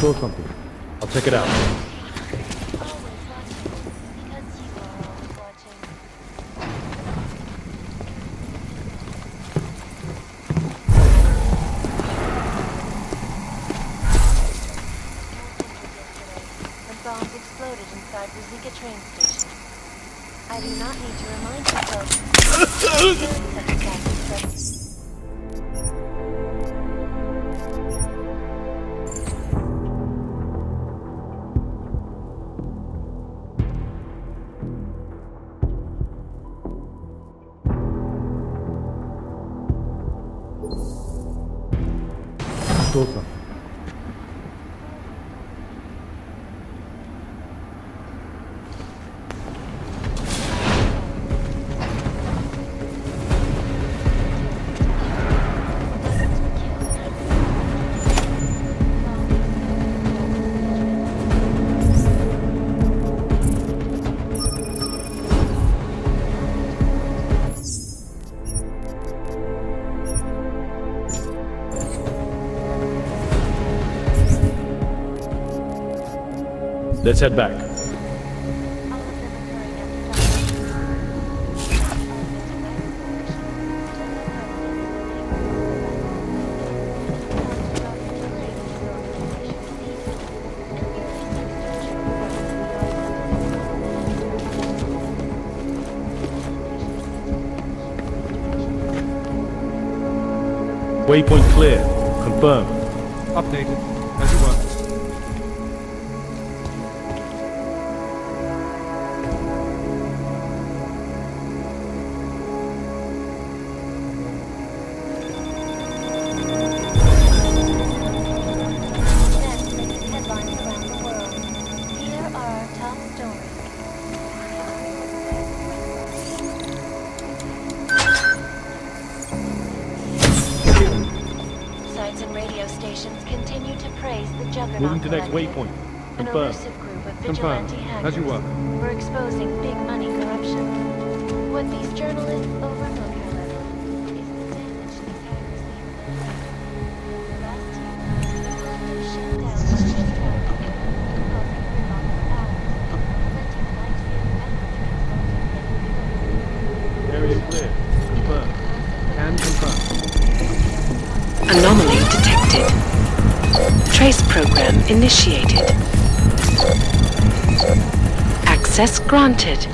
Saw something. I'll check it out. Bombs exploded inside Ruzika train station. I do not need to remind you folks. Saw something. Let's head back. Waypoint clear. Confirmed. Updated. As you were. Headlines around the world. Here are our top stories. Sites and radio stations continue to praise the Juggernaut Moving to next Collective, waypoint. an Confirmed. elusive group of Confirmed. vigilante As you hackers were. for exposing big money corruption. What these journalists overlook, however, is the damage these hackers leave behind. Last year, the collective shut down Russia's traffic, causing gridlock for hours, preventing life-saving efforts against Area clear. Confirmed. Can confirm. Anomaly detected. Trace program initiated. Access granted.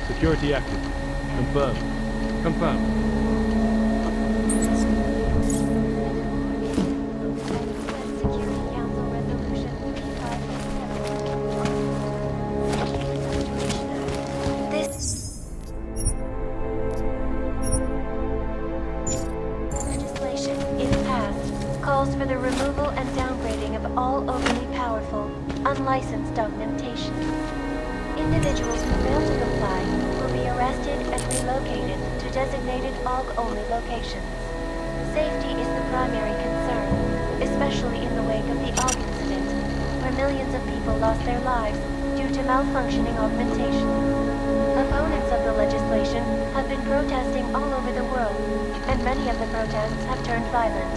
Security active. Confirmed. Confirmed. Legislation, if passed, calls for the removal and downgrading of all overly powerful, unlicensed augmentation. Individuals who fail to comply will be arrested and relocated to designated AUG-only locations. Safety is the primary concern, especially in the wake of the AUG incident, where millions of people lost their lives due to malfunctioning augmentation. Opponents of the legislation have been protesting all over the world, and many of the protests have turned violent.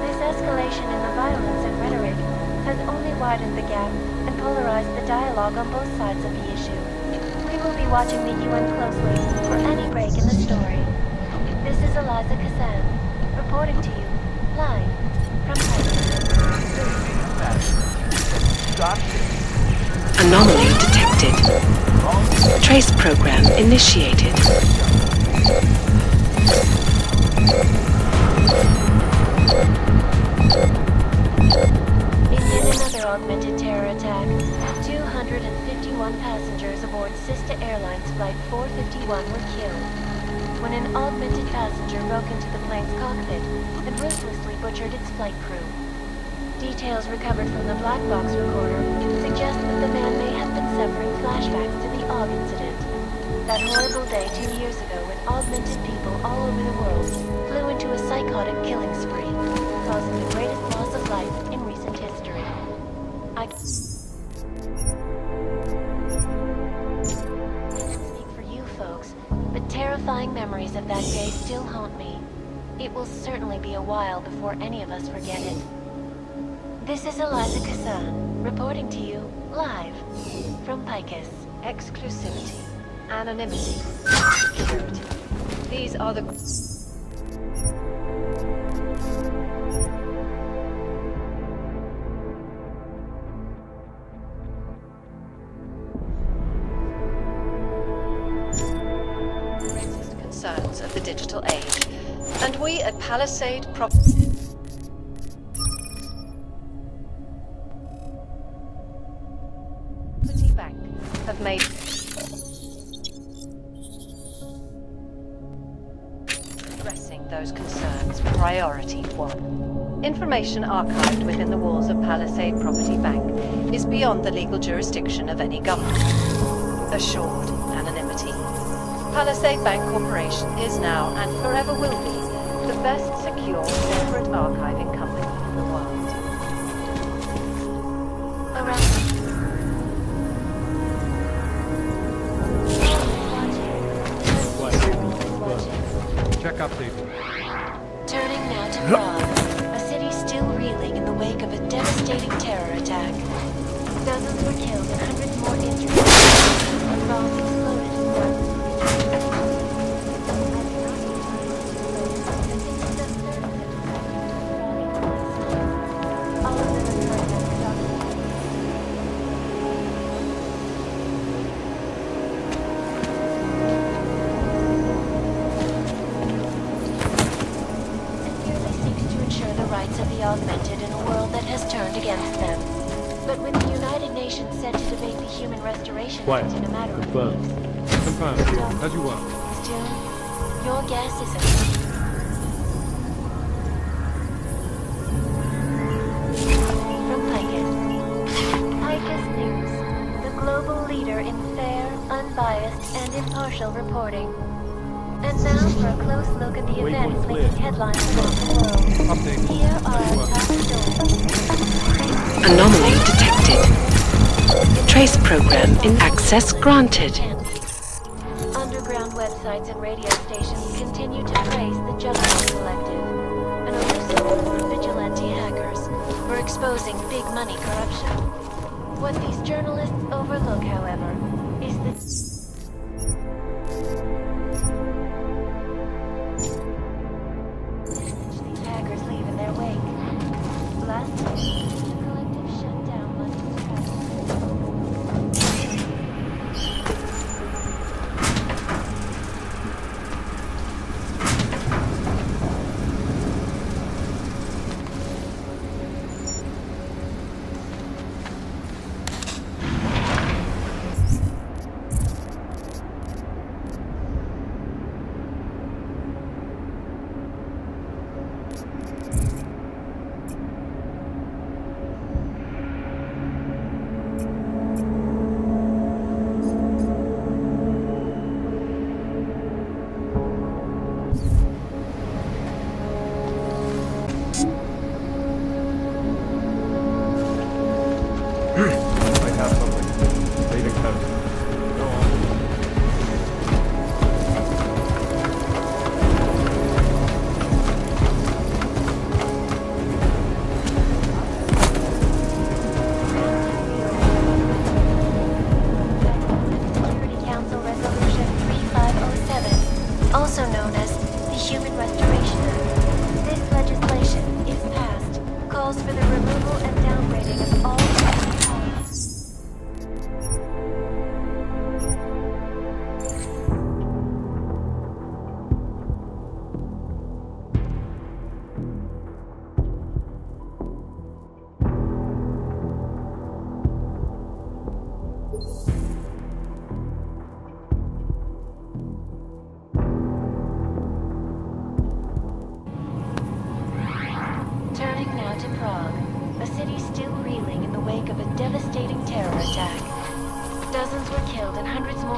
This escalation in the violence and rhetoric has only widened the gap and polarized the dialogue on both sides of the issue. We will be watching the UN closely for any break in the story. This is Eliza Kazan, reporting to you, live from Anomaly detected. Trace program initiated. In yet another augmented terror attack, 251 passengers aboard Sista Airlines Flight 451 were killed when an augmented passenger broke into the plane's cockpit and ruthlessly butchered its flight crew. Details recovered from the black box recorder suggest that the man may have been suffering flashbacks to the AUG incident. That horrible day 2 years ago when augmented people all over the world flew into a psychotic killing spree, causing the greatest loss of life in recent history. I can't speak for you folks, but terrifying memories of that day still haunt me. It will certainly be a while before any of us forget it. This is Eliza Kazan, reporting to you live from Picus. Exclusivity, anonymity, security. These are the... greatest concerns of the digital age. And we at Palisade Property Bank have made addressing those concerns priority 1. Information archived within the walls of Palisade Property Bank is beyond the legal jurisdiction of any government. Assured anonymity. Palisade Bank Corporation is now and forever will be the best secure corporate archiving company in the world. Check update. Turning now to Prague, a city still reeling in the wake of a devastating terror attack. Dozens were killed and hundreds more injured. When bombs exploded in of the Augmented in a world that has turned against them. But with the United Nations set to debate the Human Restoration Quiet. Act in a matter of Confirm. weeks. Confirm. As you were. June, your guess is from Picus News, the global leader in fair, unbiased, and impartial reporting. And now for a close look at the events making headlines around the world. Here are our top stories. Anomaly detected. Trace program in access granted. Underground websites and radio stations continue to praise the Justice Collective, an elusive group of vigilante hackers for exposing big money corruption. What these journalists overlook, however, is the also known as the Human Restoration Act. This legislation, if passed, calls for the removal and downgrading of all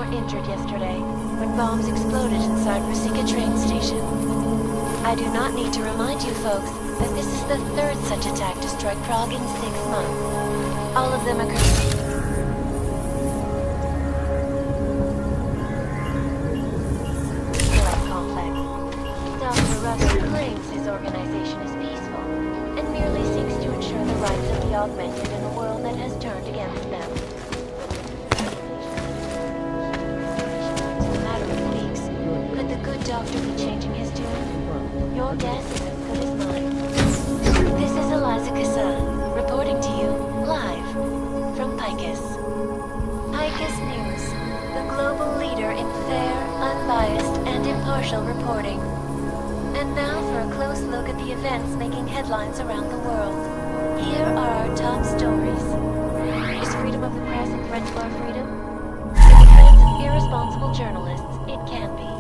injured yesterday when bombs exploded inside Rusika train station. I do not need to remind you folks that this is the third such attack to strike Prague in 6 months. All of them occurred. Complex. Dr. Rucker claims his organization is peaceful and merely seeks to ensure the rights of the Augmented in a world that has turned against them. Doctor be changing his tune? Your guess is as good as mine. This is Eliza Kassan, reporting to you, live, from Picus. Picus News, the global leader in fair, unbiased, and impartial reporting. And now for a close look at the events making headlines around the world. Here are our top stories. Is freedom of the press a threat to our freedom? In the hands of irresponsible journalists, it can be.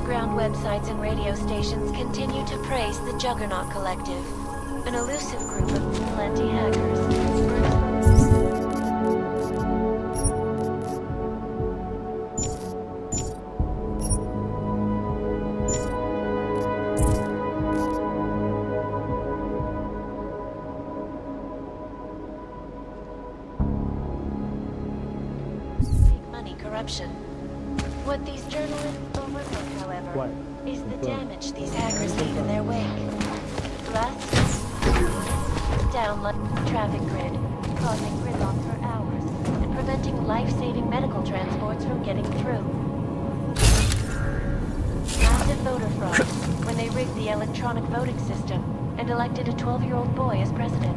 underground websites and radio stations continue to praise the Juggernaut Collective, an elusive group of vigilante hackers. Corruption. What these journalists overlook, however, is the damage these hackers leave in their wake. Blasts down like traffic grid, causing gridlock for hours, and preventing life-saving medical transports from getting through. Massive voter fraud, when they rigged the electronic voting system and elected a 12-year-old boy as president.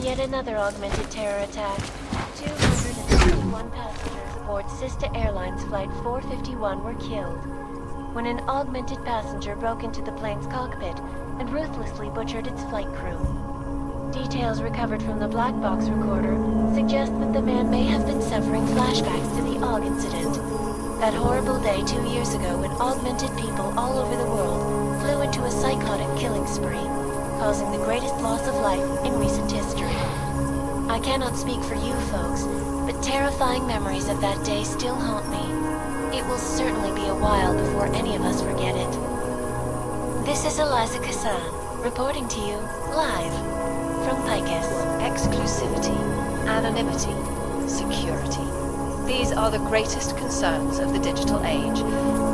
Yet another augmented terror attack. 251 passengers aboard sister airlines flight 451 were killed when an augmented passenger broke into the plane's cockpit and ruthlessly butchered its flight crew. Details recovered from the black box recorder suggest that the man may have been suffering flashbacks to the Aug incident. That horrible day 2 years ago when augmented people all over the world flew into a psychotic killing spree, causing the greatest loss of life in recent history. I cannot speak for you folks, but terrifying memories of that day still haunt me. It will certainly be a while before any of us forget it. This is Eliza Kassan, reporting to you, live, from Picus. Exclusivity, anonymity, security. These are the greatest concerns of the digital age,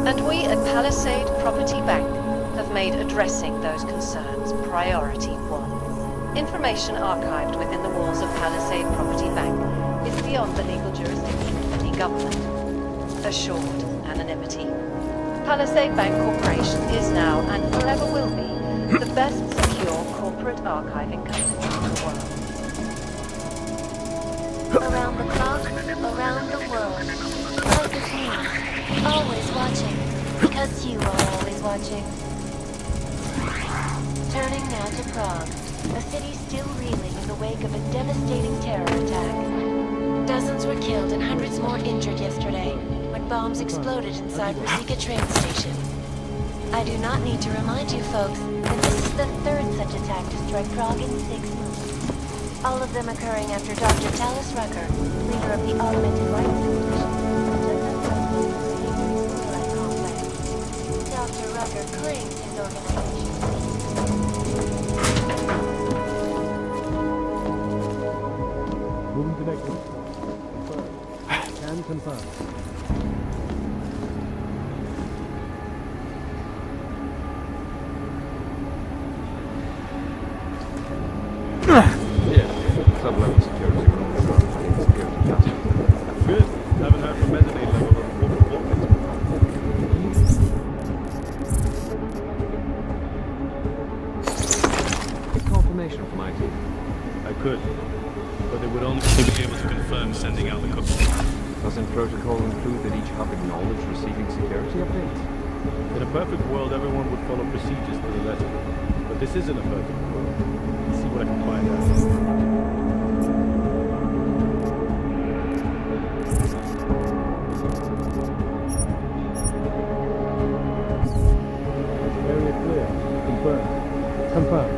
and we at Palisade Property Bank have made addressing those concerns priority one. Information archived within the walls of Palisade Property Bank is beyond the legal jurisdiction of any government. Assured anonymity. Palisade Bank Corporation is now and forever will be the best secure corporate archiving company in the world. Around the clock, around the world. Like with me, always watching, because you are always watching. Turning now to Prague, a city still reeling in the wake of a devastating terror attack. Dozens were killed and hundreds more injured yesterday when bombs exploded inside Ruzicka train station. I do not need to remind you folks that this is the third such attack to strike Prague in 6 months. All of them occurring after Dr. Talis Rucker, leader of the Augmented Light Coalition, took up the complex. Dr. Rucker claims his organization. Moving to next one. Confirm. Can confirm. Yeah, sub-level security security. Good. Haven't heard from mezzanine level of Confirmation from my team. I could, but they would only be able to confirm sending out the code. Doesn't protocol include that each hub acknowledge receiving security updates? In a perfect world, everyone would follow procedures to the letter. But this isn't a perfect world. Let's see what I can find out. Area clear. Confirmed. Confirmed.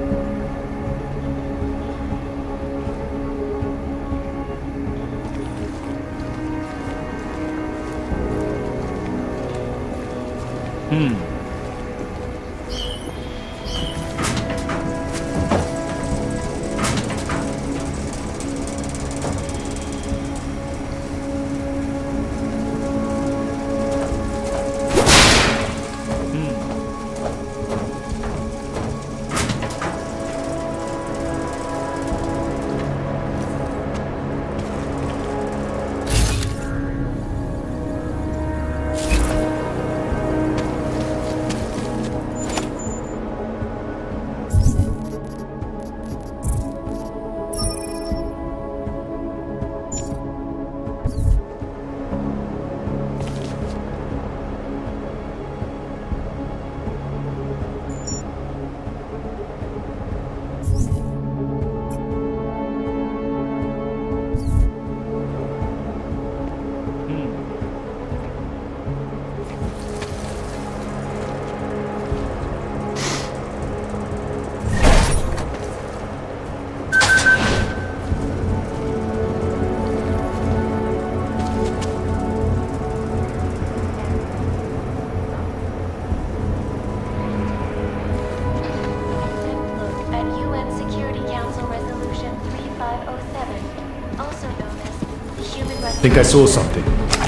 I think I saw something.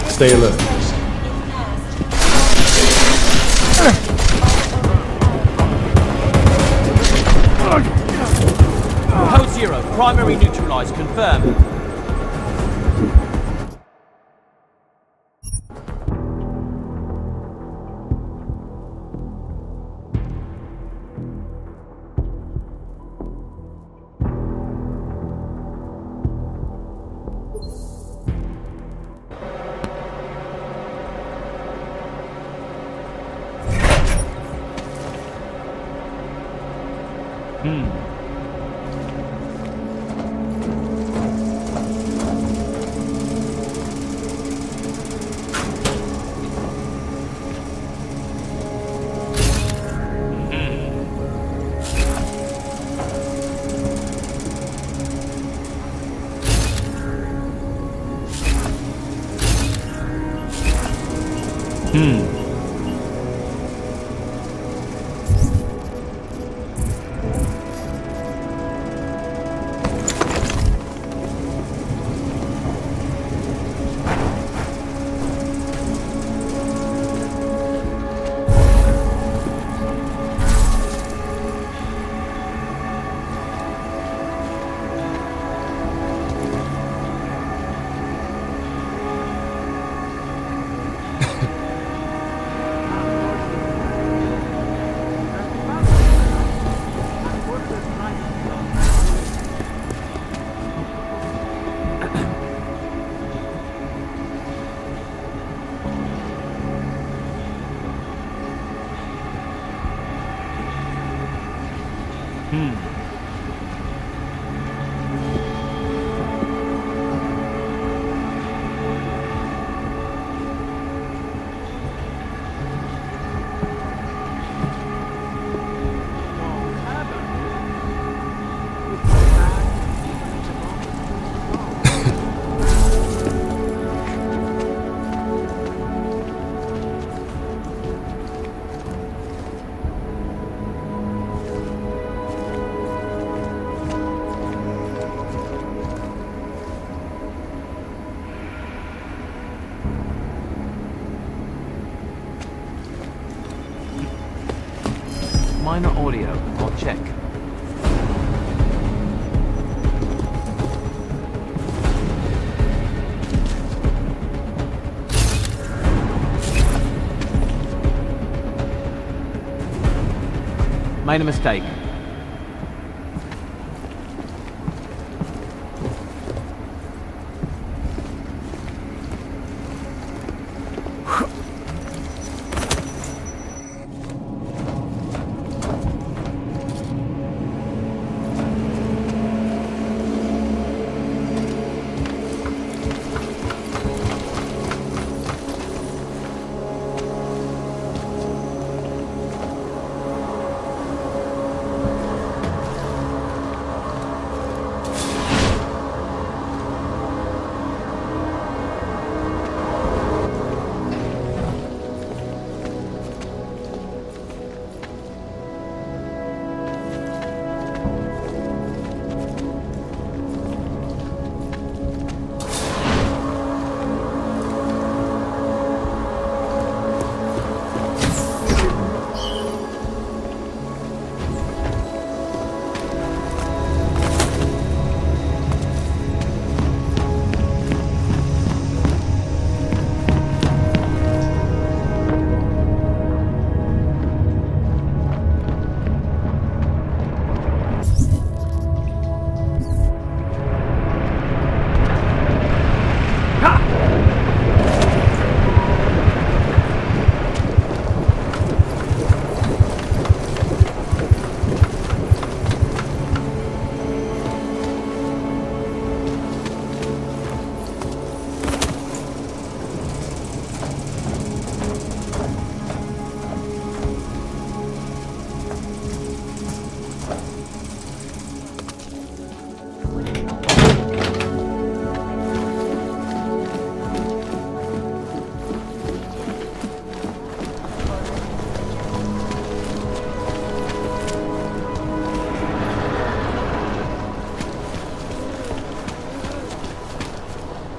Stay alert. Code 0, primary neutralized, confirmed. minor audio. I'll check. Made a mistake.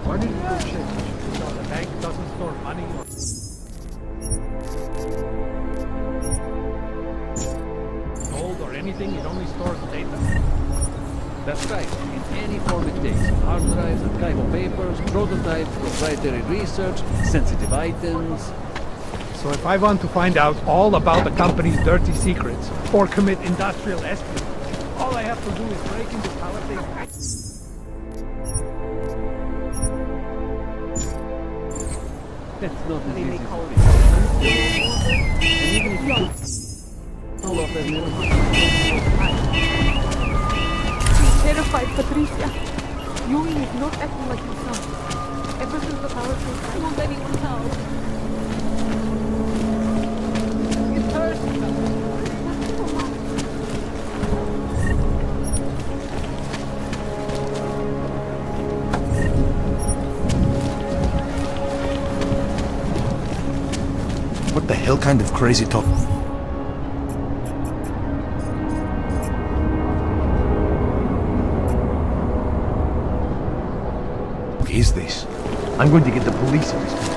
Why did you go change? So the bank doesn't store money or... gold or anything, it only stores data. That's right, in any form it takes. Hard drives, archival papers, prototypes, proprietary research, sensitive items. So if I want to find out all about the company's dirty secrets, or commit industrial espionage, all I have to do is break into Palisade. That's not as easy as it is. And even if you all of them, Terrified, Patricia. Yui is not acting like himself. Ever since the Palisade, I won't anyone help. It hurts. What the hell kind of crazy talk? Is this? I'm going to get the police if this continues.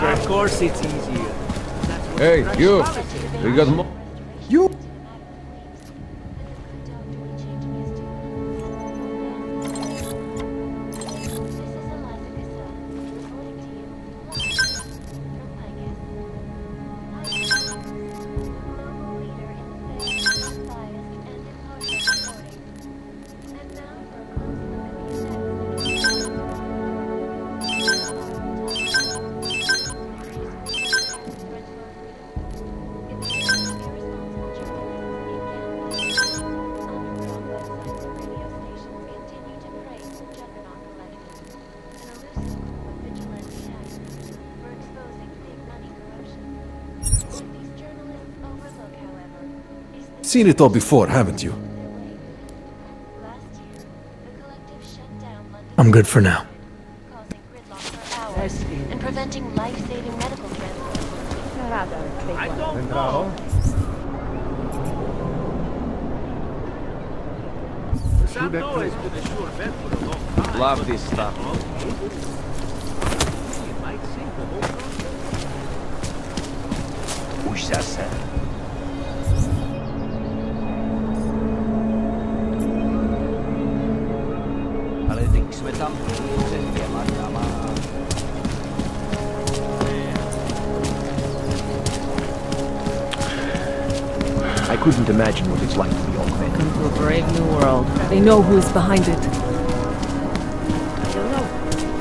Of course it's easier. Hey, you! We got more. You! Seen it all before, haven't you? I'm good for now. Hours and preventing life-saving medical transport. I don't know. Santo has been a sure bet for a long time. Love this stuff. It might sink the whole project. Push that set. Ale teď jsme tam před těma dama. I couldn't imagine what it's like to be augmented. Welcome to a brave new world. They know who is behind it. I don't know.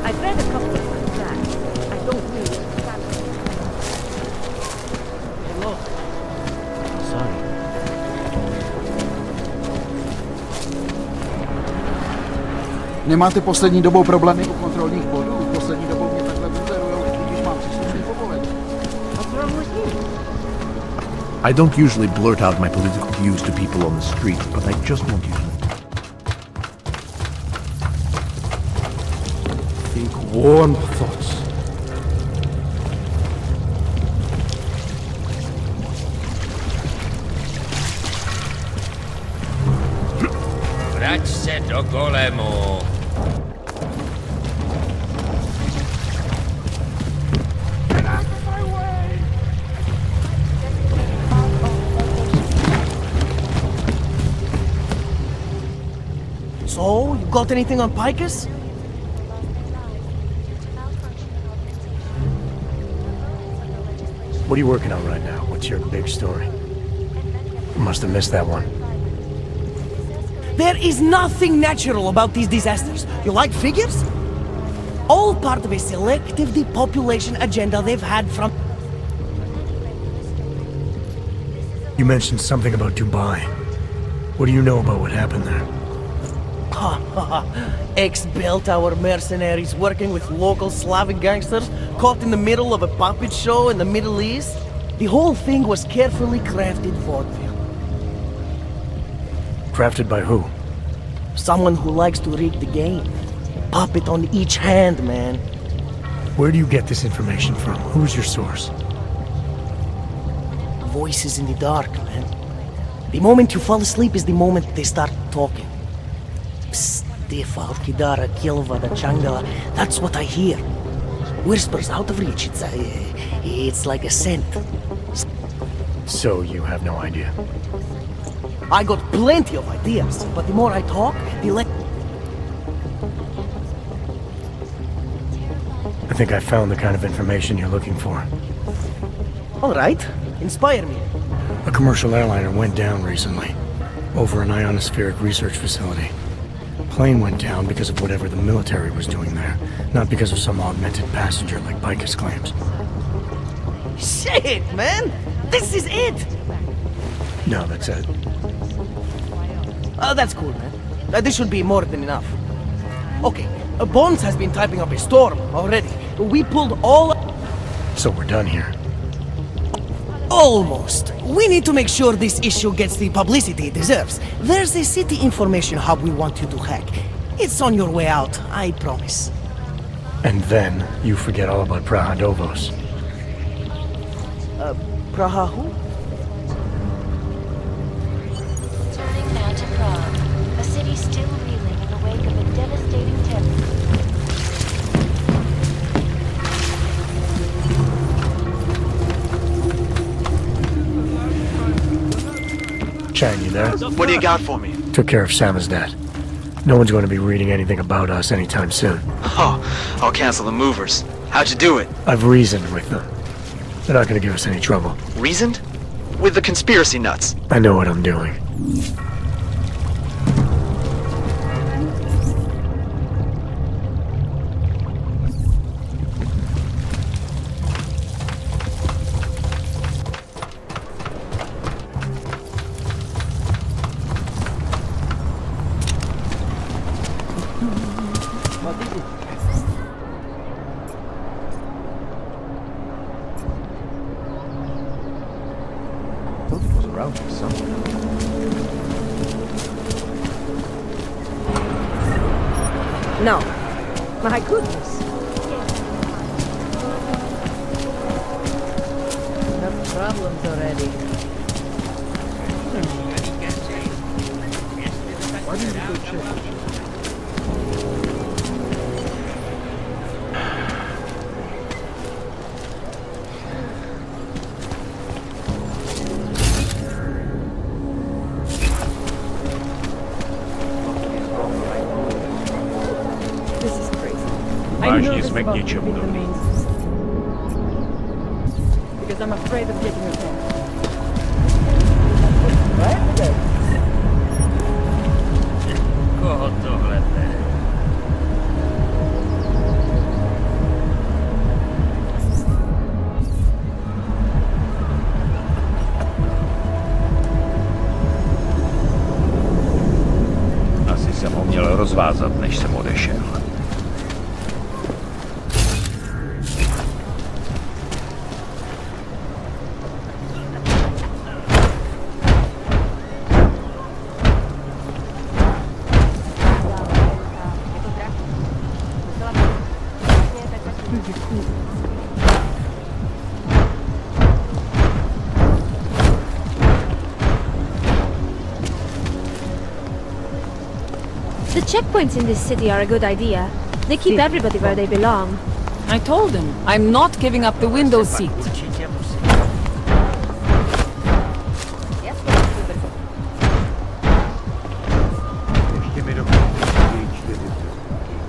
I've read a couple of contracts. I don't really understand. Hello. Sorry. Nemáte poslední dobou problémy u kontrolních bodů? Poslední dobou mě takhle buzerujou, když mám příslušný povolení. What's wrong with you? I don't usually blurt out my political views to people on the street, but I just want you to Think warm thoughts. Vrať se do golemu. So, you got anything on Picus? What are you working on right now? What's your big story? Must have missed that one. There is nothing natural about these disasters. You like figures? All part of a selective depopulation agenda they've had from... You mentioned something about Dubai. What do you know about what happened there? Ex-Bell-Tower mercenaries working with local Slavic gangsters caught in the middle of a puppet show in the Middle East. The whole thing was carefully crafted vaudeville. Crafted by who? Someone who likes to rig the game. Puppet on each hand, man. Where do you get this information from? Who's your source? Voices in the dark, man. The moment you fall asleep is the moment they start talking. Stiff Alkidara, Kilvada, Changala. That's what I hear. Whispers out of reach. It's like a scent. So you have no idea? I got plenty of ideas, but the more I talk, the less... I think I found the kind of information you're looking for. All right, inspire me. A commercial airliner went down recently, over an ionospheric research facility. Plane went down because of whatever the military was doing there, not because of some augmented passenger like Picus claims. Shit, man! This is it! No, that's it. That's cool, man. This should be more than enough. Okay, Bones has been typing up a storm already. We pulled all... So we're done here. Almost. We need to make sure this issue gets the publicity it deserves. There's a city information hub we want you to hack. It's on your way out, I promise. And then you forget all about Praha Dovos. Praha who? Turning now to Prague, a city still reeling in the wake of a devastating tempest. Chang, you there? What do you got for me? Took care of Samizdat. No one's going to be reading anything about us anytime soon. Oh, I'll cancel the movers. How'd you do it? I've reasoned with them. They're not going to give us any trouble. Reasoned? With the conspiracy nuts. I know what I'm doing. around here somewhere. No. My goodness. Enough problems already. Why didn't you go check? This is crazy. Важнее смог нечем the main system. Because I'm afraid of getting attacked. Koho tohle bere? Asi jsem ho měl rozvázat, než jsem odešel. The checkpoints in this city are a good idea. They keep everybody where they belong. I told him, I'm not giving up the window seat. Ještě mi dokončí 4.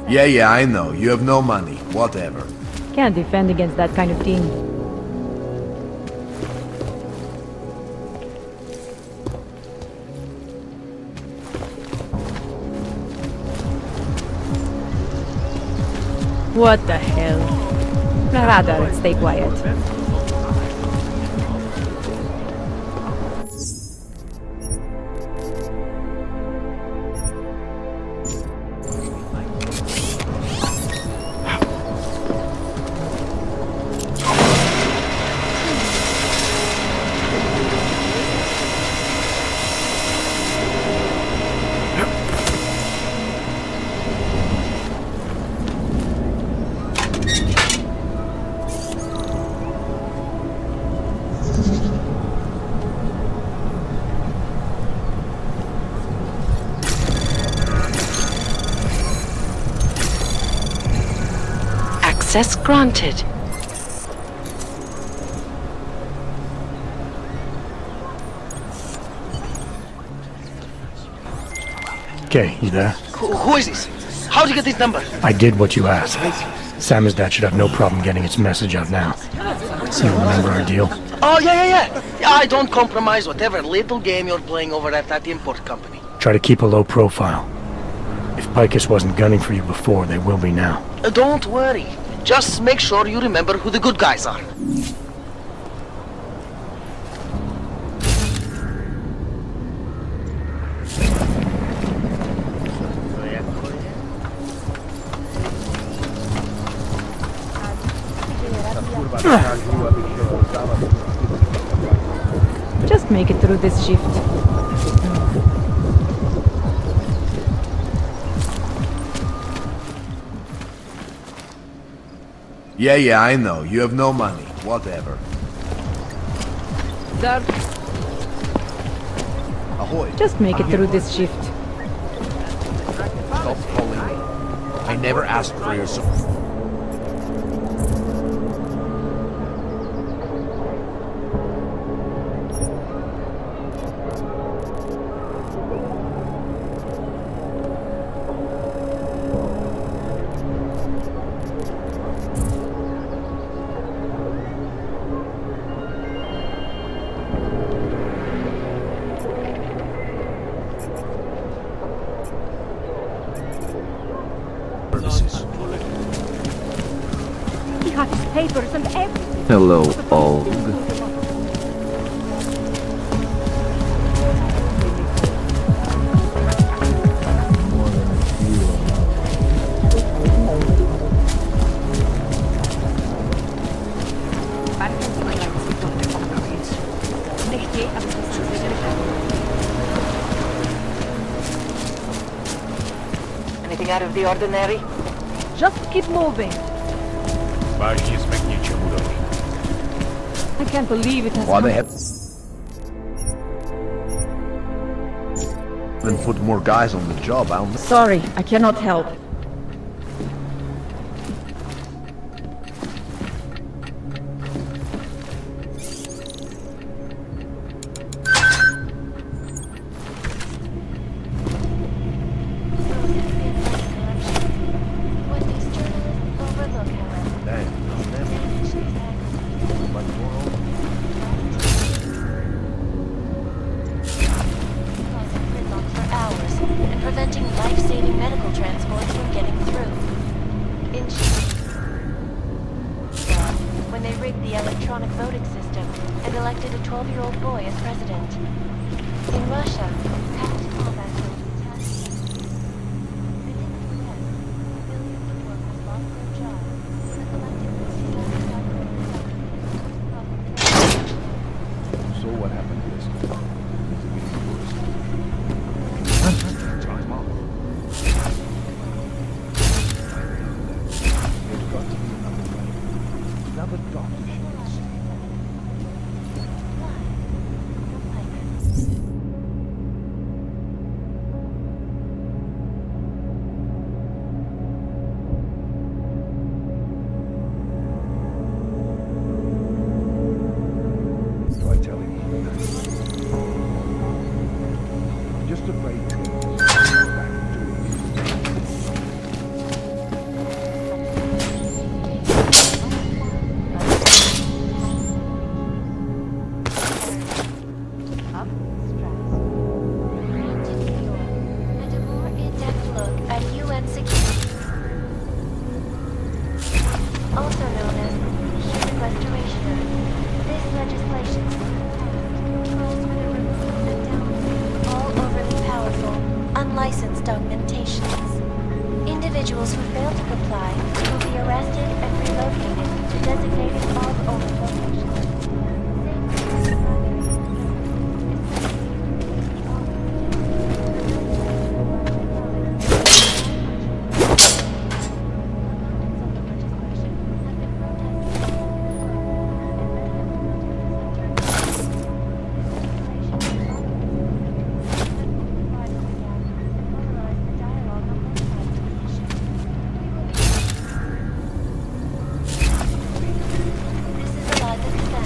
Yeah, I know. You have no money. Whatever. Can't defend against that kind of thing. What the hell? Rather, stay quiet. Access granted. Okay, you there? Who is this? How'd you get this number? I did what you asked. Samizdat should have no problem getting its message out now. You remember our deal? Oh, yeah. I don't compromise whatever little game you're playing over at that import company. Try to keep a low profile. If Picus wasn't gunning for you before, they will be now. Don't worry. Just make sure you remember who the good guys are. Just make it through this shift. Yeah, I know. You have no money. Whatever. Sir? Ahoy. Just make it through this shift. Stop calling me. I I never asked for your support. He had his papers and everything. Hello, Aug. Anything out of the ordinary? Just keep moving. I can't believe it has Why come. they have... Then put more guys on the job, I'll... Sorry, I cannot help. Preventing life-saving medical transports from getting through. In when they rigged the electronic voting system and elected a 12-year-old boy as president. In Russia, packed combat zones attacked. And in the US, millions of workers lost their jobs when a collective So what happened to this? Another doctor should So I tell him, I'm just afraid to go back and a more in-depth look at UN security, also known as Human Restoration Act. This legislation calls for the removal and downloading of all overly powerful, unlicensed augmentations. Individuals who fail to comply will be arrested and relocated to designated aug-only locations. This is Eliza Cassandra.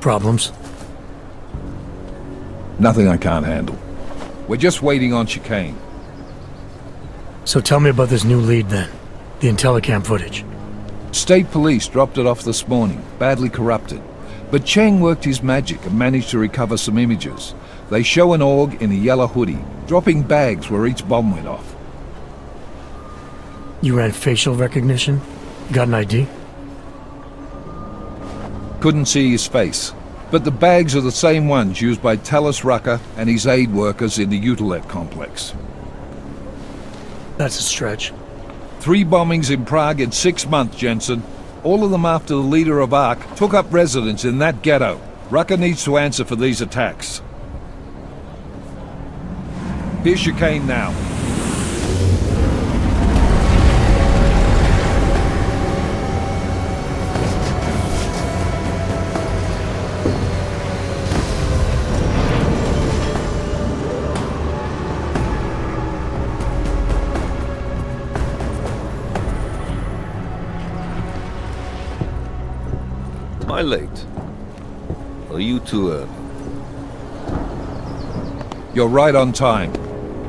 Problems? Nothing I can't handle. We're just waiting on chicane. So tell me about this new lead then. The Intellicam footage. State police dropped it off this morning, badly corrupted. But Cheng worked his magic and managed to recover some images. They show an org in a yellow hoodie, dropping bags where each bomb went off. You ran facial recognition? Got an ID? Couldn't see his face. But the bags are the same ones used by Talos Rucker and his aid workers in the Utilec complex. That's a stretch. 3 bombings in Prague in 6 months, Jensen. All of them after the leader of ARC took up residence in that ghetto. Rucker needs to answer for these attacks. Here's chicane now. Am I late? Or are you too early? You're right on time.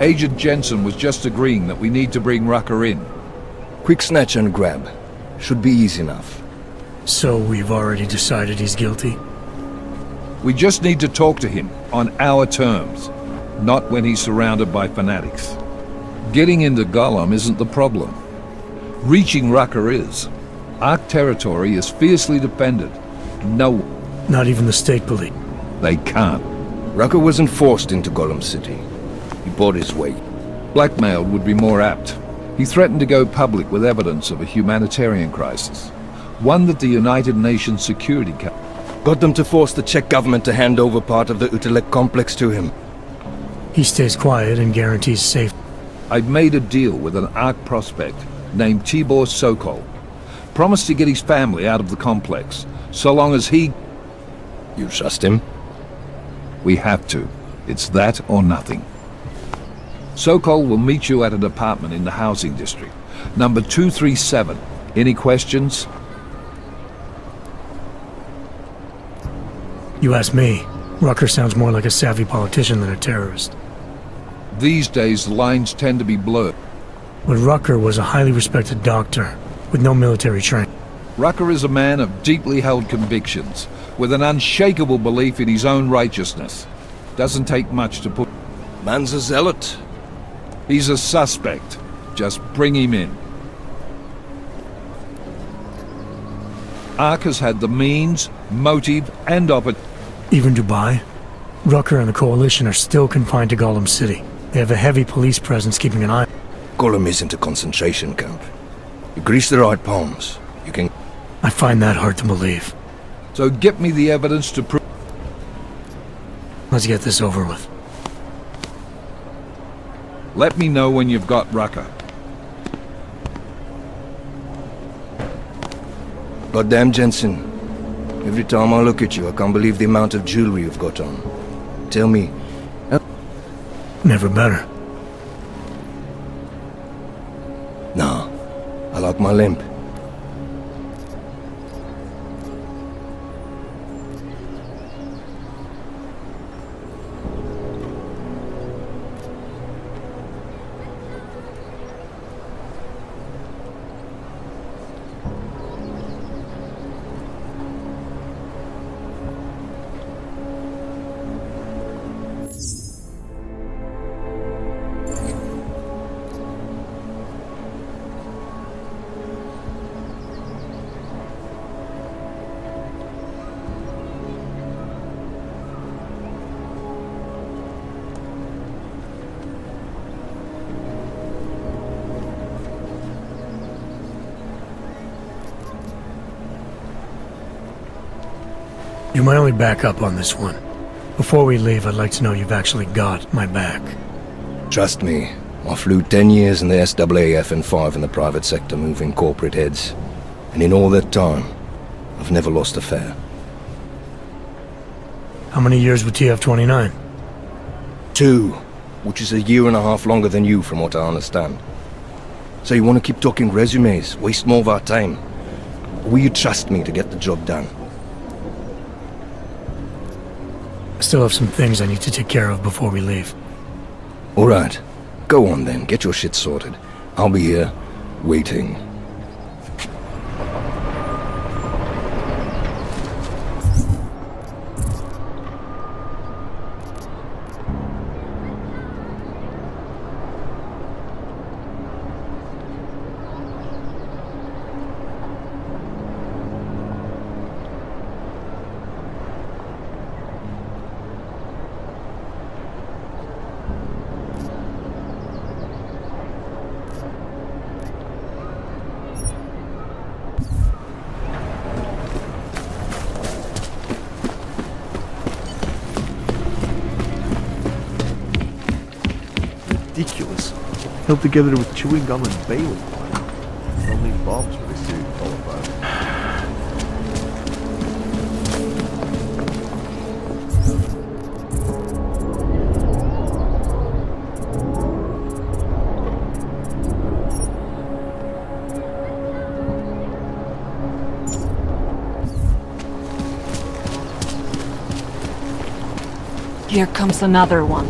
Agent Jensen was just agreeing that we need to bring Rucker in. Quick snatch and grab. Should be easy enough. So we've already decided he's guilty? We just need to talk to him on our terms, not when he's surrounded by fanatics. Getting into Gollum isn't the problem. Reaching Rucker is. Ark territory is fiercely defended. No. Not even the state police. They can't. Rucker wasn't forced into Gollum City. He bought his way. Blackmail would be more apt. He threatened to go public with evidence of a humanitarian crisis. One that the United Nations Security Council got them to force the Czech government to hand over part of the Utilec complex to him. He stays quiet and guarantees safety. I've made a deal with an Ark prospect named Tibor Sokol. Promised to get his family out of the complex, so long as he... You trust him? We have to. It's that or nothing. Sokol will meet you at an apartment in the housing district. Number 237. Any questions? You ask me. Rucker sounds more like a savvy politician than a terrorist. These days, the lines tend to be blurred. But Rucker was a highly respected doctor, with no military training. Rucker is a man of deeply held convictions, with an unshakable belief in his own righteousness. Doesn't take much to put... Man's a zealot. He's a suspect. Just bring him in. Ark has had the means, motive, and opportunity. Even Dubai? Rucker and the Coalition are still confined to Gollum City. They have a heavy police presence keeping an eye. Gollum isn't a concentration camp. You grease the right palms, you can... I find that hard to believe. So get me the evidence to prove... Let's get this over with. Let me know when you've got Rucker. Goddamn, Jensen. Every time I look at you, I can't believe the amount of jewelry you've got on. Tell me... Never better. Nah. I like my limp. You're my only backup on this one. Before we leave, I'd like to know you've actually got my back. Trust me, I flew 10 years in the SAAF and 5 in the private sector moving corporate heads. And in all that time, I've never lost a fare. How many years with TF-29? 2, which is a year and a half longer than you from what I understand. So you want to keep talking resumes, waste more of our time? Or will you trust me to get the job done? I still have some things I need to take care of before we leave. All right. Go on then, get your shit sorted. I'll be here, waiting. Ridiculous. Held together with chewing gum and baling wire. Don't need bombs for this thing to fall apart. Here comes another one.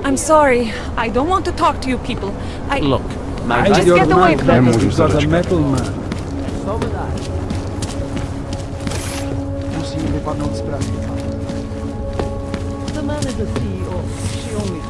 I'm sorry. I don't want to talk to you people. Look, just get away from me. You've got a metal man. Musí vypadnout z praxe. The man is the CEO. She only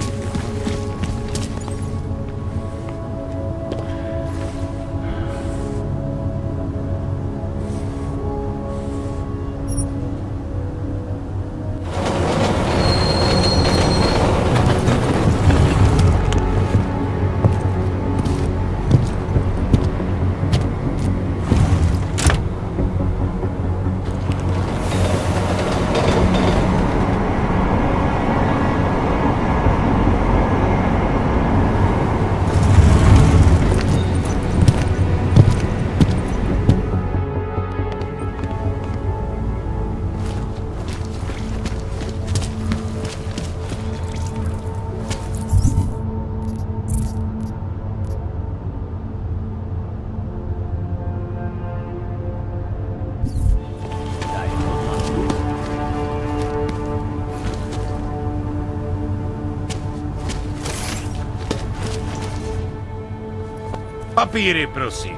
Papíry, prosím.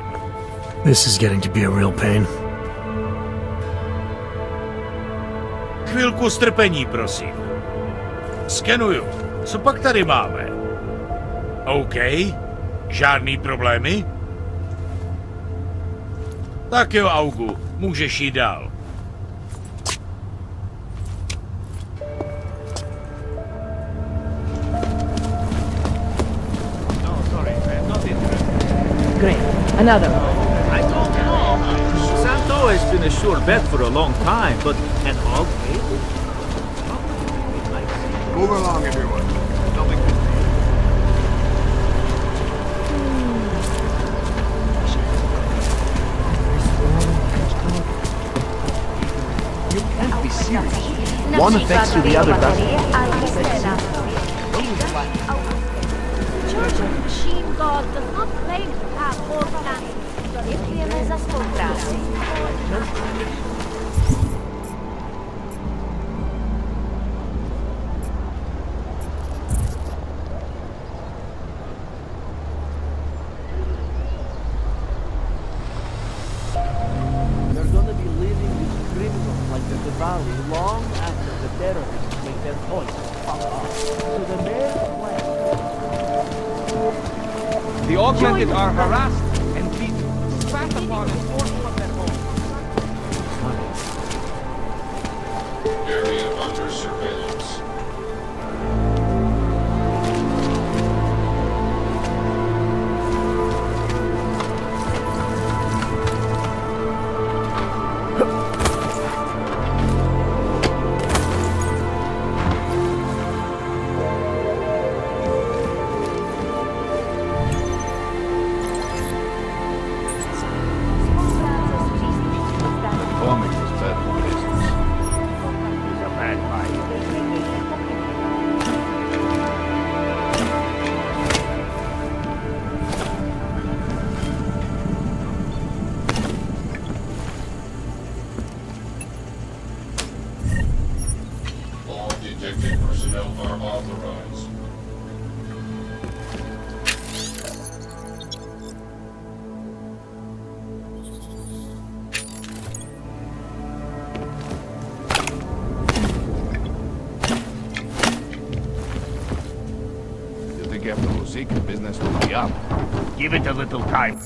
This is getting to be a real pain. Chvilku strpení, prosím. Skenuju. Co pak tady máme? OK. Žádný problémy? Tak jo, Augu. Můžeš jít dál. Great. Another one. I don't know. Santo has been a sure bet for a long time, but an augmented? Move along, everyone. Nothing You can't be serious. One affects to the other doesn't. Church of Machine God does not claim to have all answers, but if we are as They're gonna be living with criminals like the Valley long after the terrorists make their choice to fuck off. So the mayor's plan. The Augmented are harassed and beaten, spat upon and forced from their homes. Area under surveillance. Bombing was bad for business. He's a bad guy. careful who secret business will be up. Give it a little time.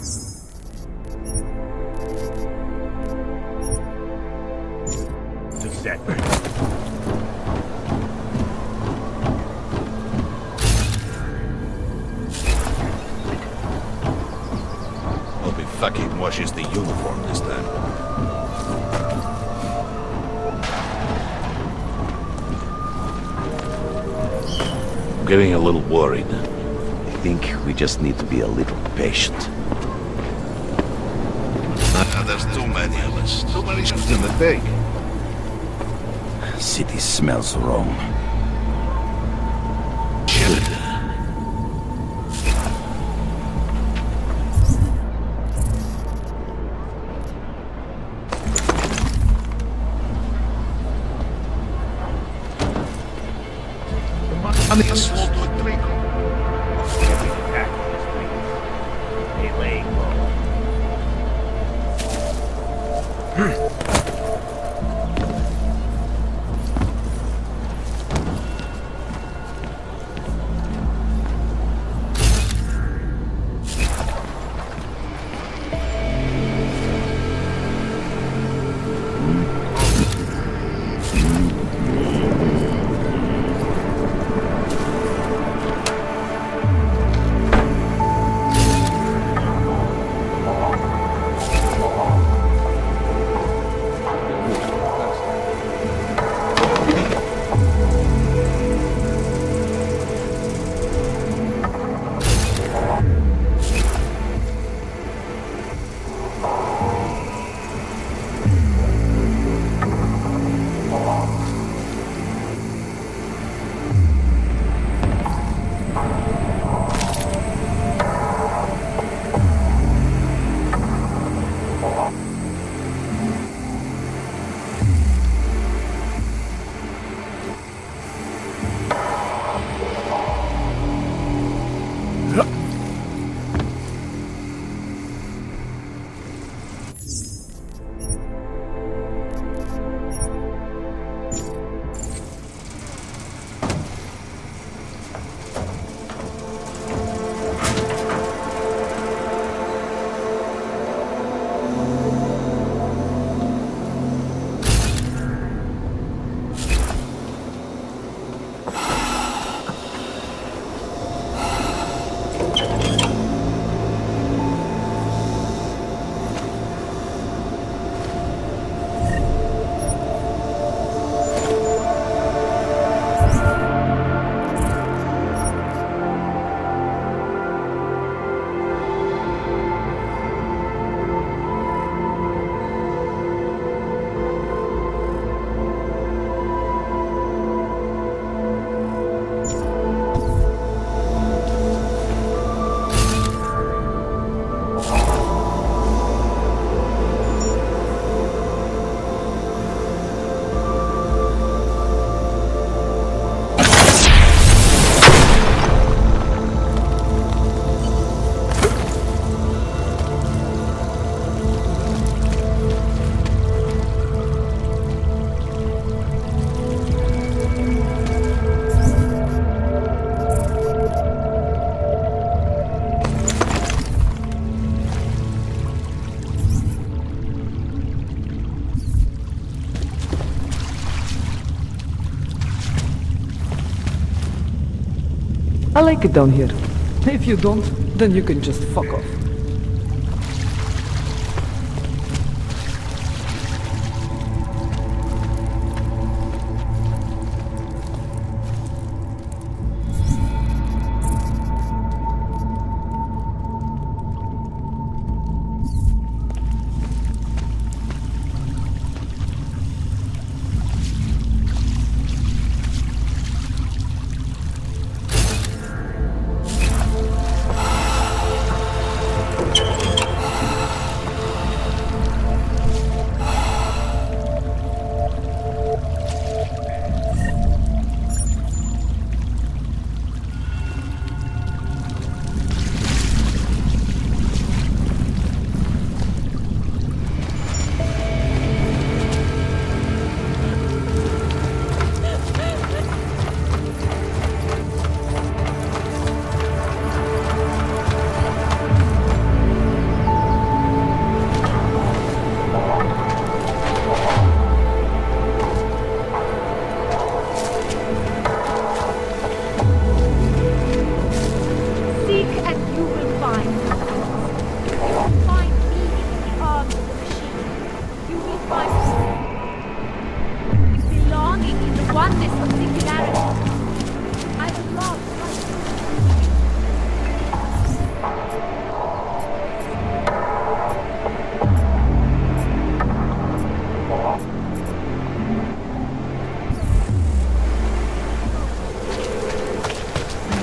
To set. Hope he fucking washes the uniform this time. I'm getting a little worried. I think we just need to be a little patient. There's too many of us. Too many shifts in the day. City smells wrong. Shit. I mean, a small to a trickle. Every attack on this place. They laying low. I like it down here. If you don't, then you can just fuck off.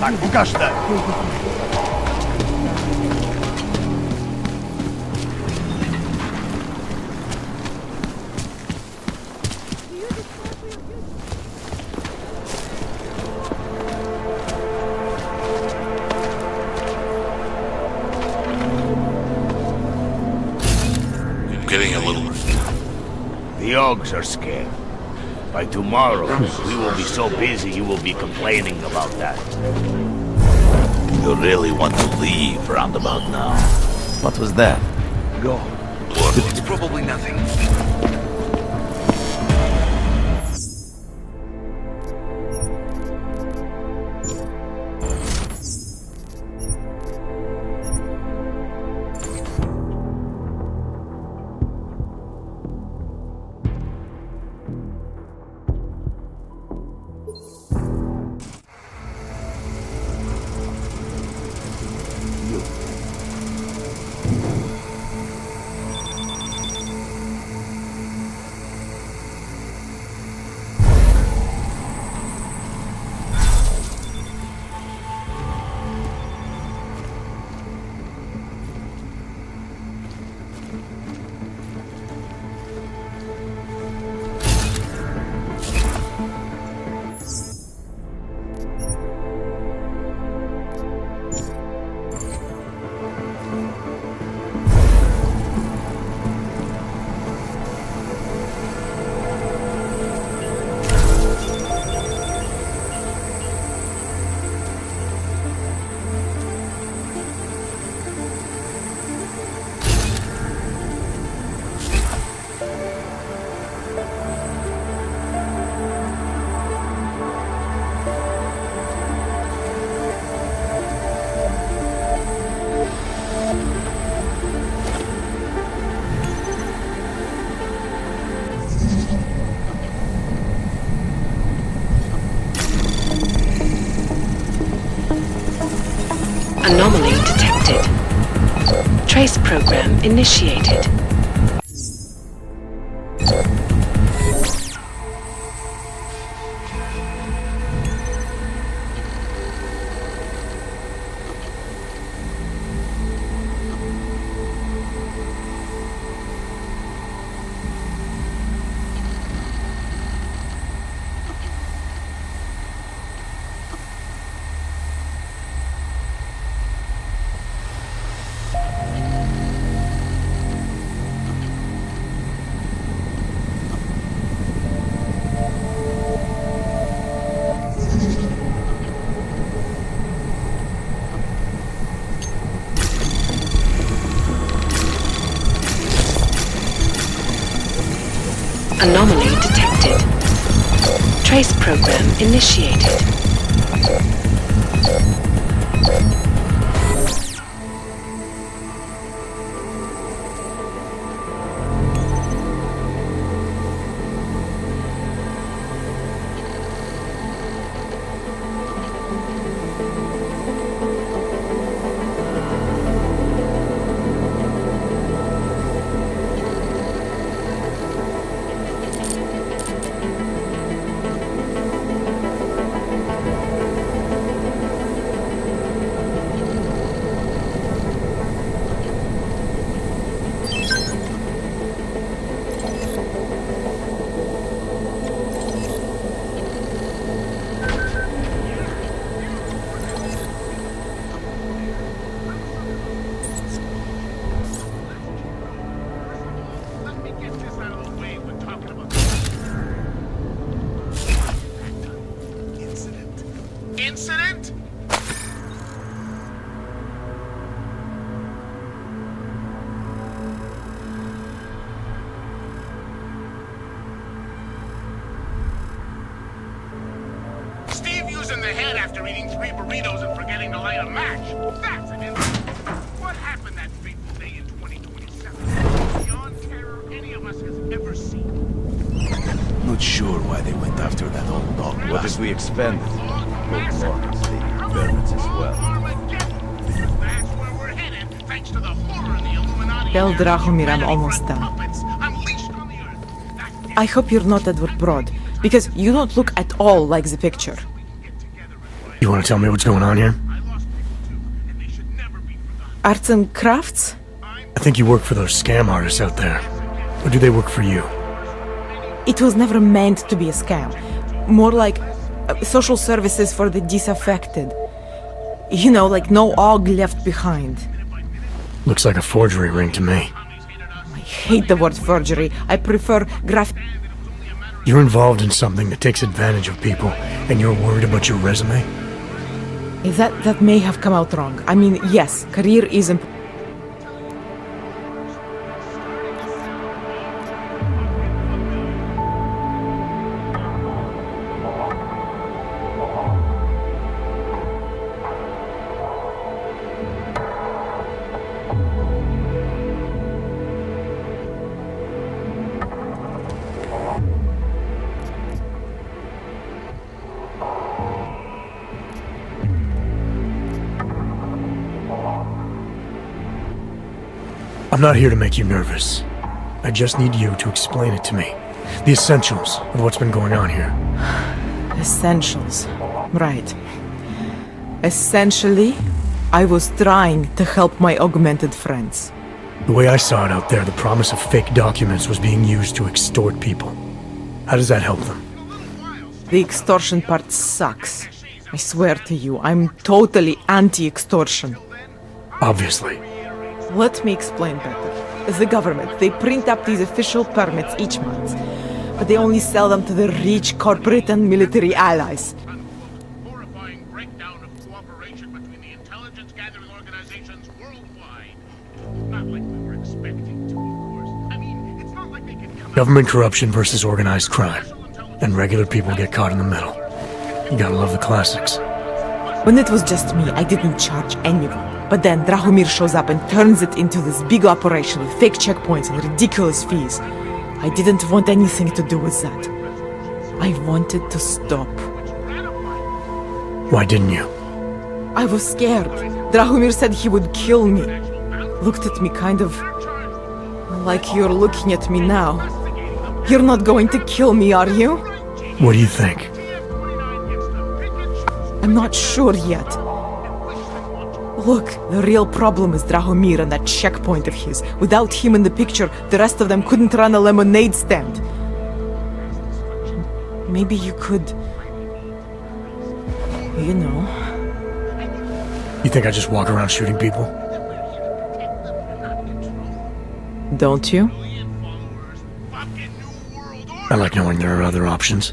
Tak ukażte! Getting a little... The Augs are scared. By tomorrow, we will be so busy you will be complaining about that. You really want to leave roundabout now? What was that? Go. Look, It's probably nothing. Anomaly detected. Trace program initiated. Anomaly detected. Trace program initiated. Incident? Steve using the head after eating 3 burritos and forgetting to light a match. That's an incident. What happened that fateful day in 2027? Beyond terror any of us has ever seen. Not sure why they went after that old dog. What if we expand it? Both organs, the experiments as well. That's where we're headed, thanks to the horror in the Illuminati. Tell Drahomir I'm almost done. I hope you're not Edward Broad, because you don't look at all like the picture. You You want to tell me what's going on here? Arts and crafts? I think you work for those scam artists out there. Or do they work for you? It was never meant to be a scam. More like social services for the disaffected. You know, like no AUG left behind. Looks like a forgery ring to me. I hate the word forgery. I prefer You're involved in something that takes advantage of people, and you're worried about your resume? That may have come out wrong. I mean, yes, career is important. I'm not here to make you nervous. I just need you to explain it to me. The essentials of what's been going on here. Essentials. Right. Essentially, I was trying to help my augmented friends. The way I saw it out there, the promise of fake documents was being used to extort people. How does that help them? The extortion part sucks. I swear to you, I'm totally anti-extortion. Obviously. Let me explain better. The government, they print up these official permits each month, but they only sell them to the rich corporate and military allies. Government corruption versus organized crime. And regular people get caught in the middle. You gotta love the classics. When it was just me, I didn't charge anyone. But then Drahomir shows up and turns it into this big operation with fake checkpoints and ridiculous fees. I didn't want anything to do with that. I wanted to stop. Why didn't you? I was scared. Drahomir said he would kill me. Looked at me kind of like you're looking at me now. You're not going to kill me, are you? What do you think? I'm not sure yet. Look, the real problem is Drahomir and that checkpoint of his. Without him in the picture, the rest of them couldn't run a lemonade stand. Maybe you could... You know... You think I just walk around shooting people? Don't you? I like knowing there are other options.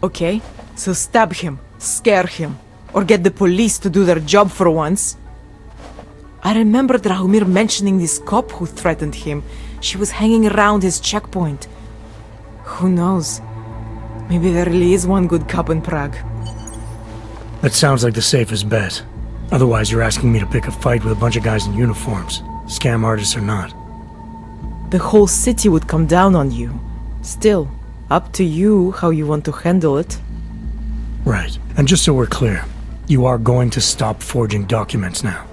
Okay, so stab him, scare him. Or get the police to do their job for once. I remember Drahomir mentioning this cop who threatened him. She was hanging around his checkpoint. Who knows? Maybe there really is one good cop in Prague. That sounds like the safest bet. Otherwise, you're asking me to pick a fight with a bunch of guys in uniforms. Scam artists or not. The whole city would come down on you. Still, up to you how you want to handle it. Right. And just so we're clear, you are going to stop forging documents now.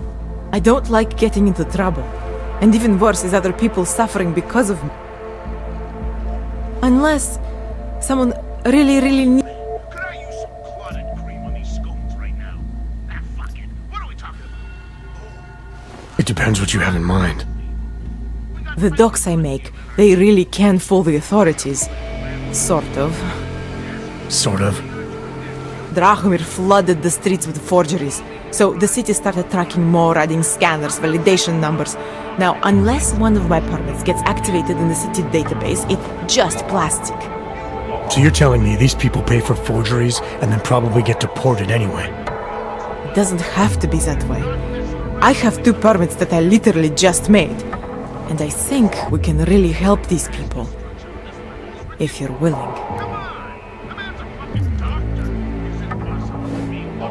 I don't like getting into trouble. And even worse is other people suffering because of me. Unless someone really needs... It depends what you have in mind. The docs I make, they really can fool the authorities. Sort of. Sort of? Drahomir flooded the streets with forgeries, so the city started tracking more, adding scanners, validation numbers. Now, unless one of my permits gets activated in the city database, it's just plastic. So you're telling me these people pay for forgeries and then probably get deported anyway? It doesn't have to be that way. I have 2 permits that I literally just made, and I think we can really help these people. If you're willing.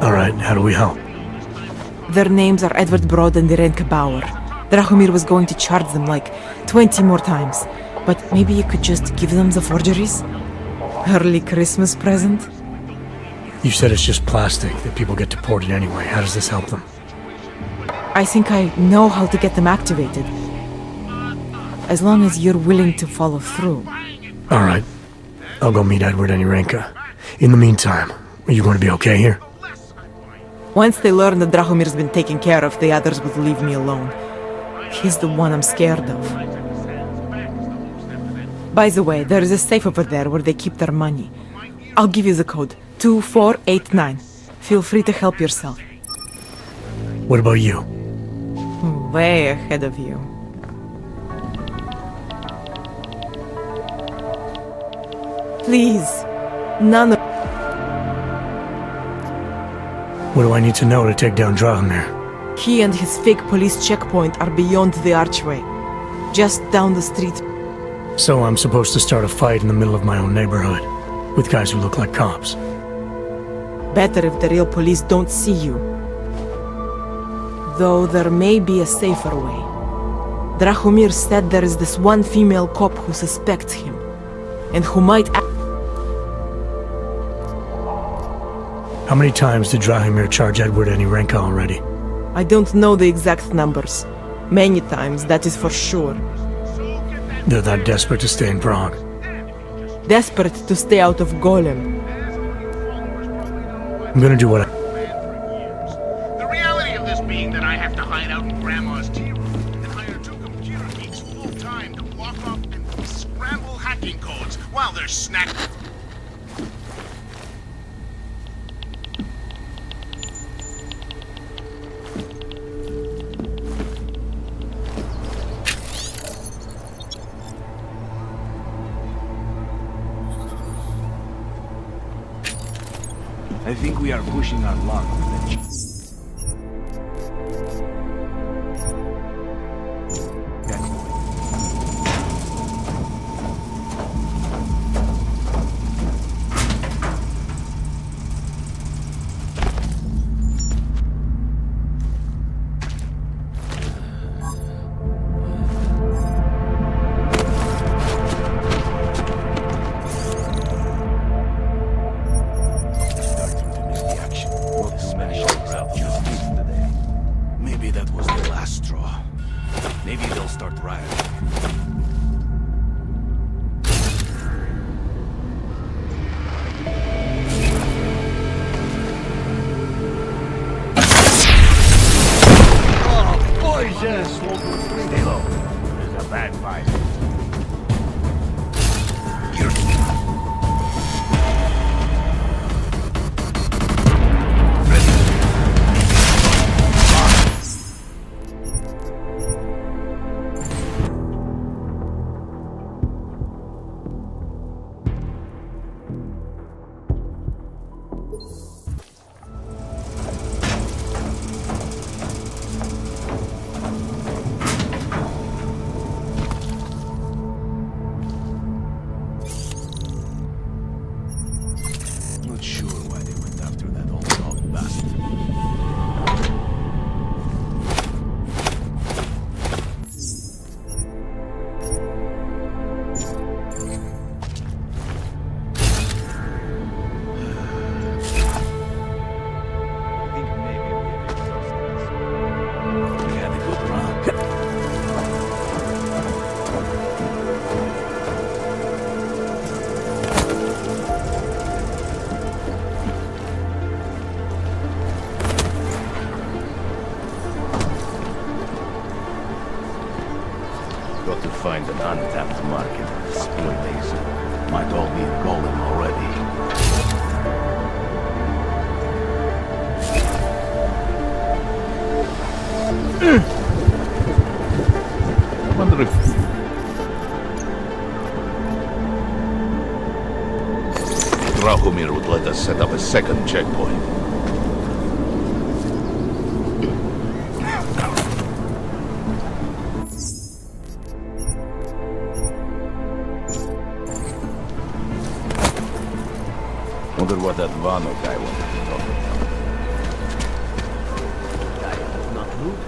Alright, how do we help? Their names are Edward Broad and Irenka Bauer. Drahomir was going to charge them like 20 more times, but maybe you could just give them the forgeries? Early Christmas present? You said it's just plastic, that people get deported anyway. How does this help them? I think I know how to get them activated. As long as you're willing to follow through. Alright. I'll go meet Edward and Irenka. In the meantime, are you going to be okay here? Once they learn that Drahomir's been taken care of, the others would leave me alone. He's the one I'm scared of. By the way, there is a safe over there where they keep their money. I'll give you the code. 2489. Feel free to help yourself. What about you? Way ahead of you. Please, none of... What do I need to know to take down Drahomir? He and his fake police checkpoint are beyond the archway. Just down the street. So I'm supposed to start a fight in the middle of my own neighborhood, with guys who look like cops. Better if the real police don't see you. Though there may be a safer way. Drahomir said there is this one female cop who suspects him, and who might How many times did Drahomir charge Edward Anyrenka already? I don't know the exact numbers. Many times, that is for sure. They're that desperate to stay in Prague. Desperate to stay out of Golem. I'm gonna do what I... The reality of this being that I have to hide out in Grandma's tea room and hire 2 computer geeks full-time to walk up and scramble hacking codes while they're snacking. I think we are pushing our luck with the Stay low. There's a bad fight. Got to find an untapped market. Split these. Might all be in Golem already. Wonder if... Drahomir would let us set up a second checkpoint. Wonder what that Vano guy wanted to talk about. Guy does not move.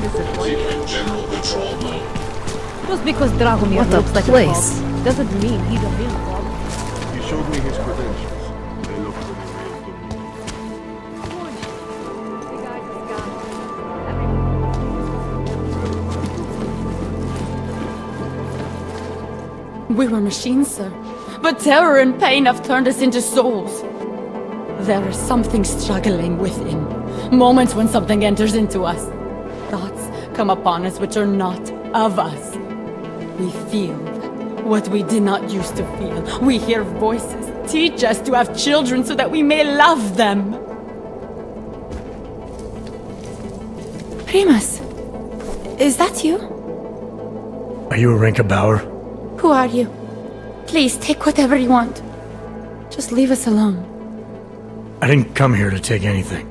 disappointed. General control mode. Just because Dragomir What a looks like place. a frog doesn't mean he's a real frog. He showed me his credentials. They look pretty real to me. We were machines, sir. But terror and pain have turned us into souls. There is something struggling within. Moments when something enters into us. Thoughts come upon us which are not of us. We feel what we did not used to feel. We hear voices teach us to have children so that we may love them. Primus, is that you? Are you Arinka Bauer? Who are you? Please, take whatever you want. Just leave us alone. I didn't come here to take anything.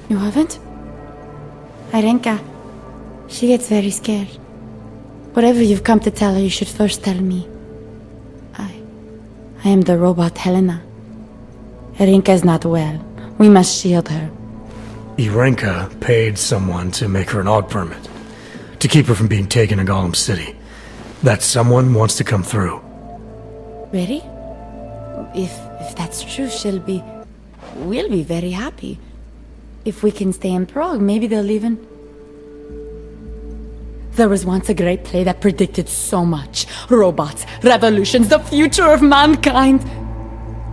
You haven't? Arenka, she gets very scared. Whatever you've come to tell her, you should first tell me. I am the robot Helena. Arenka is not well. We must shield her. Arinka paid someone to make her an AUG permit. To keep her from being taken to Gollum City. That someone wants to come through. Really? If that's true, we'll be very happy. If we can stay in Prague, maybe they'll even... There was once a great play that predicted so much. Robots, revolutions, the future of mankind.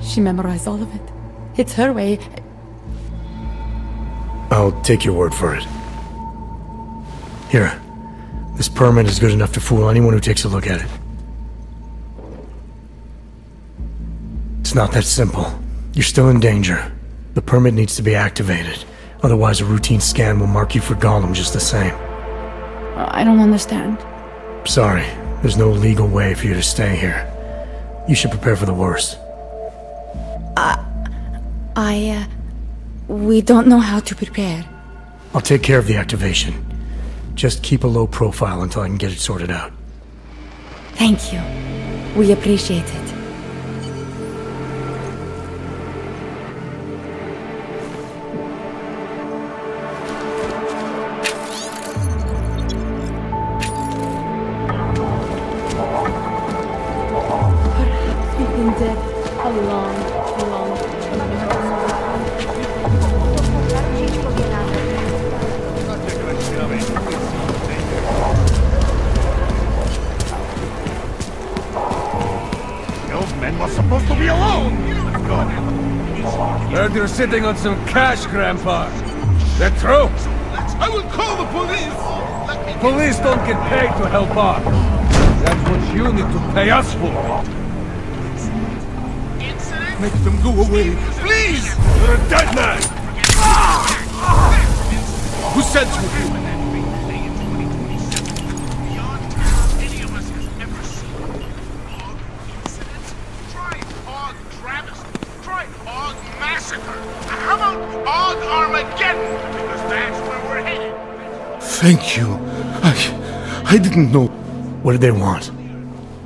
She memorized all of it. It's her way. I'll take your word for it. Here. This permit is good enough to fool anyone who takes a look at it. It's not that simple. You're still in danger. The permit needs to be activated. Otherwise, a routine scan will mark you for Gollum just the same. I don't understand. Sorry, there's no legal way for you to stay here. You should prepare for the worst. We don't know how to prepare. I'll take care of the activation. Just keep a low profile until I can get it sorted out. Thank you. We appreciate it. We've been dead a long Was supposed to be alone! Let's go. Heard you're sitting on some cash, Grandpa. That true? I will call the police! Police don't get paid to help out. That's what you need to pay us for. Make them go away. Please! You're a dead man! Who sent you? How about Aug Armageddon? Because that's where we're headed. Thank you. I didn't know. What did they want?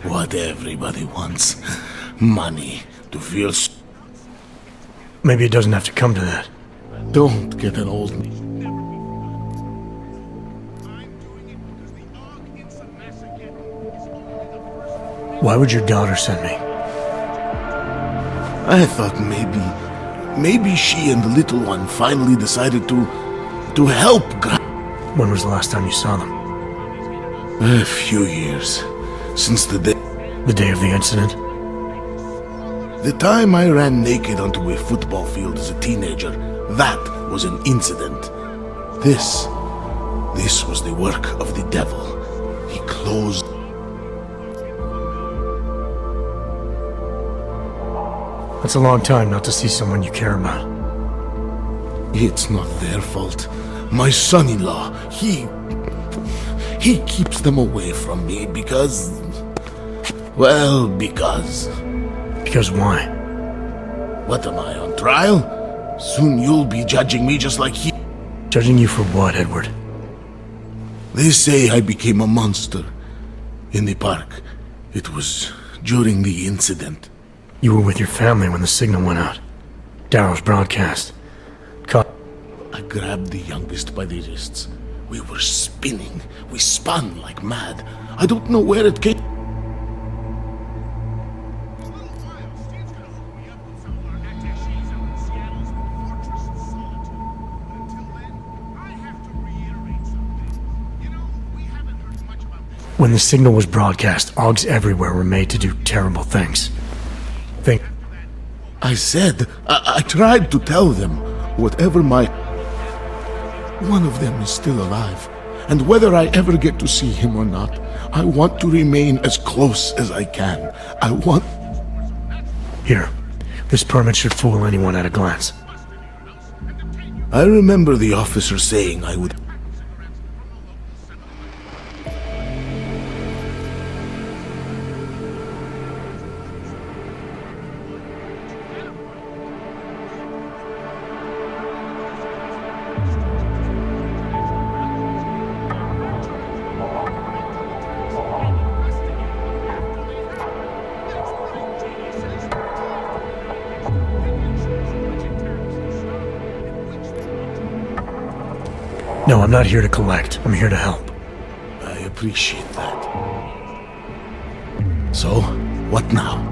What everybody wants. Money. To feel... Maybe it doesn't have to come to that. Don't get an old me. Why would your daughter send me? I thought maybe she and the little one finally decided to help. When was the last time you saw them? A few years. Since the day... The day of the incident? The time I ran naked onto a football field as a teenager, that was an incident. This was the work of the devil. He closed... That's a long time not to see someone you care about. It's not their fault. My son-in-law, he keeps them away from me because... Well, because... Because why? What am I, on trial? Soon you'll be judging me just like he... Judging you for what, Edward? They say I became a monster. In the park. It was during the incident. You were with your family when the signal went out. Darrow's broadcast. I grabbed the youngest by the wrists. We were spinning. We spun like mad. I don't know where it came. When the signal was broadcast, Augs everywhere were made to do terrible things. I said, I tried to tell them, whatever my... One of them is still alive, and whether I ever get to see him or not, I want to remain as close as I can. I want... Here, this permit should fool anyone at a glance. I remember the officer saying I would... No, I'm not here to collect. I'm here to help. I appreciate that. So, what now?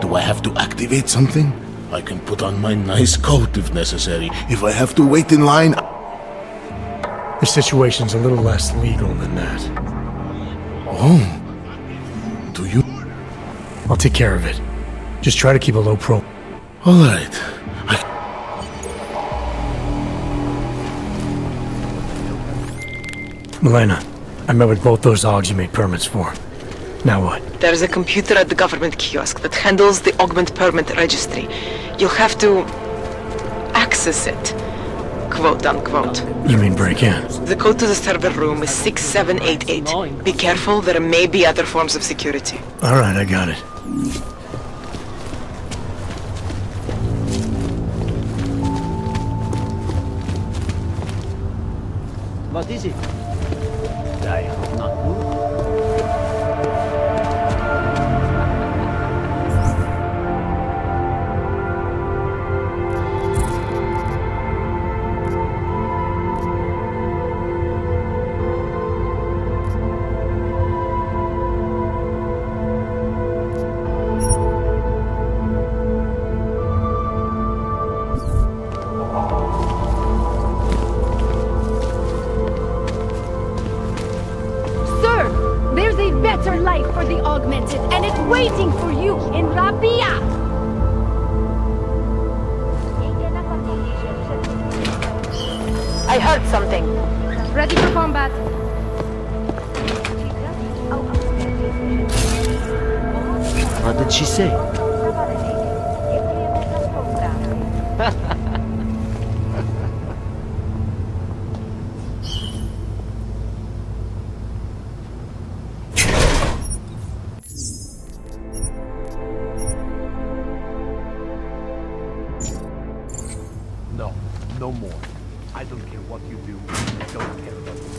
Do I have to activate something? I can put on my nice coat if necessary. If I have to wait in line... The situation's a little less legal than that. Oh. Do you... I'll take care of it. Just try to keep a low pro... Alright. Milena, I met with both those Augs you made permits for. Now what? There's a computer at the government kiosk that handles the Augment permit registry. You'll have to... access it. Quote unquote. You mean break in? The code to the server room is 6788. Be careful, there may be other forms of security. Alright, I got it. What is it? I hope not good. Better life for the Augmented, and it's waiting for you in Rabia! I heard something. Ready for combat. What did she say? No more. I don't care what you do. I don't care about this.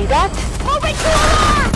that? Moving to alarm!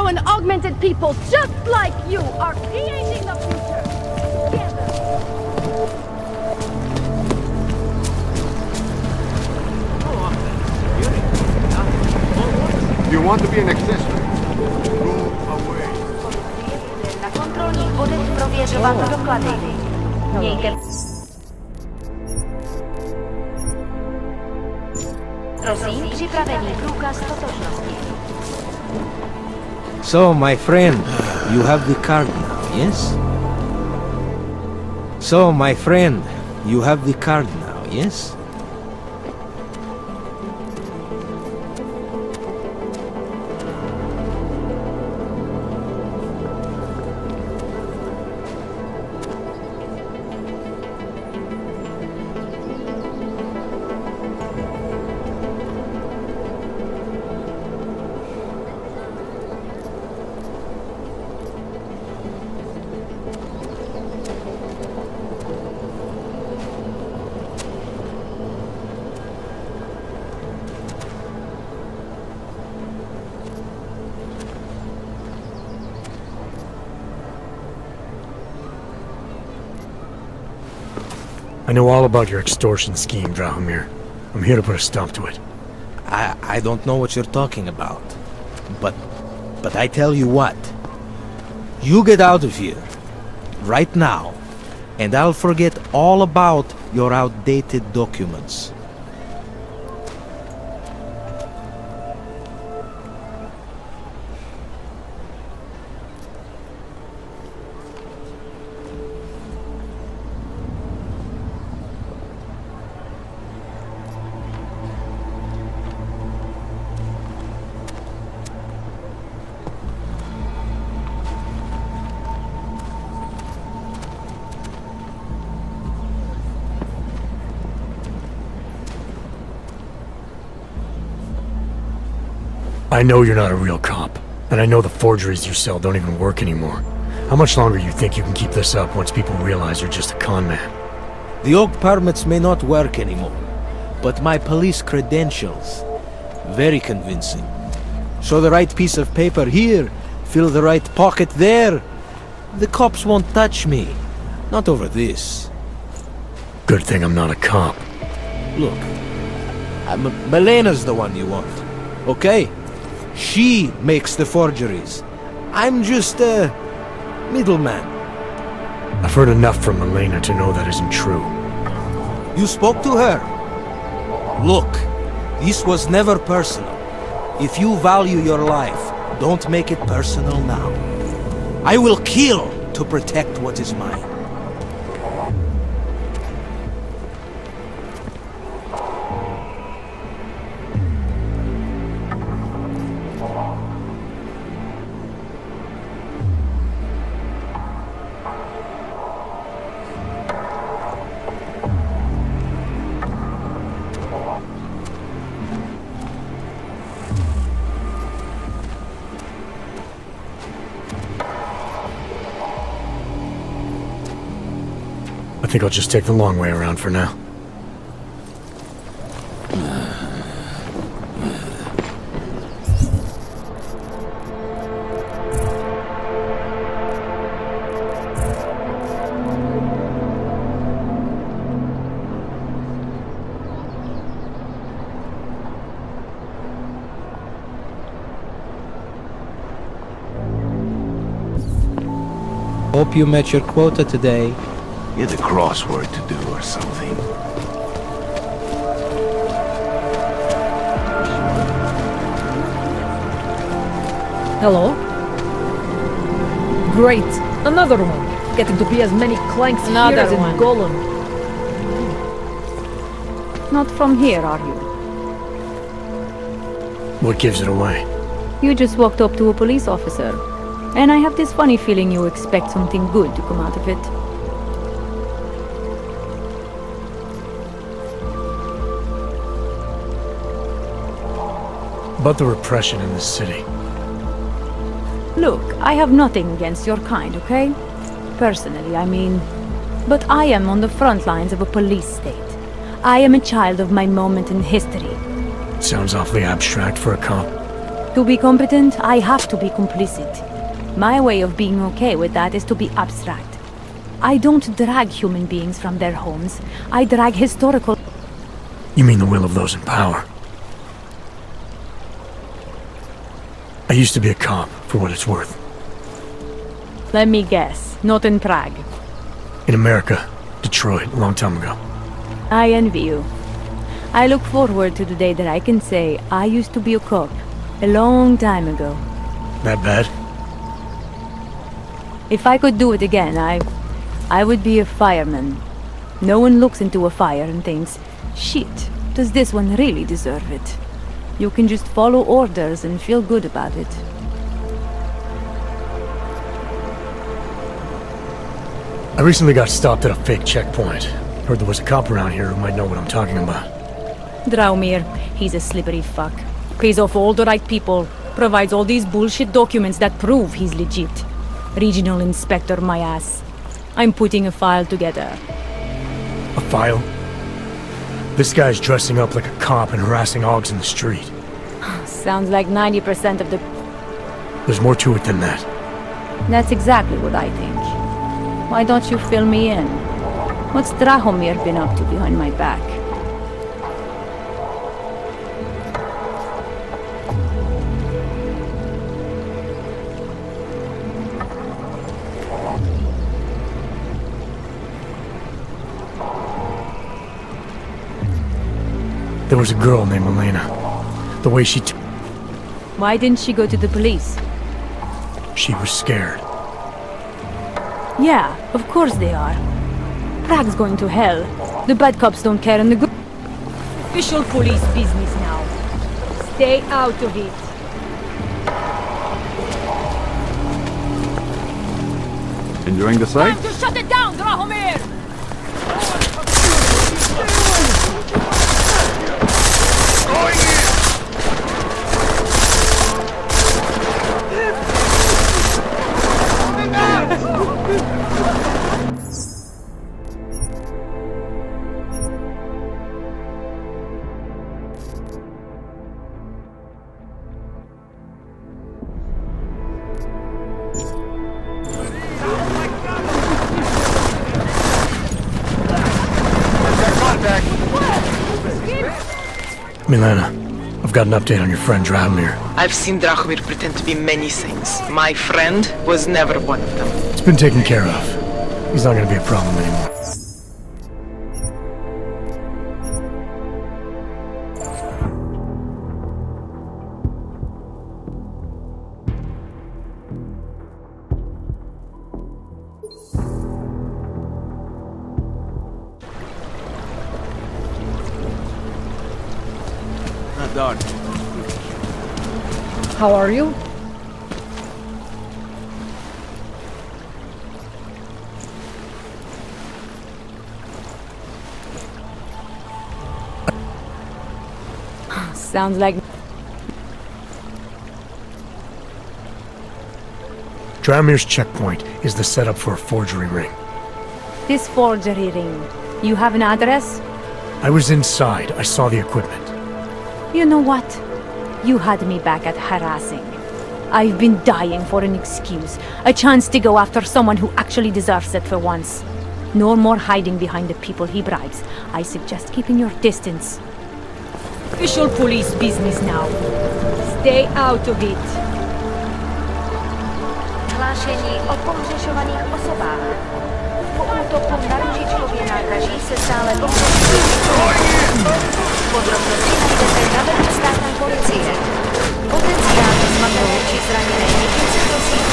And augmented people just like you are creating the future together. You want to be an accessory? Go away. Na kontrolních bodech prověřovat doklady. Mějte... Prosím, připravený průkaz totožnosti. So, my friend, you have the card now, yes? So, my friend, you have the card now, yes? I know all about your extortion scheme, Drahomir. I'm here to put a stop to it. I don't know what you're talking about. But I tell you what. You get out of here. Right now. And I'll forget all about your outdated documents. I know you're not a real cop, and I know the forgeries you sell don't even work anymore. How much longer you think you can keep this up once people realize you're just a con man? The org permits may not work anymore, but my police credentials, very convincing. Show the right piece of paper here, fill the right pocket there. The cops won't touch me. Not over this. Good thing I'm not a cop. Look, Melena's the one you want, okay? She makes the forgeries. I'm just a middleman. I've heard enough from Elena to know that isn't true. You spoke to her? Look, this was never personal. If you value your life, don't make it personal now. I will kill to protect what is mine. I think I'll just take the long way around for now. Hope you met your quota today. Get a crossword to do or something. Hello? Great! Another one! Getting to be as many clanks here as in Golem. Not from here, are you? What gives it away? You just walked up to a police officer. And I have this funny feeling you expect something good to come out of it. About the repression in this city. Look, I have nothing against your kind, okay? Personally, I mean. But I am on the front lines of a police state. I am a child of my moment in history. Sounds awfully abstract for a cop. To be competent, I have to be complicit. My way of being okay with that is to be abstract. I don't drag human beings from their homes. I drag historical... You mean the will of those in power? I used to be a cop, for what it's worth. Let me guess, not in Prague. In America, Detroit, a long time ago. I envy you. I look forward to the day that I can say I used to be a cop, a long time ago. That bad? If I could do it again, I would be a fireman. No one looks into a fire and thinks, shit, does this one really deserve it? You can just follow orders and feel good about it. I recently got stopped at a fake checkpoint. Heard there was a cop around here who might know what I'm talking about. Draumir, he's a slippery fuck. Pays off all the right people, provides all these bullshit documents that prove he's legit. Regional inspector, my ass. I'm putting a file together. A file? This guy's dressing up like a cop and harassing Augs in the street. Sounds like 90% of the... There's more to it than that. That's exactly what I think. Why don't you fill me in? What's Drahomir been up to behind my back? There was a girl named Elena. The way she Why didn't she go to the police? She was scared. Yeah, of course they are. Prague's going to hell. The bad cops don't care and the good... Official police business now. Stay out of it. Enjoying the sight? Time to shut it down, Drahomir! Milena, I've got an update on your friend Drahomir. I've seen Drahomir pretend to be many things. My friend was never one of them. It's been taken care of. He's not gonna be a problem anymore. Darn. How are you? Sounds like... Drahomir's checkpoint is the setup for a forgery ring. This forgery ring. You have an address? I was inside. I saw the equipment. You know what? You had me back at harassing. I've been dying for an excuse. A chance to go after someone who actually deserves it for once. No more hiding behind the people he bribes. I suggest keeping your distance. Official police business now. Stay out of it. Hlášení o pohřešovaných osobách. Po útoku na ručičkově nádraží se stále podrobnosti najdete na webu státní policie. Potenciálně zmatené či zraněné jedince prosím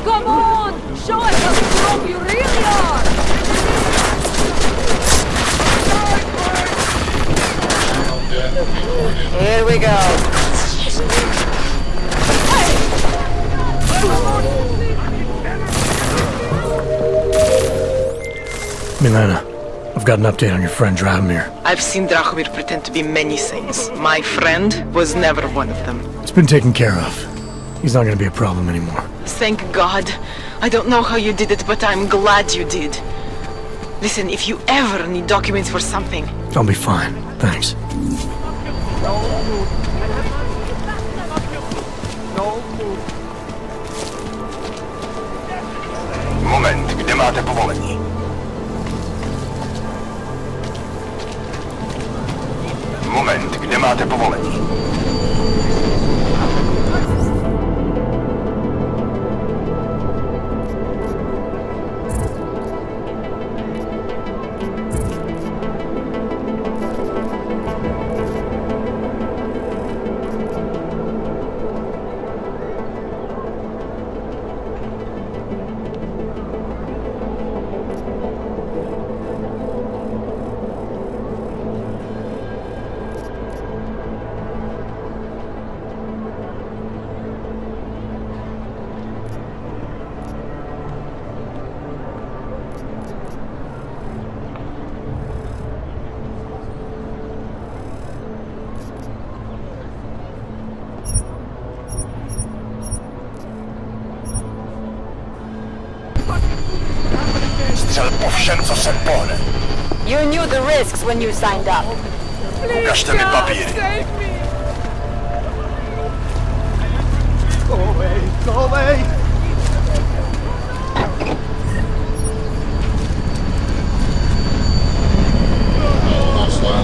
Come on! Show us how strong you really are! Here we go. Milena, I've got an update on your friend Drahomir. I've seen Drahomir pretend to be many things. My friend was never one of them. It's been taken care of. He's not gonna be a problem anymore. Thank God. I don't know how you did it, but I'm glad you did. Listen, if you ever need documents for something... I'll be fine. Thanks. Moment, kde máte povolení? Moment, kde máte povolení? Střel po všem, co se pohne. You knew the risks when you signed up. Ukažte mi papíry. Go away, go away!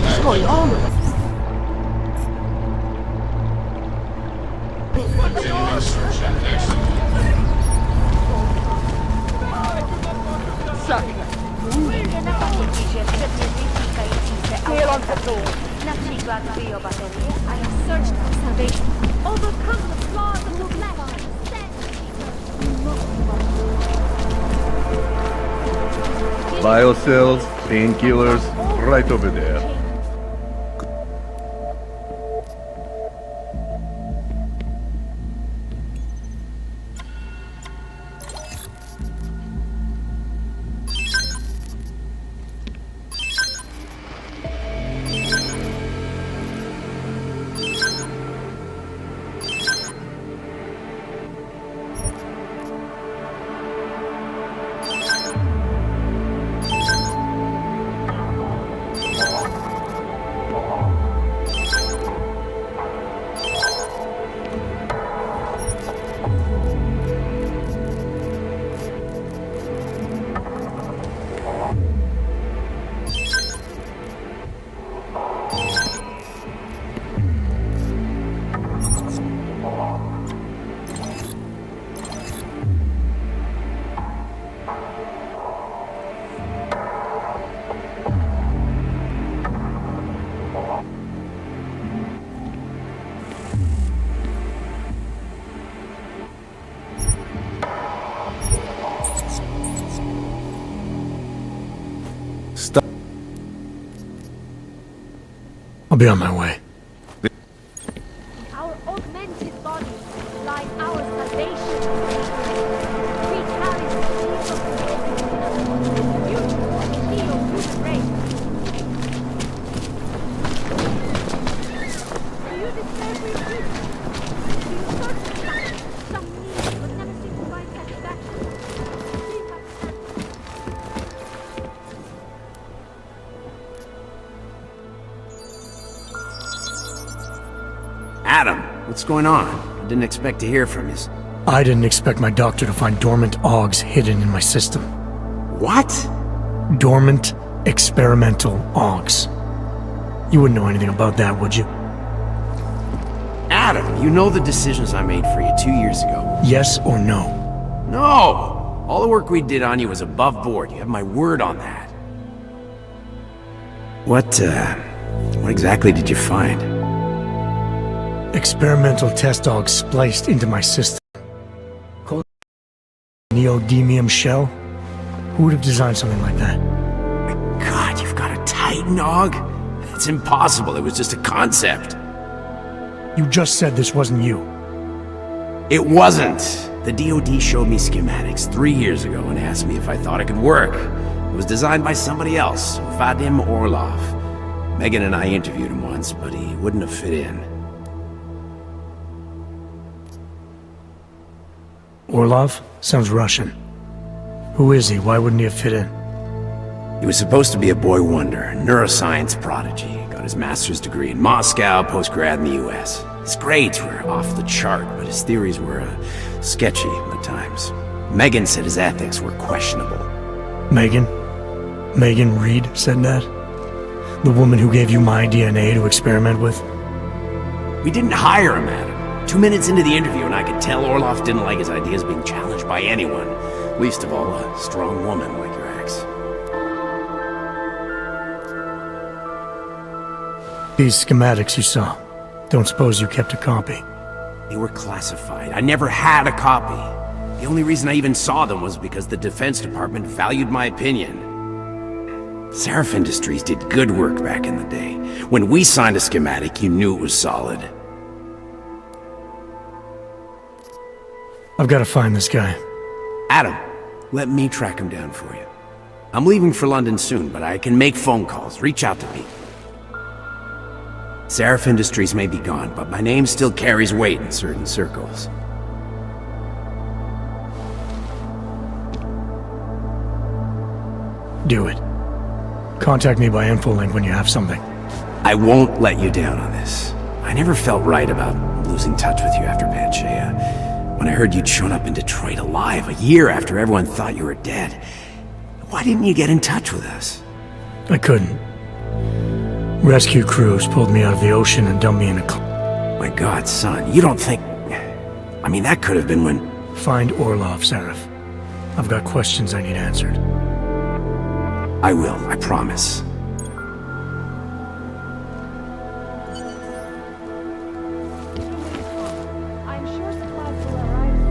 What's going on? Mějte na paměti, že předměty týkající se například biobaterie a search for salvation. Overcome the flaws of the flesh. Biocells, painkillers, right over there. I'll be on my way. Our augmented bodies lie our salvation. We carry the seeds of the future of the human race. Do you despair for your future? Do you search for some need but never seem to find satisfaction? Please have Adam, what's going on? I didn't expect to hear from you. I didn't expect my doctor to find dormant augs hidden in my system. What? Dormant experimental augs. You wouldn't know anything about that, would you? Adam, you know the decisions I made for you 2 years ago. Yes or no? No! All the work we did on you was above board. You have my word on that. What exactly did you find? Experimental test augs spliced into my system. Neodymium shell? Who would have designed something like that? God, you've got a Titan aug? It's impossible. It was just a concept. You just said this wasn't you. It wasn't. The DoD showed me schematics 3 years ago and asked me if I thought it could work. It was designed by somebody else, Vadim Orlov. Megan and I interviewed him once, but he wouldn't have fit in. Orlov? Sounds Russian. Who is he? Why wouldn't he have fit in? He was supposed to be a boy wonder, a neuroscience prodigy. Got his master's degree in Moscow, post-grad in the US. His grades were off the chart, but his theories were sketchy at times. Megan said his ethics were questionable. Megan? Megan Reed said that? The woman who gave you my DNA to experiment with? We didn't hire him, Adam. 2 minutes into the interview, and I could tell Orlov didn't like his ideas being challenged by anyone. Least of all, a strong woman like your ex. These schematics you saw. Don't suppose you kept a copy? They were classified. I never had a copy. The only reason I even saw them was because the Defense Department valued my opinion. Seraph Industries did good work back in the day. When we signed a schematic, you knew it was solid. I've got to find this guy. Adam, let me track him down for you. I'm leaving for London soon, but I can make phone calls, reach out to people. Seraph Industries may be gone, but my name still carries weight in certain circles. Do it. Contact me by infolink when you have something. I won't let you down on this. I never felt right about losing touch with you after Panchaea. When I heard you'd shown up in Detroit alive a year after everyone thought you were dead. Why didn't you get in touch with us? I couldn't. Rescue crews pulled me out of the ocean and dumped me in a My God, son, you don't think... I mean, that could have been when... Find Orlov, Seraph. I've got questions I need answered. I will, I promise. I'm sure supplies will arrive.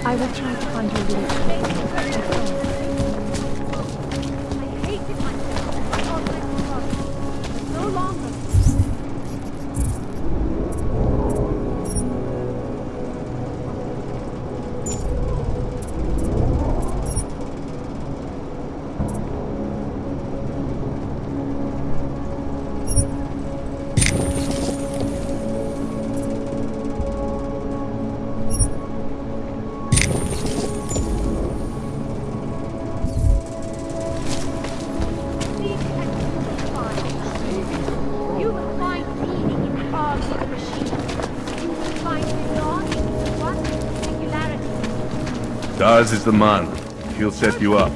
I will try to find your little I hated myself. I thought I was lost. No longer. You will find meaning in the arms of the machine. You will find belonging to one singularity. Daz is the man. He'll set you up.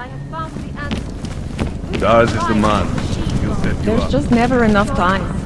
I have found the answer. Daz is the man. He'll set you There's up. just never enough time.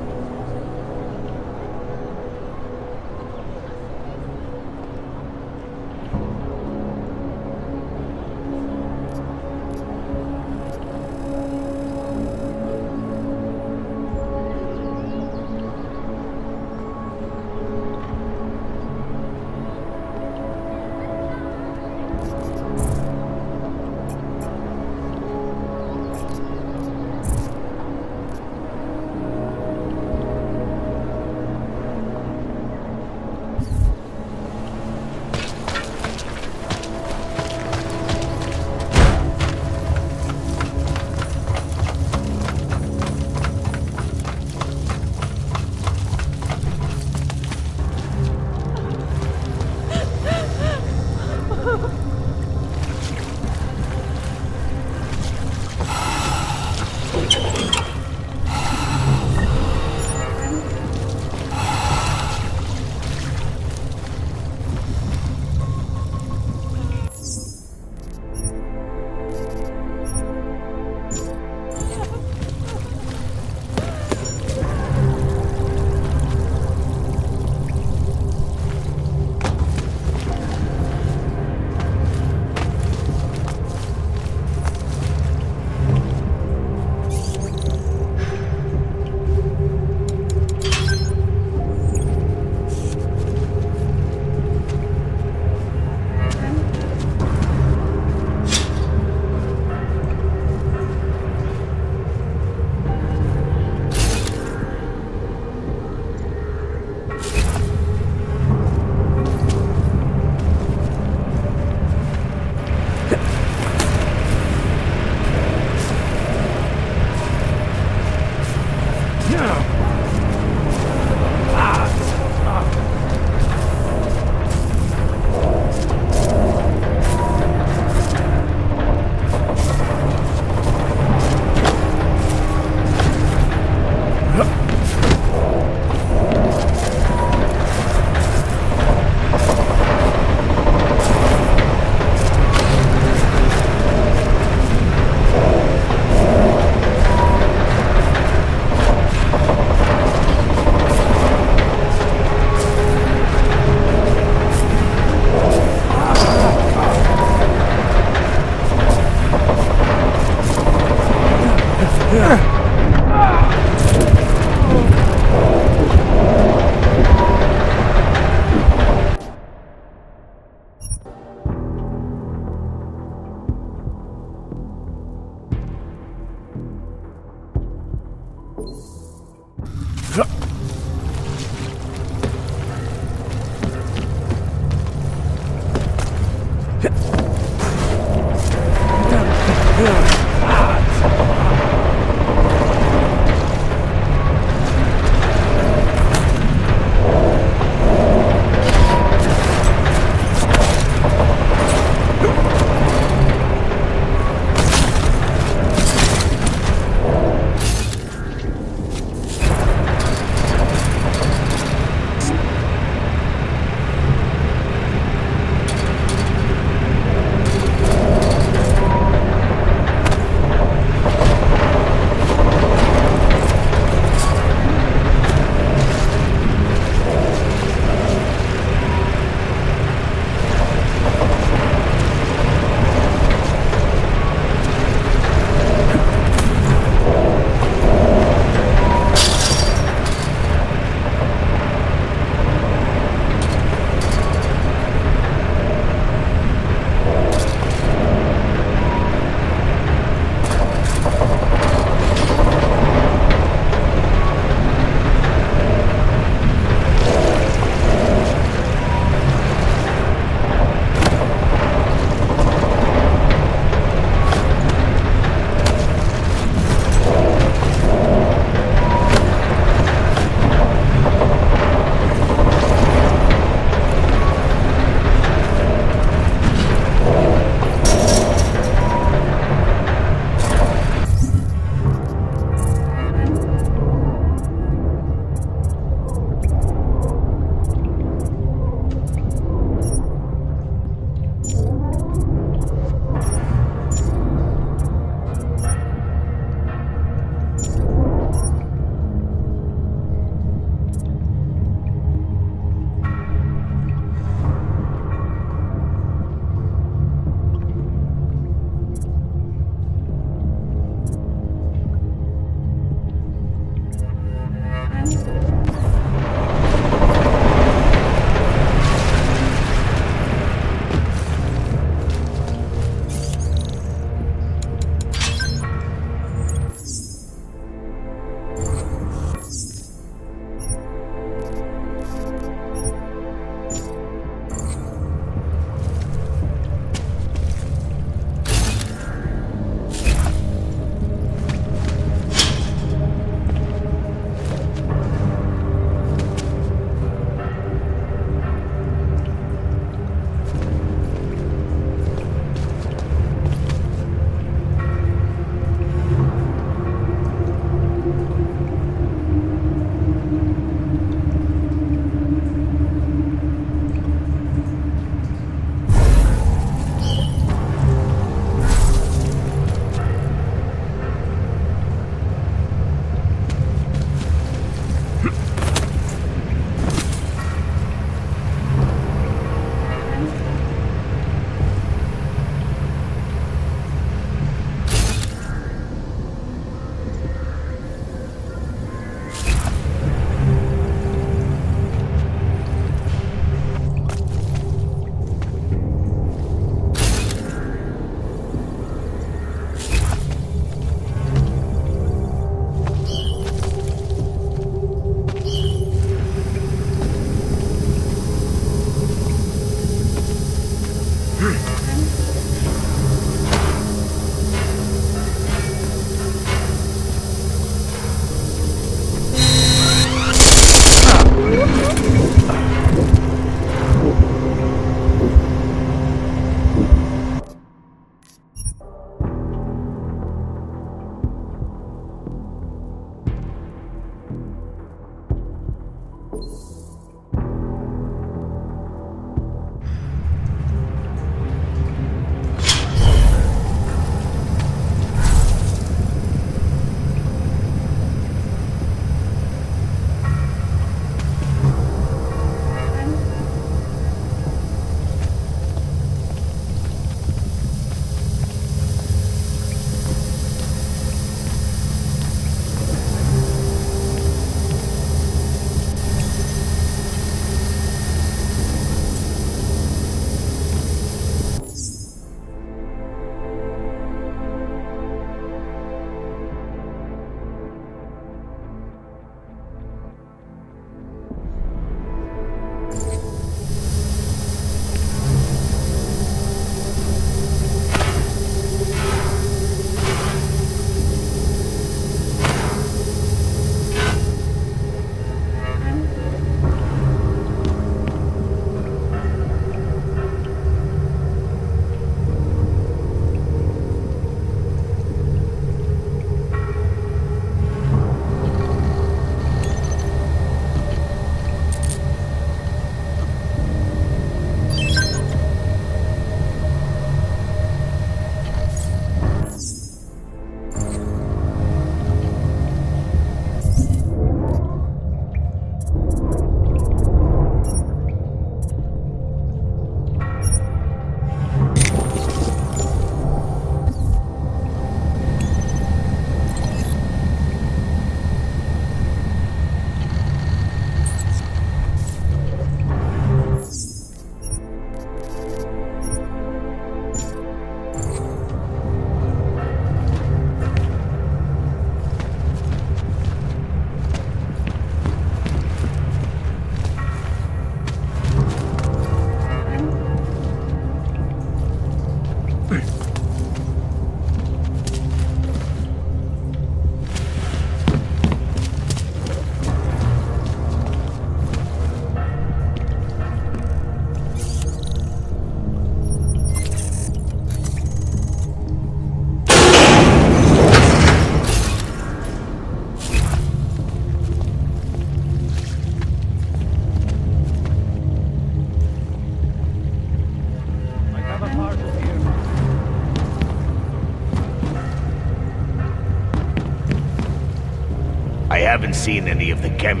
haven't seen any of the chem...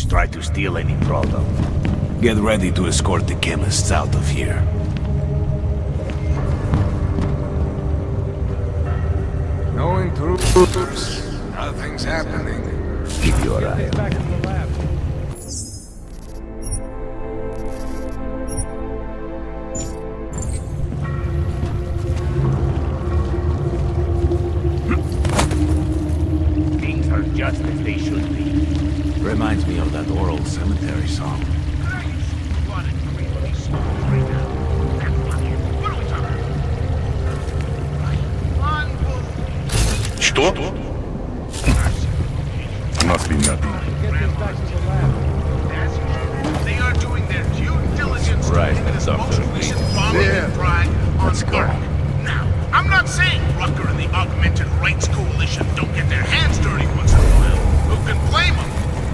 try to steal any product. Get ready to escort the chemists out of here. No intruders. Nothing's happening. Keep your eye on Back to the lab. Things are just as they should be. Reminds me of that oral cemetery song. Что? Must be nothing. They are doing their due diligence Right, into this Dr. most recent bombing and drag on Let's go. Earth. Now, I'm not saying Rucker and the Augmented Rights Coalition don't get their hands dirty once in a while. Who can blame them?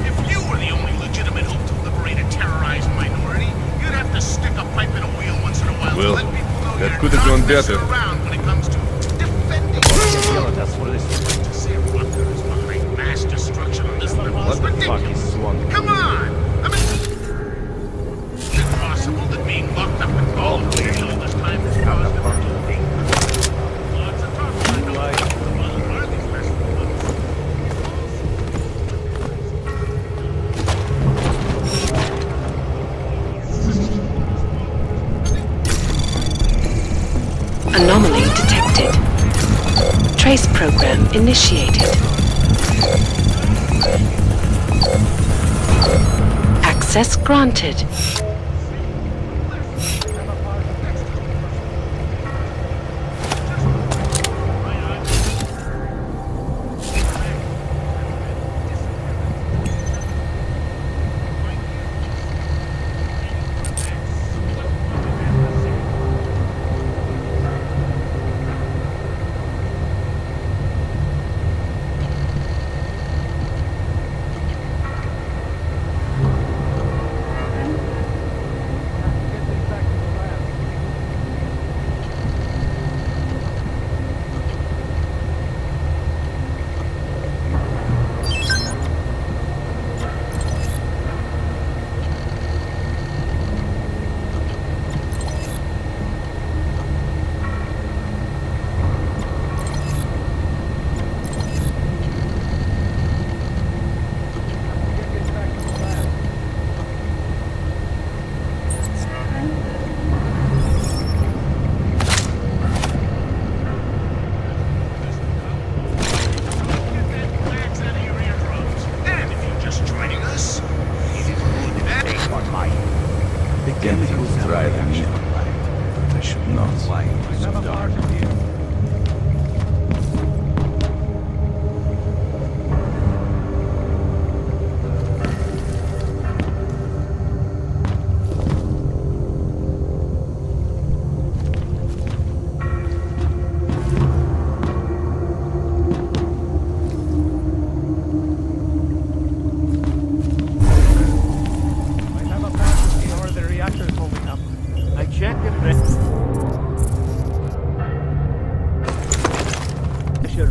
If you were the only legitimate hope to liberate a terrorized minority, you'd have to stick a pipe in a wheel once in a while Well, to let people know that you're could have not gone messing better. around when it comes to defending. To say Rucker is behind mass destruction on this level is ridiculous. Come on! I mean, is it possible that being locked up in all the way all this time has caused them to think? Lots of talk, I know. Well, are these merciful ones? Anomaly detected. Trace program initiated. Access granted.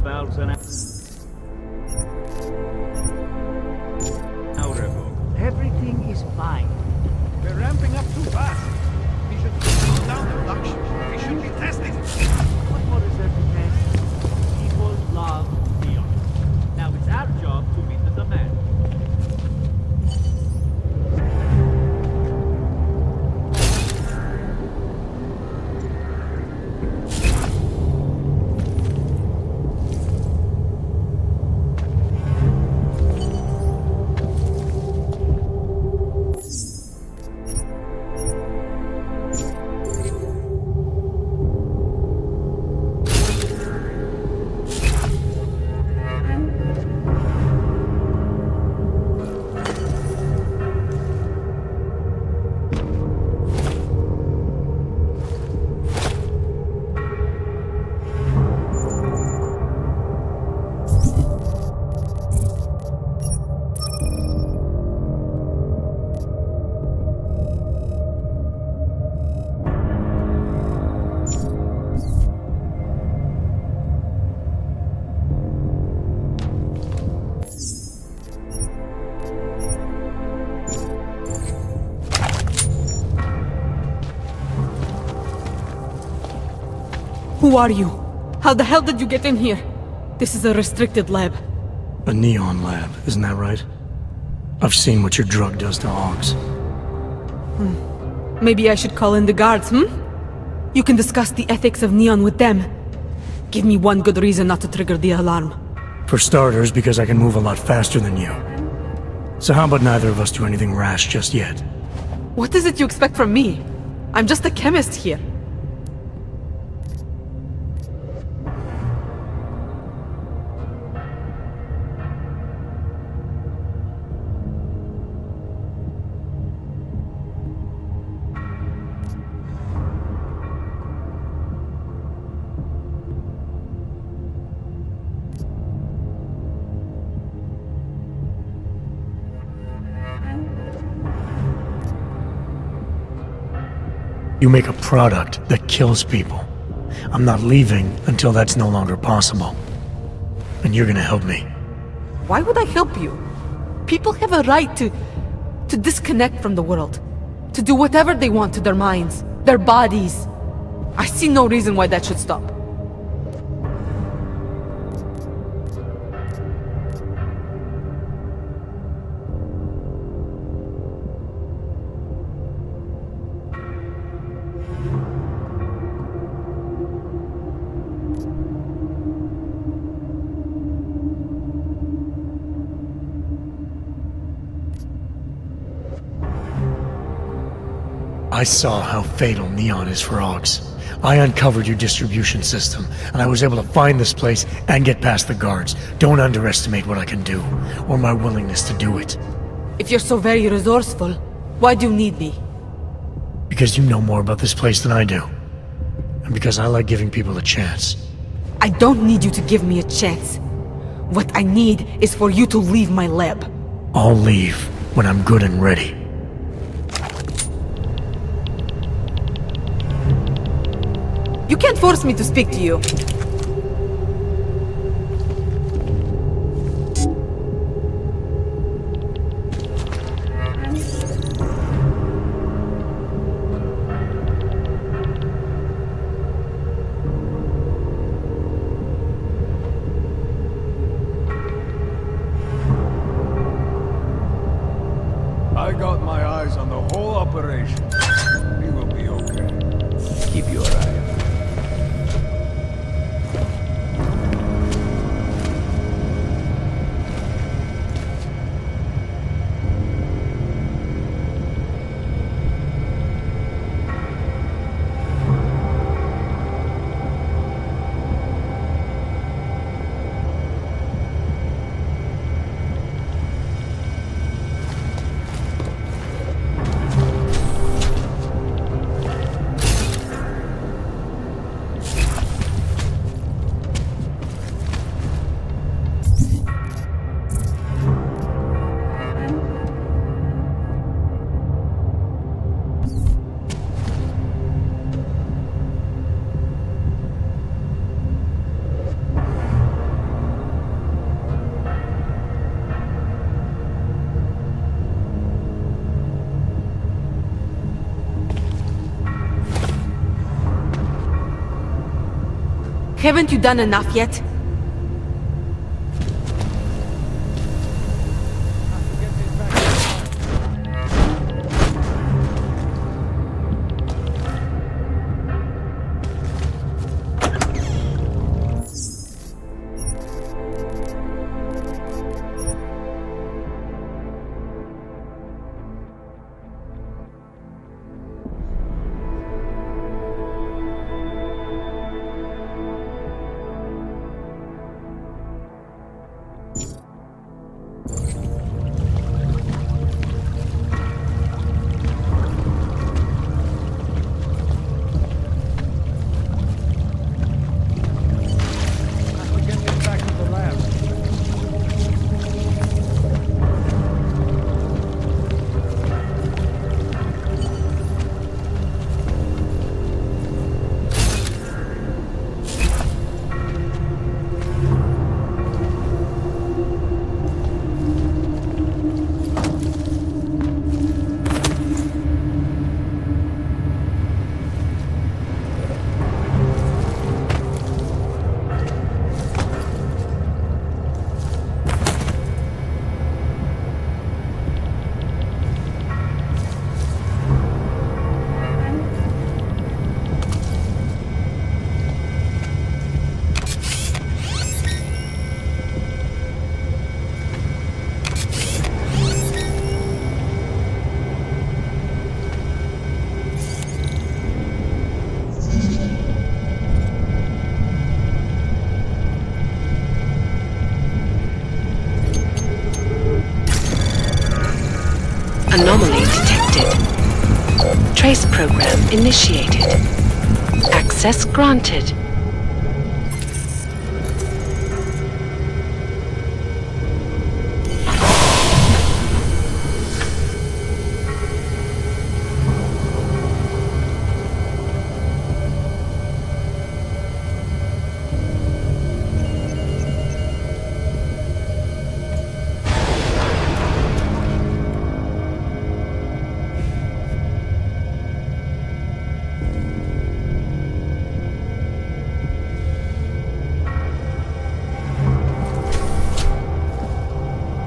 valves and everything is fine. We're ramping up too fast. We should slow down the production. We should be testing. What more is there to test? People love Leon. Now it's our job to meet the demand. Who are you? How the hell did you get in here? This is a restricted lab. A neon lab, isn't that right? I've seen what your drug does to Augs. Maybe I should call in the guards, You can discuss the ethics of neon with them. Give me one good reason not to trigger the alarm. For starters, because I can move a lot faster than you. So how about neither of us do anything rash just yet? What is it you expect from me? I'm just a chemist here. You make a product that kills people. I'm not leaving until that's no longer possible. And you're gonna help me. Why would I help you? People have a right to disconnect from the world. To do whatever they want to their minds, their bodies. I see no reason why that should stop. I saw how fatal neon is for Augs. I uncovered your distribution system, and I was able to find this place and get past the guards. Don't underestimate what I can do, or my willingness to do it. If you're so very resourceful, why do you need me? Because you know more about this place than I do. And because I like giving people a chance. I don't need you to give me a chance. What I need is for you to leave my lab. I'll leave when I'm good and ready. You can't force me to speak to you. I got my eyes on the whole operation. We will be okay. Keep your eye on. Haven't you done enough yet? Trace program initiated. Access granted.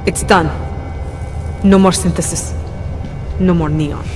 It's done. No more synthesis. No more neon.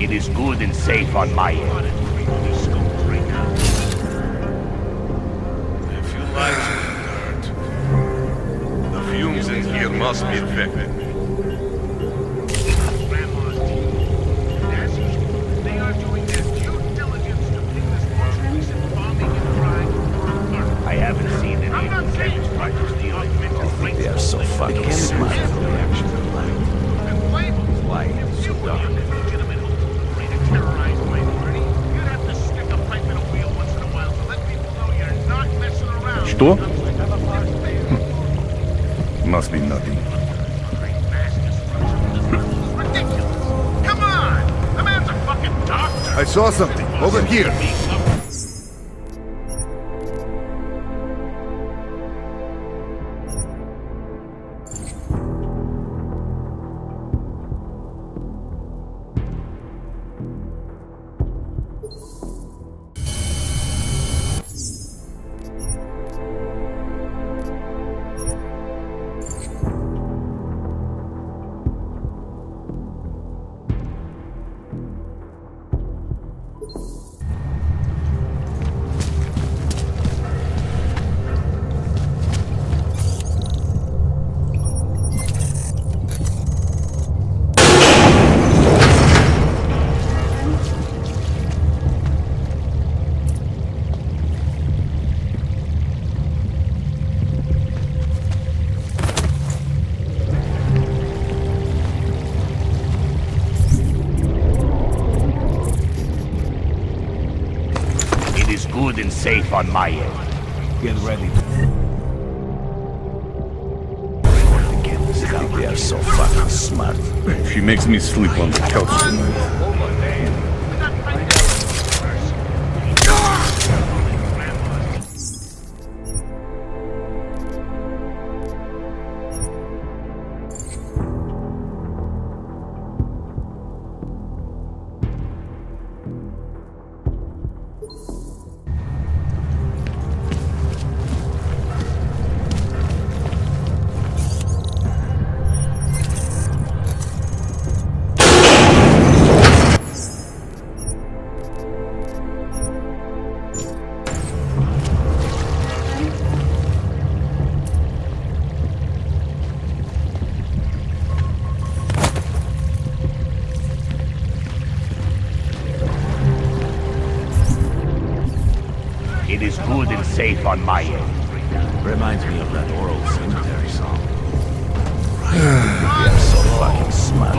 It is good and safe on my end. If you lie to the dirt, the fumes in here must be thick. I haven't seen any of the same structures dealing with They are so fucking smart. Why is so dark? Что? Must be nothing. I saw something. Over here. good and safe on my end. Get ready. They are so fucking smart. She makes me sleep on the couch tonight. It is good and safe on my end. Reminds me of that oral cemetery song. They are so fucking smart.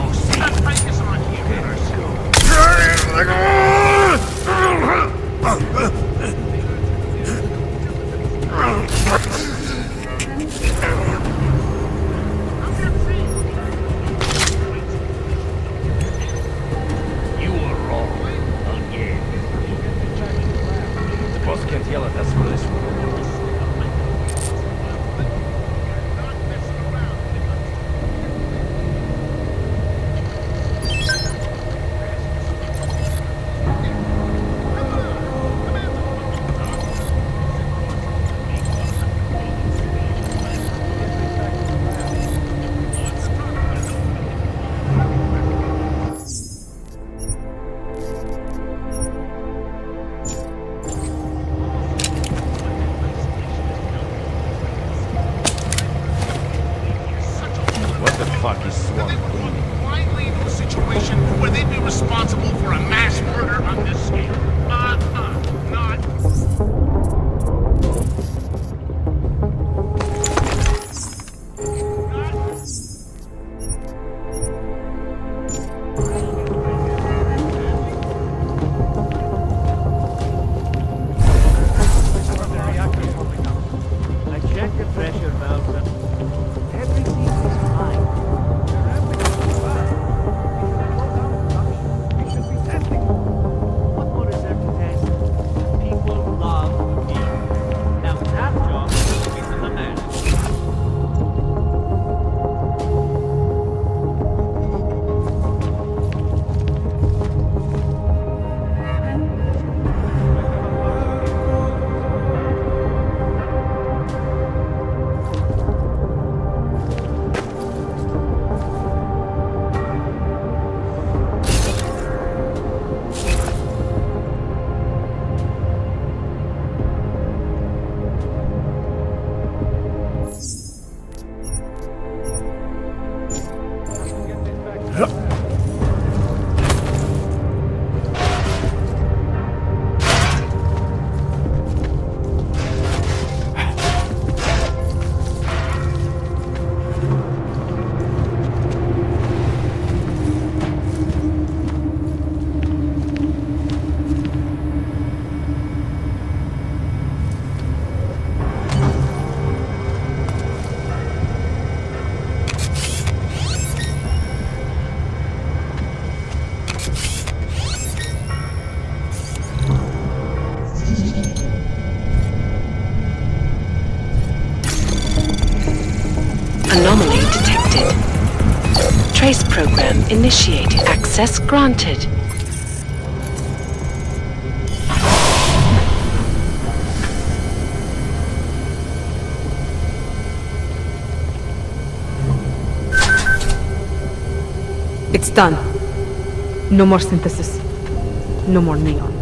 You were wrong again. The boss can't yell at us for this one. the fuck is swamp cleaning? Blindly into a situation where they'd be responsible for a mass murder on this scale. Not. I checked the pressure valve and everything is fine. What more is there to test? People love me. Now that job is to the manager. Anomaly detected. Trace program initiated. Access granted. It's done. No more synthesis. No more neon.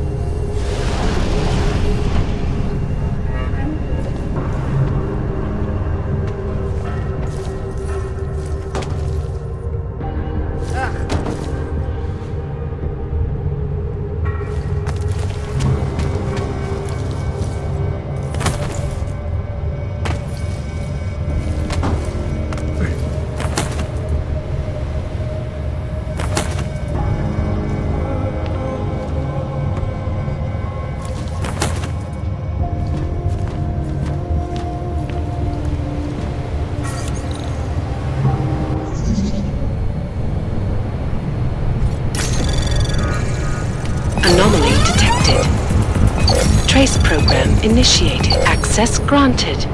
Anomaly detected. Trace program initiated. Access granted.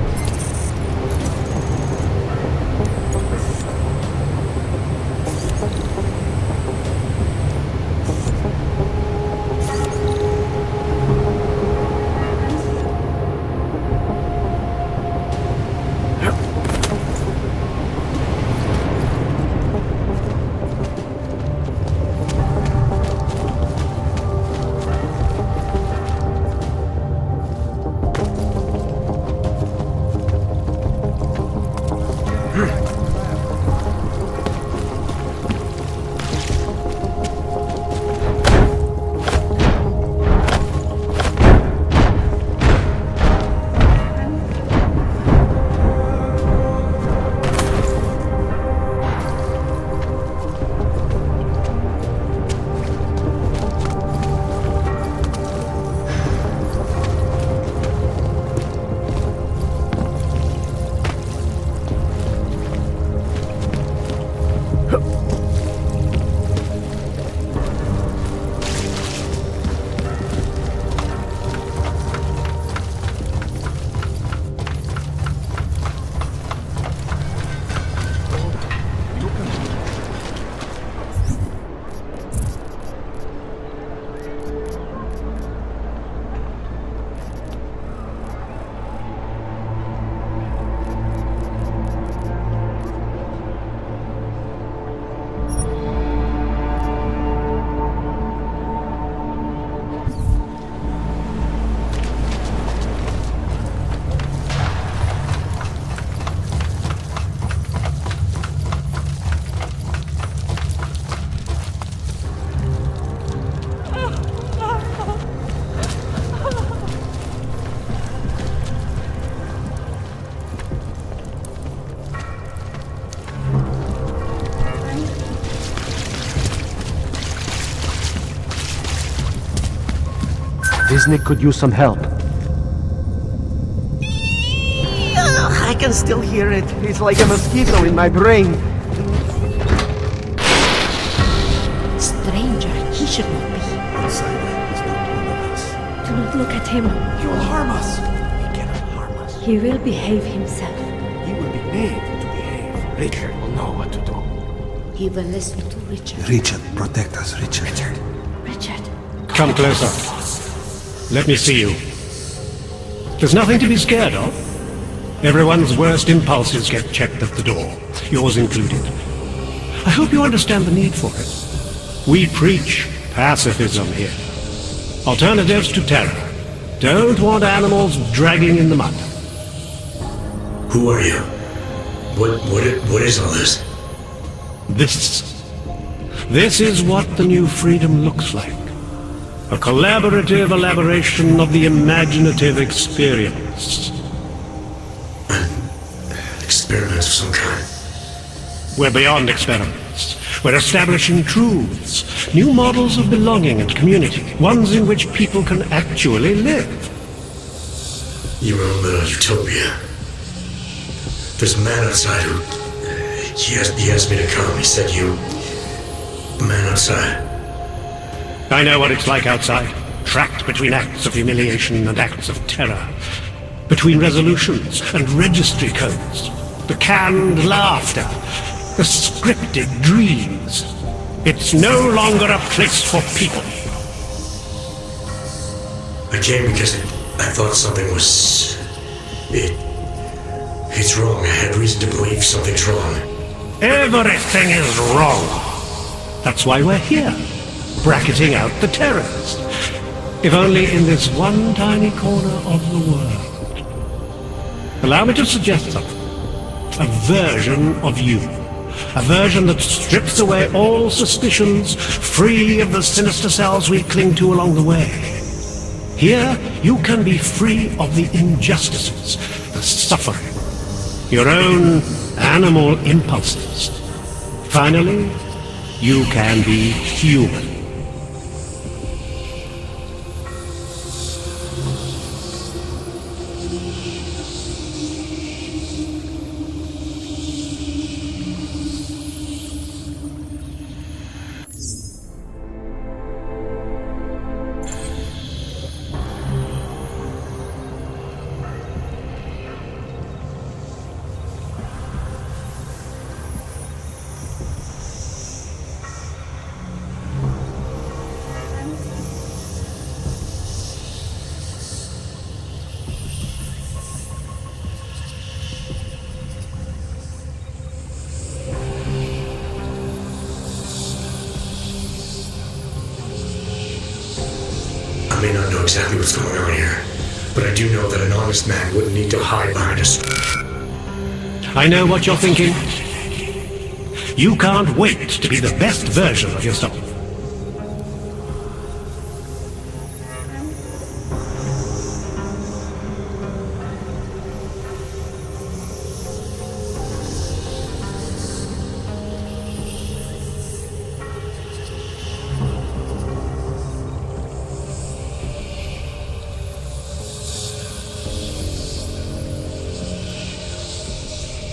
Visnik could use some help. I can still hear it. It's like a mosquito in my brain. Stranger, he should not be. Outside, he's not one of us. Do not look at him. He will harm us. He cannot harm us. He will behave himself. He will be made to behave. Richard will know what to do. He will listen to Richard. Richard, protect us, Richard. Richard. Come closer. Let me see you. There's nothing to be scared of. Everyone's worst impulses get checked at the door, yours included. I hope you understand the need for it. We preach pacifism here. Alternatives to terror. Don't want animals dragging in the mud. Who are you? What is all this? This is what the new freedom looks like. A collaborative elaboration of the imaginative experience. Experiment of some kind. We're beyond experiments. We're establishing truths, new models of belonging and community, ones in which people can actually live. Your own little utopia. There's a man outside who... He asked me to come. He said you... The man outside. I know what it's like outside. Trapped between acts of humiliation and acts of terror. Between resolutions and registry codes. The canned laughter. The scripted dreams. It's no longer a place for people. I came because I thought something was... It's wrong. I had reason to believe something's wrong. Everything is wrong. That's why we're here. Bracketing out the terrorists. If only in this one tiny corner of the world. Allow me to suggest something. A version of you. A version that strips away all suspicions, free of the sinister cells we cling to along the way. Here, you can be free of the injustices, the suffering, your own animal impulses. Finally, you can be human. I may not know exactly what's going on here, but I do know that an honest man wouldn't need to hide behind us. I know what you're thinking. You can't wait to be the best version of yourself.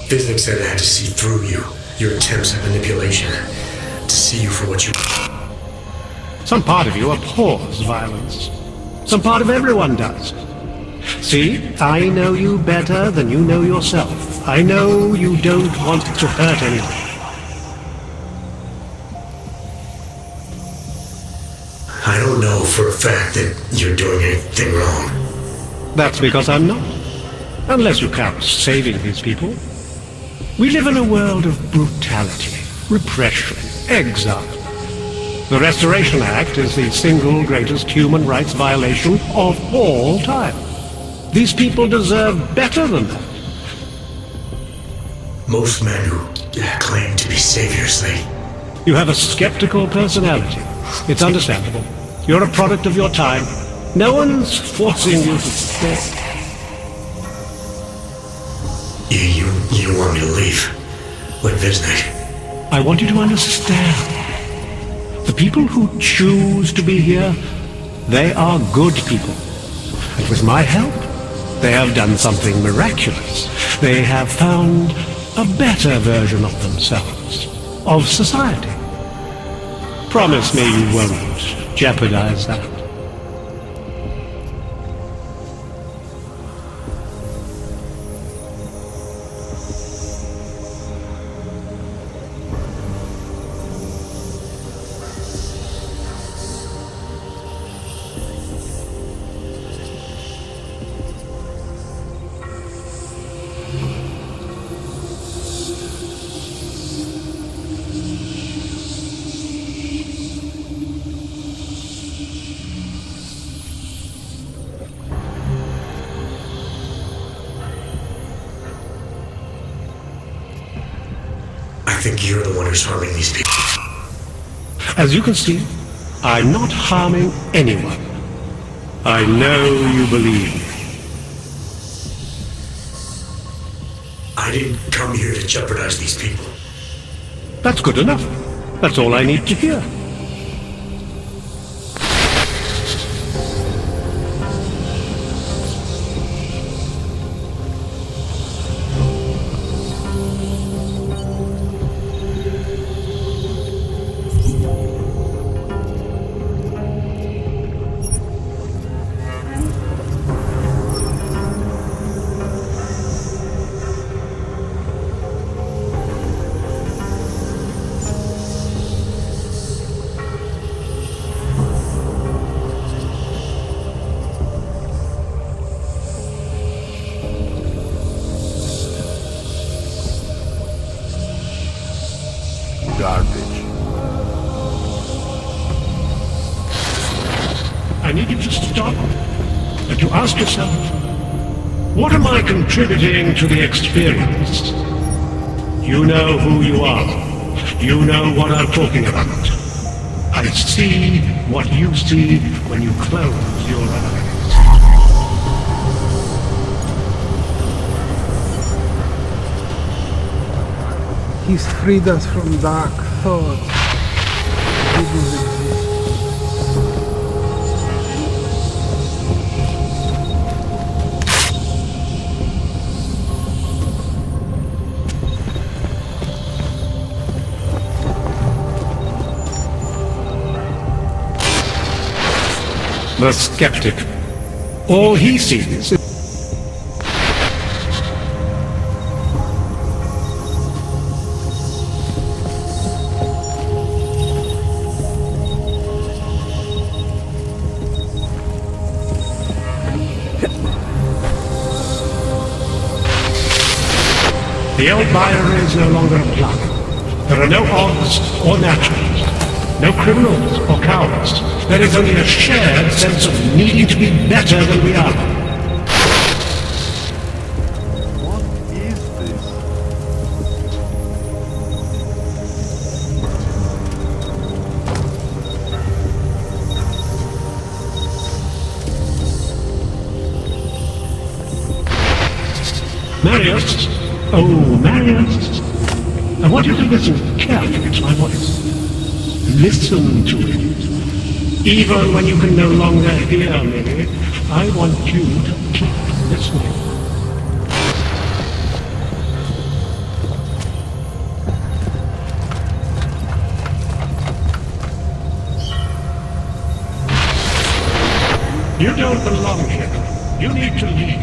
Visnik said I had to see through you, your attempts at manipulation, to see you for what you... Some part of you abhors violence. Some part of everyone does. See, I know you better than you know yourself. I know you don't want to hurt anyone. I don't know for a fact that you're doing anything wrong. That's because I'm not. Unless you count saving these people. We live in a world of brutality, repression, exile. The Restoration Act is the single greatest human rights violation of all time. These people deserve better than that. Most men who claim to be saviors, they... You have a skeptical personality. It's understandable. You're a product of your time. No one's forcing you to stay. You want me to leave? Like Visnik? I want you to understand. The people who choose to be here They are good people. And with my help, they have done something miraculous. They have found a better version of themselves, of society. Promise me you won't jeopardize that. I think you're the one who's harming these people. As you can see, I'm not harming anyone. I know you believe me. I didn't come here to jeopardize these people. That's good enough. That's all I need to hear. Garbage. I need you to stop and to ask yourself, what am I contributing to the experience? You know who you are. You know what I'm talking about. I see what you see when you close your eyes. He's freed us from dark thoughts. Didn't exist. The skeptic. All he sees is the old binary is no longer applied. There are no odds or naturals, no criminals or cowards. There is only a shared sense of needing to be better than we are. What is this? Marius? Oh, Marius. I want you to listen carefully to my voice. Listen to it. Even when you can no longer hear me, I want you to keep listening. You don't belong here. You need to leave.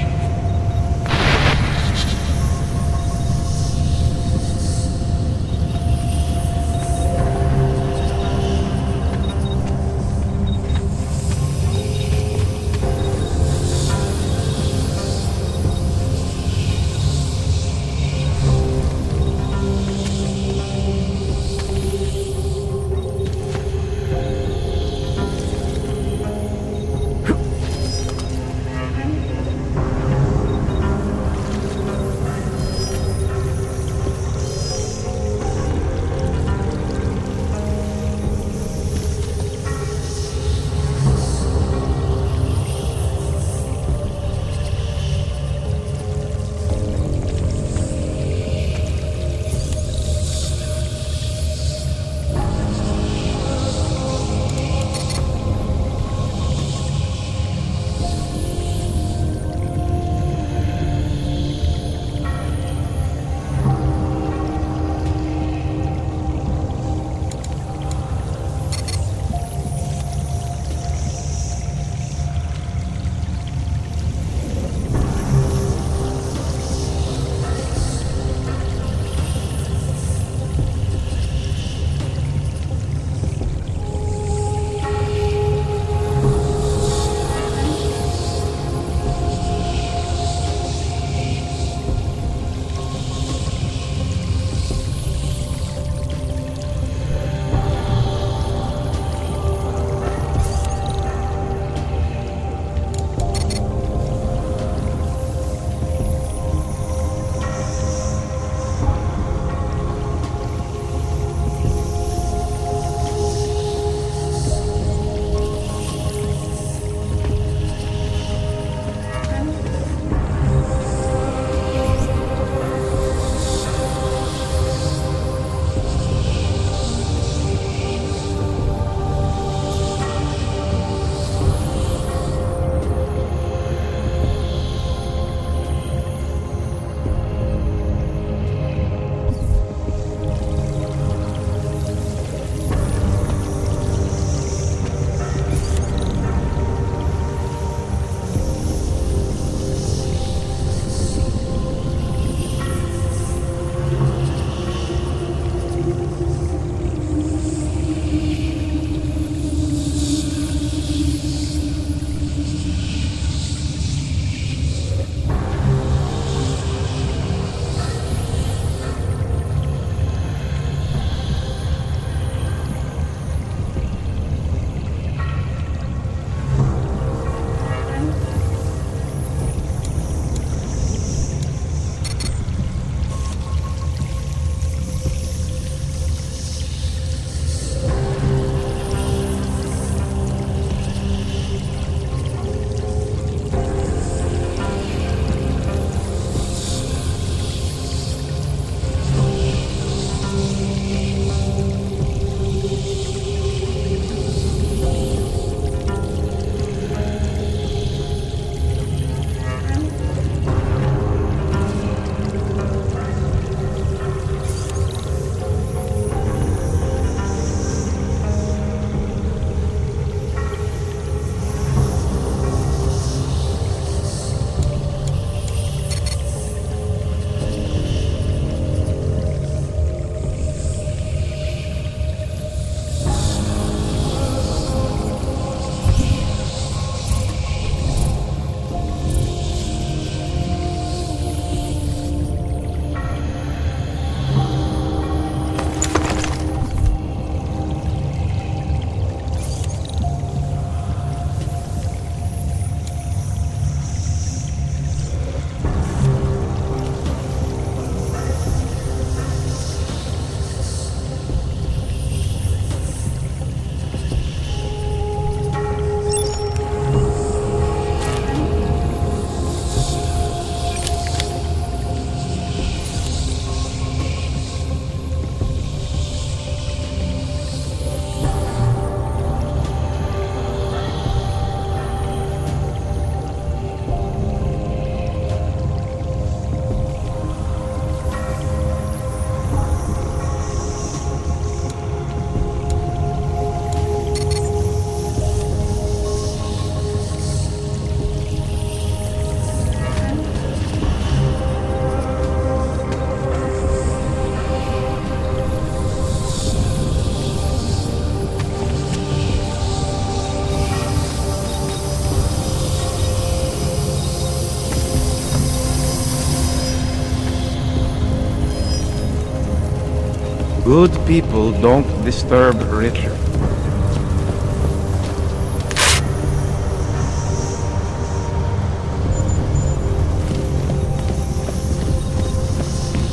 Good people don't disturb Richard.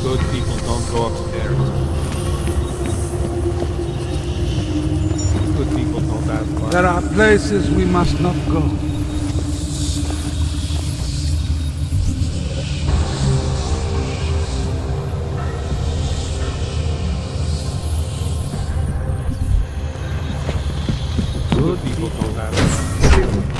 Good people don't go upstairs. Good people don't ask why. There are places we must not go. Good people don't ask why.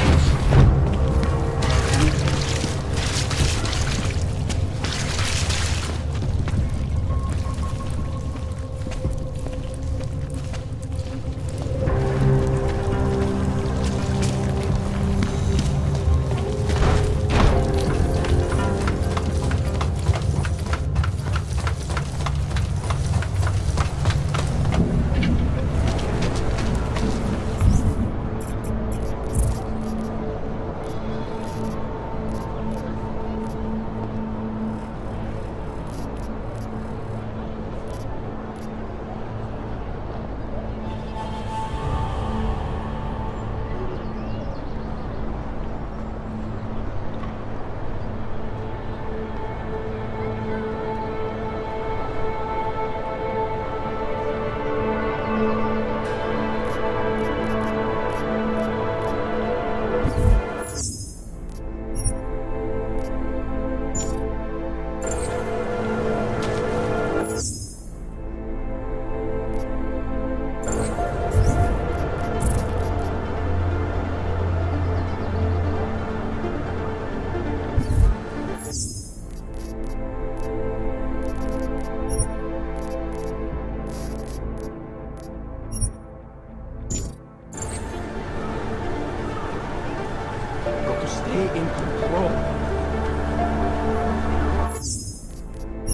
Got to stay in control.